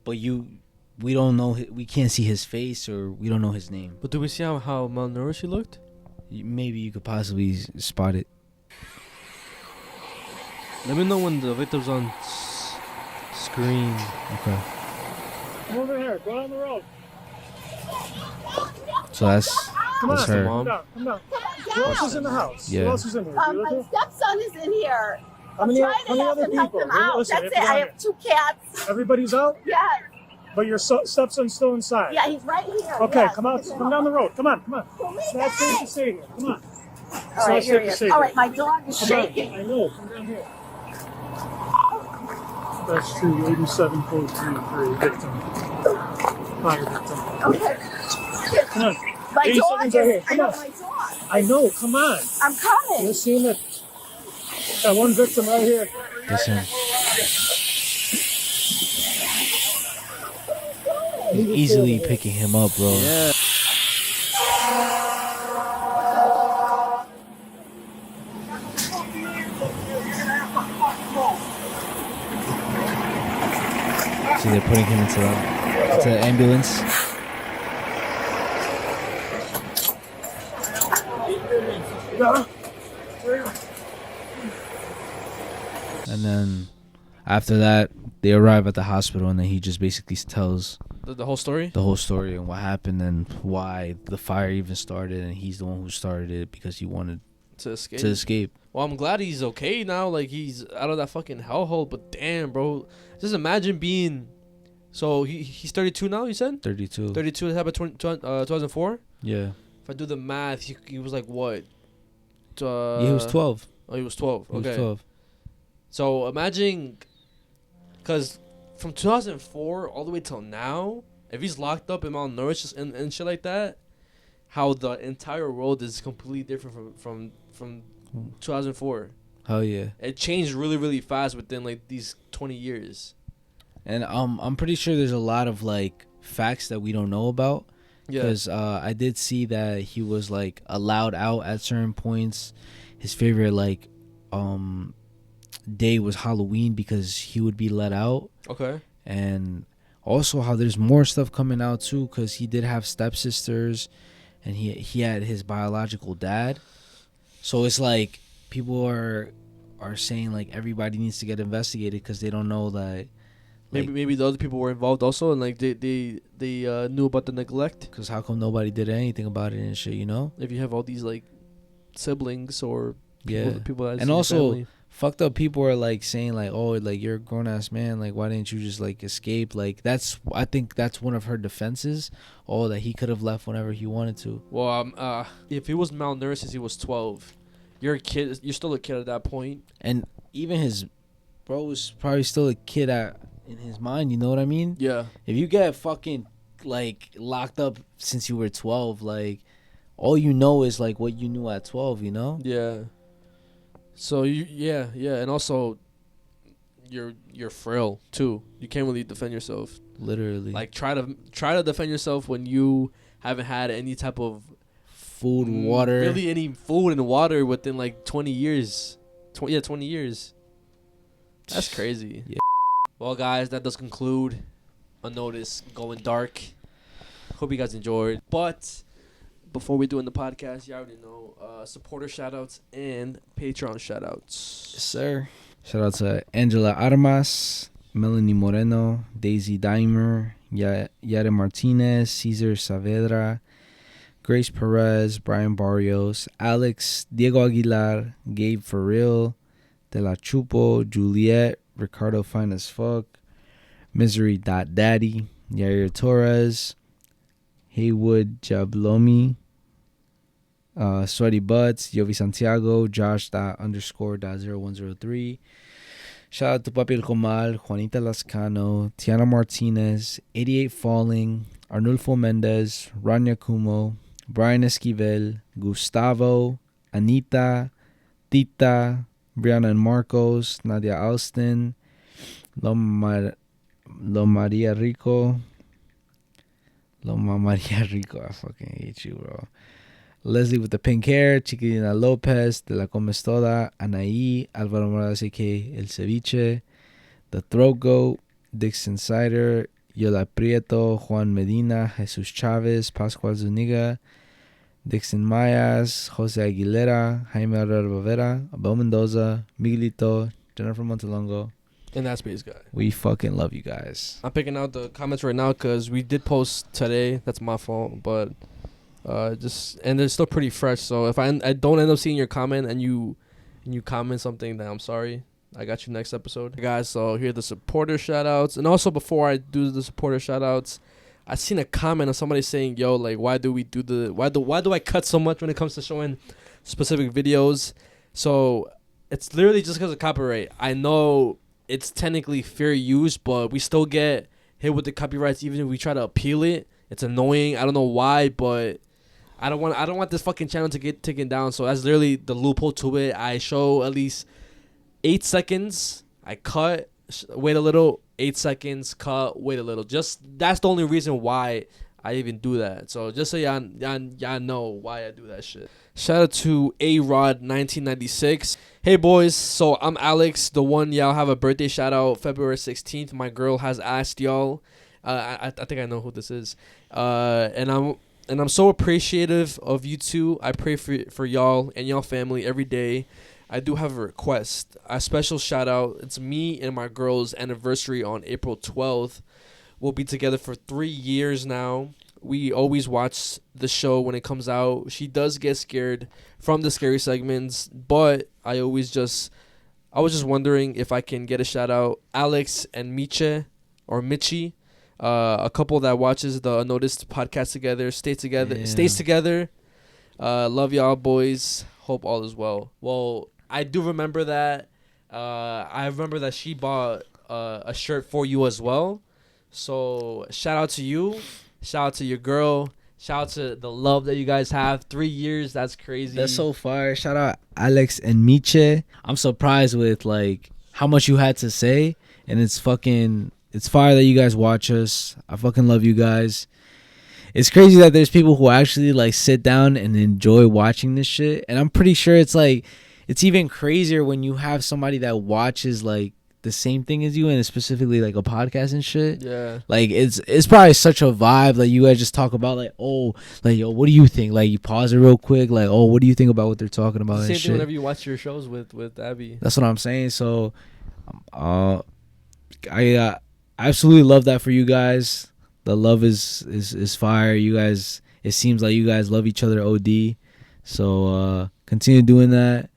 but we don't know, we can't see his face, or we don't know his name. But do we see how malnourished he looked? Maybe you could possibly spot it. Let me know when the victim's on screen. Okay. Come over here. Go down the road. So that's her. Mom. Come down. Who else is in the house? Yeah. Who else is in here? My stepson is in here. How many I'm trying to other help people? him out. Listen, That's if it. you I don't- have 2 cats. Everybody's out, Yes. but your stepson's still inside. Yeah, he's right here. Okay, Yes. come out. Come down the road. Come on. It's not safe to stay here. Come on. It's All right, not here safe he to is. stay All here. right, my dog is Come on. shaking. I know. Come down here. That's true. 87.33 victim. Fire victim. Okay. Come on. My 80 dog seconds is. right here. I Come know on. my dog. I know. Come on. I'm coming. You're seeing that one victim right here. Listen. He's easily picking him up, bro. Yeah. So they're putting him into the ambulance. And then after that, they arrive at the hospital, and then he just basically tells The whole story? the whole story and what happened and why the fire even started, and he's the one who started it because he wanted To escape. to escape. Well, I'm glad he's okay now. Like, he's out of that fucking hellhole. But damn, bro. Just imagine being... So, he's 32 now, you said? 32. 32, it happened 2004? Yeah. If I do the math, he was like, what? He was 12. Oh, he was 12. He Okay. was 12. So, imagine... Because from 2004 all the way till now, if he's locked up and malnourished and shit like that, how the entire world is completely different from 2004. Hell yeah. It changed really, really fast within like these 20 years. And I'm pretty sure there's a lot of like facts that we don't know about. Yeah. Because I did see that he was like allowed out at certain points. His favorite like day was Halloween because he would be let out. Okay. And also how there's more stuff coming out too, because he did have stepsisters, and he had his biological dad. So it's like people are saying like everybody needs to get investigated because they don't know that. Like, Maybe the other people were involved also, and like they knew about the neglect. Because how come nobody did anything about it and shit, you know? If you have all these like siblings or people that's and in your also family. fucked up people are like saying like, oh, like you're a grown ass man, like why didn't you just like escape? Like I think that's one of her defenses. Oh, that he could have left whenever he wanted to. Well, if he was malnourished since he was 12, you're a kid. You're still a kid at that point. And even his bro was probably still a kid in his mind. You know what I mean? Yeah. If you get fucking like locked up since you were 12, like all you know is like what you knew at 12. You know? Yeah. So yeah, and also you're frail too. You can't really defend yourself. Literally. Like try to defend yourself when you haven't had any type of food, water. Really any food and water within like 20 years. 20 years. That's crazy. Yeah. Well, guys, that does conclude Unnoticed Going Dark. Hope you guys enjoyed. But before we do in the podcast, you already know supporter shoutouts and Patreon shoutouts. Yes, sir. Shout out to Angela Armas, Melanie Moreno, Daisy Dimer, Yare Martinez, Cesar Saavedra, Grace Perez, Brian Barrios, Alex, Diego Aguilar, Gabe Farrell, De La Chupo, Juliet, Ricardo Fine as Fuck, Misery.Daddy, Yair Torres, Haywood Jablomi, Sweaty Butts, Yovi Santiago, Josh._.0103. Shout out to Papi El Comal, Juanita Lascano, Tiana Martinez, 88 Falling, Arnulfo Mendez, Rania Kumo, Brian Esquivel, Gustavo, Anita, Tita, Brianna and Marcos, Nadia Alston, Loma Maria Rico, I fucking hate you, bro. Leslie with the pink hair, Chiquilina Lopez, De La Comes Toda, Anaí, Alvaro Morales, a.k.a. El Ceviche, The Throat Goat, Dixon Cider, Yola Prieto, Juan Medina, Jesus Chavez, Pascual Zuniga, Dixon Mayas, Jose Aguilera, Jaime Herrera Bavera, Abel Mendoza, Miguelito, Jennifer Montelongo, In that space, guy. We fucking love you guys. I'm picking out the comments right now because we did post today. That's my fault, but and they're still pretty fresh. So if I don't end up seeing your comment and you comment something, then I'm sorry. I got you next episode, guys. So here are the supporter shout outs. And also, before I do the supporter shout outs, I seen a comment of somebody saying, yo, like, why do I cut so much when it comes to showing specific videos? So it's literally just because of copyright. I know it's technically fair use, but we still get hit with the copyrights even if we try to appeal it. It's annoying. I don't know why, but I don't want this fucking channel to get taken down. So that's literally the loophole to it. I show at least 8 seconds, I cut, wait a little, 8 seconds, cut, wait a little. Just that's the only reason why I even do that. So just so y'all know why I do that shit. Shout out to A-Rod 1996. Hey boys, so I'm Alex, the one y'all have a birthday shout out February 16th. My girl has asked y'all. I think I know who this is. And I'm so appreciative of you two. I pray for y'all and y'all family every day. I do have a request, a special shout out. It's me and my girl's anniversary on April 12th. We'll be together for 3 years now. We always watch the show when it comes out. She does get scared from the scary segments, but I was just wondering if I can get a shout out. Alex and Miche or Michi, a couple that watches the Unnoticed podcast together, stays together. Love y'all boys. Hope all is well. Well, I do remember that. I remember that she bought a shirt for you as well. So shout out to you. Shout out to your girl. Shout out to the love that you guys have. 3 years. That's crazy. That's so fire. Shout out Alex and Miche. I'm surprised with like how much you had to say. And it's fire that you guys watch us. I fucking love you guys. It's crazy that there's people who actually like sit down and enjoy watching this shit. And I'm pretty sure it's even crazier when you have somebody that watches like the same thing as you, and it's specifically like a podcast and shit. Yeah. Like it's probably such a vibe. Like you guys just talk about like, oh, like, yo, what do you think? Like you pause it real quick. Like, oh, what do you think about what they're talking about? Same and thing shit. whenever you watch your shows with Abby. That's what I'm saying. So, I absolutely love that for you guys. The love is fire. You guys, it seems like you guys love each other OD. So continue doing that.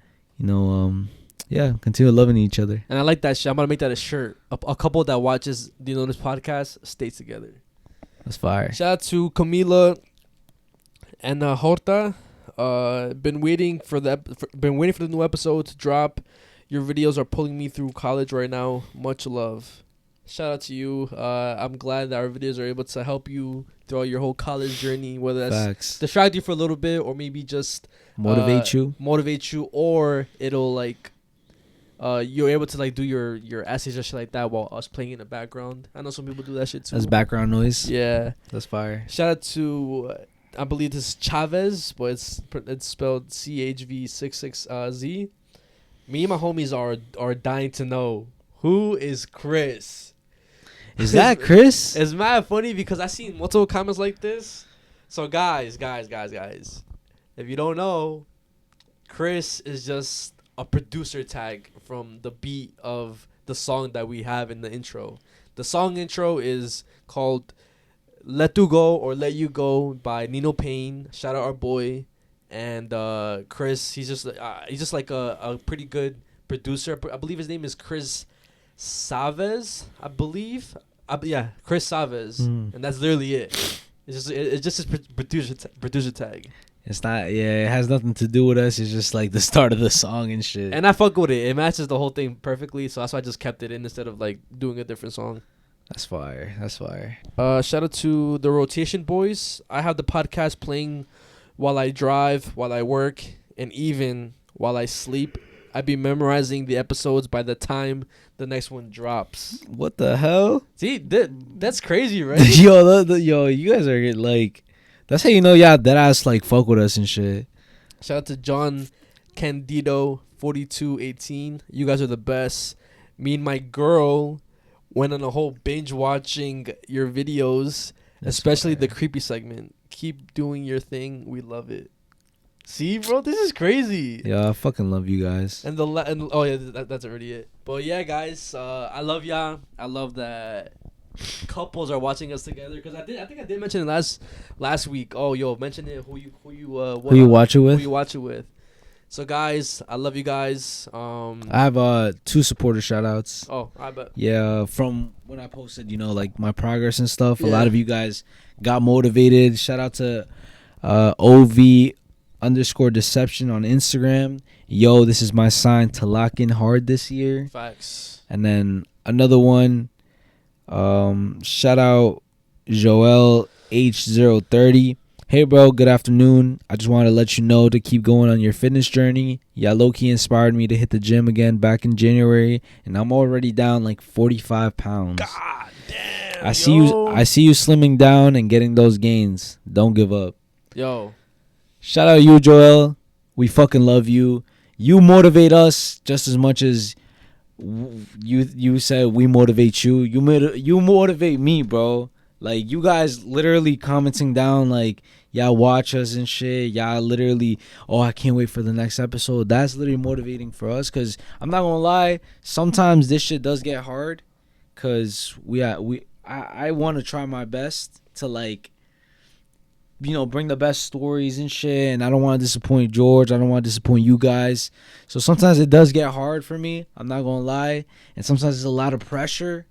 Yeah, continue loving each other. And I like that shit. I'm gonna make that a shirt. A couple that watches the Notice podcast stays together. That's fire. Shout out to Camila and Horta. Been waiting for the new episode to drop. Your videos are pulling me through college right now. Much love. Shout out to you. I'm glad that our videos are able to help you throughout your whole college journey, whether that's Facts. distract you for a little bit or maybe just motivate you, or it'll like you're able to like do your essays or shit like that while us playing in the background. I know some people do that shit too. As background noise. Yeah, that's fire. Shout out to I believe this is Chavez, but it's spelled CHV66Z. Me and my homies are dying to know who is Chris. Is that Chris? It's mad funny because I seen multiple comments like this. So guys, if you don't know, Chris is just a producer tag from the beat of the song that we have in the intro. The song intro is called Let You Go or Let You Go by Nino Payne. Shout out our boy. And Chris, he's just like a pretty good producer. I believe his name is Chris Savez, I believe. Yeah, Chris Savez. And that's literally it. It's just his producer tag. It's not, it has nothing to do with us. It's just like the start of the song and shit. And I fuck with it. It matches the whole thing perfectly, so that's why I just kept it in instead of like doing a different song. That's fire. Shout out to the Rotation Boys. I have the podcast playing while I drive, while I work, and even while I sleep. I be memorizing the episodes by the time the next one drops. What the hell? See, that's crazy, right? yo, you guys are like, that's how you know y'all dead ass like fuck with us and shit. Shout out to John Candido 4218. You guys are the best. Me and my girl went on a whole binge watching your videos, especially the creepy segment. Keep doing your thing. We love it. See, bro, this is crazy. Yeah, I fucking love you guys. And that's already it. But yeah, guys, I love y'all. I love that couples are watching us together, because I think I did mention it last week. Oh, yo, mention it. Who you watch it with? Who you watch it with? So guys, I love you guys. I have 2 supporter shout outs. Oh, I bet. Yeah, from when I posted, like my progress and stuff. A lot of you guys got motivated. Shout out to OV_deception on Instagram. Yo, this is my sign to lock in hard this year. Facts. And then another one, shout out Joel H030. Hey bro, good afternoon. I just wanted to let you know to keep going on your fitness journey. Yeah, low-key inspired me to hit the gym again back in January, and I'm already down like 45 pounds. God damn. I see you slimming down and getting those gains. Don't give up. Yo. Shout out you, Joel. We fucking love you. You motivate us just as much as you said we motivate you. You motivate me, bro. Like, you guys literally commenting down, like, y'all watch us and shit. Y'all literally, oh, I can't wait for the next episode. That's literally motivating for us, because I'm not gonna lie, sometimes this shit does get hard, because I want to try my best to, like, bring the best stories and shit, and I don't want to disappoint George. I don't want to disappoint you guys. So sometimes it does get hard for me. I'm not gonna lie, and sometimes there's a lot of pressure,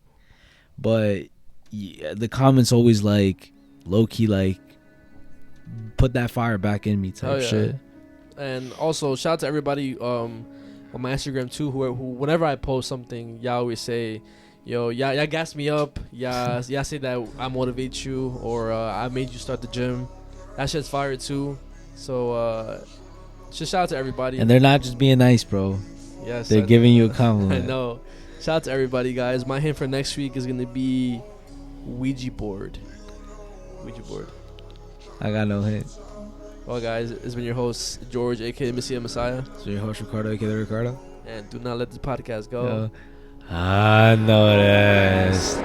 but yeah, the comments always like low-key like put that fire back in me type shit. And also shout out to everybody on my Instagram too, who whenever I post something, y'all always say, yo, y'all gas me up, y'all say that I motivate you, or I made you start the gym. That shit's fire too. So just shout out to everybody. And they're not just being nice, bro. Yes, they're giving you a compliment. I know. Shout out to everybody, guys. My hint for next week is gonna be Ouija board. I got no hint. Well, guys, it's been your host George, aka Mezziah. So your host Ricardo, aka Ricardo. And do not let this podcast go. I noticed.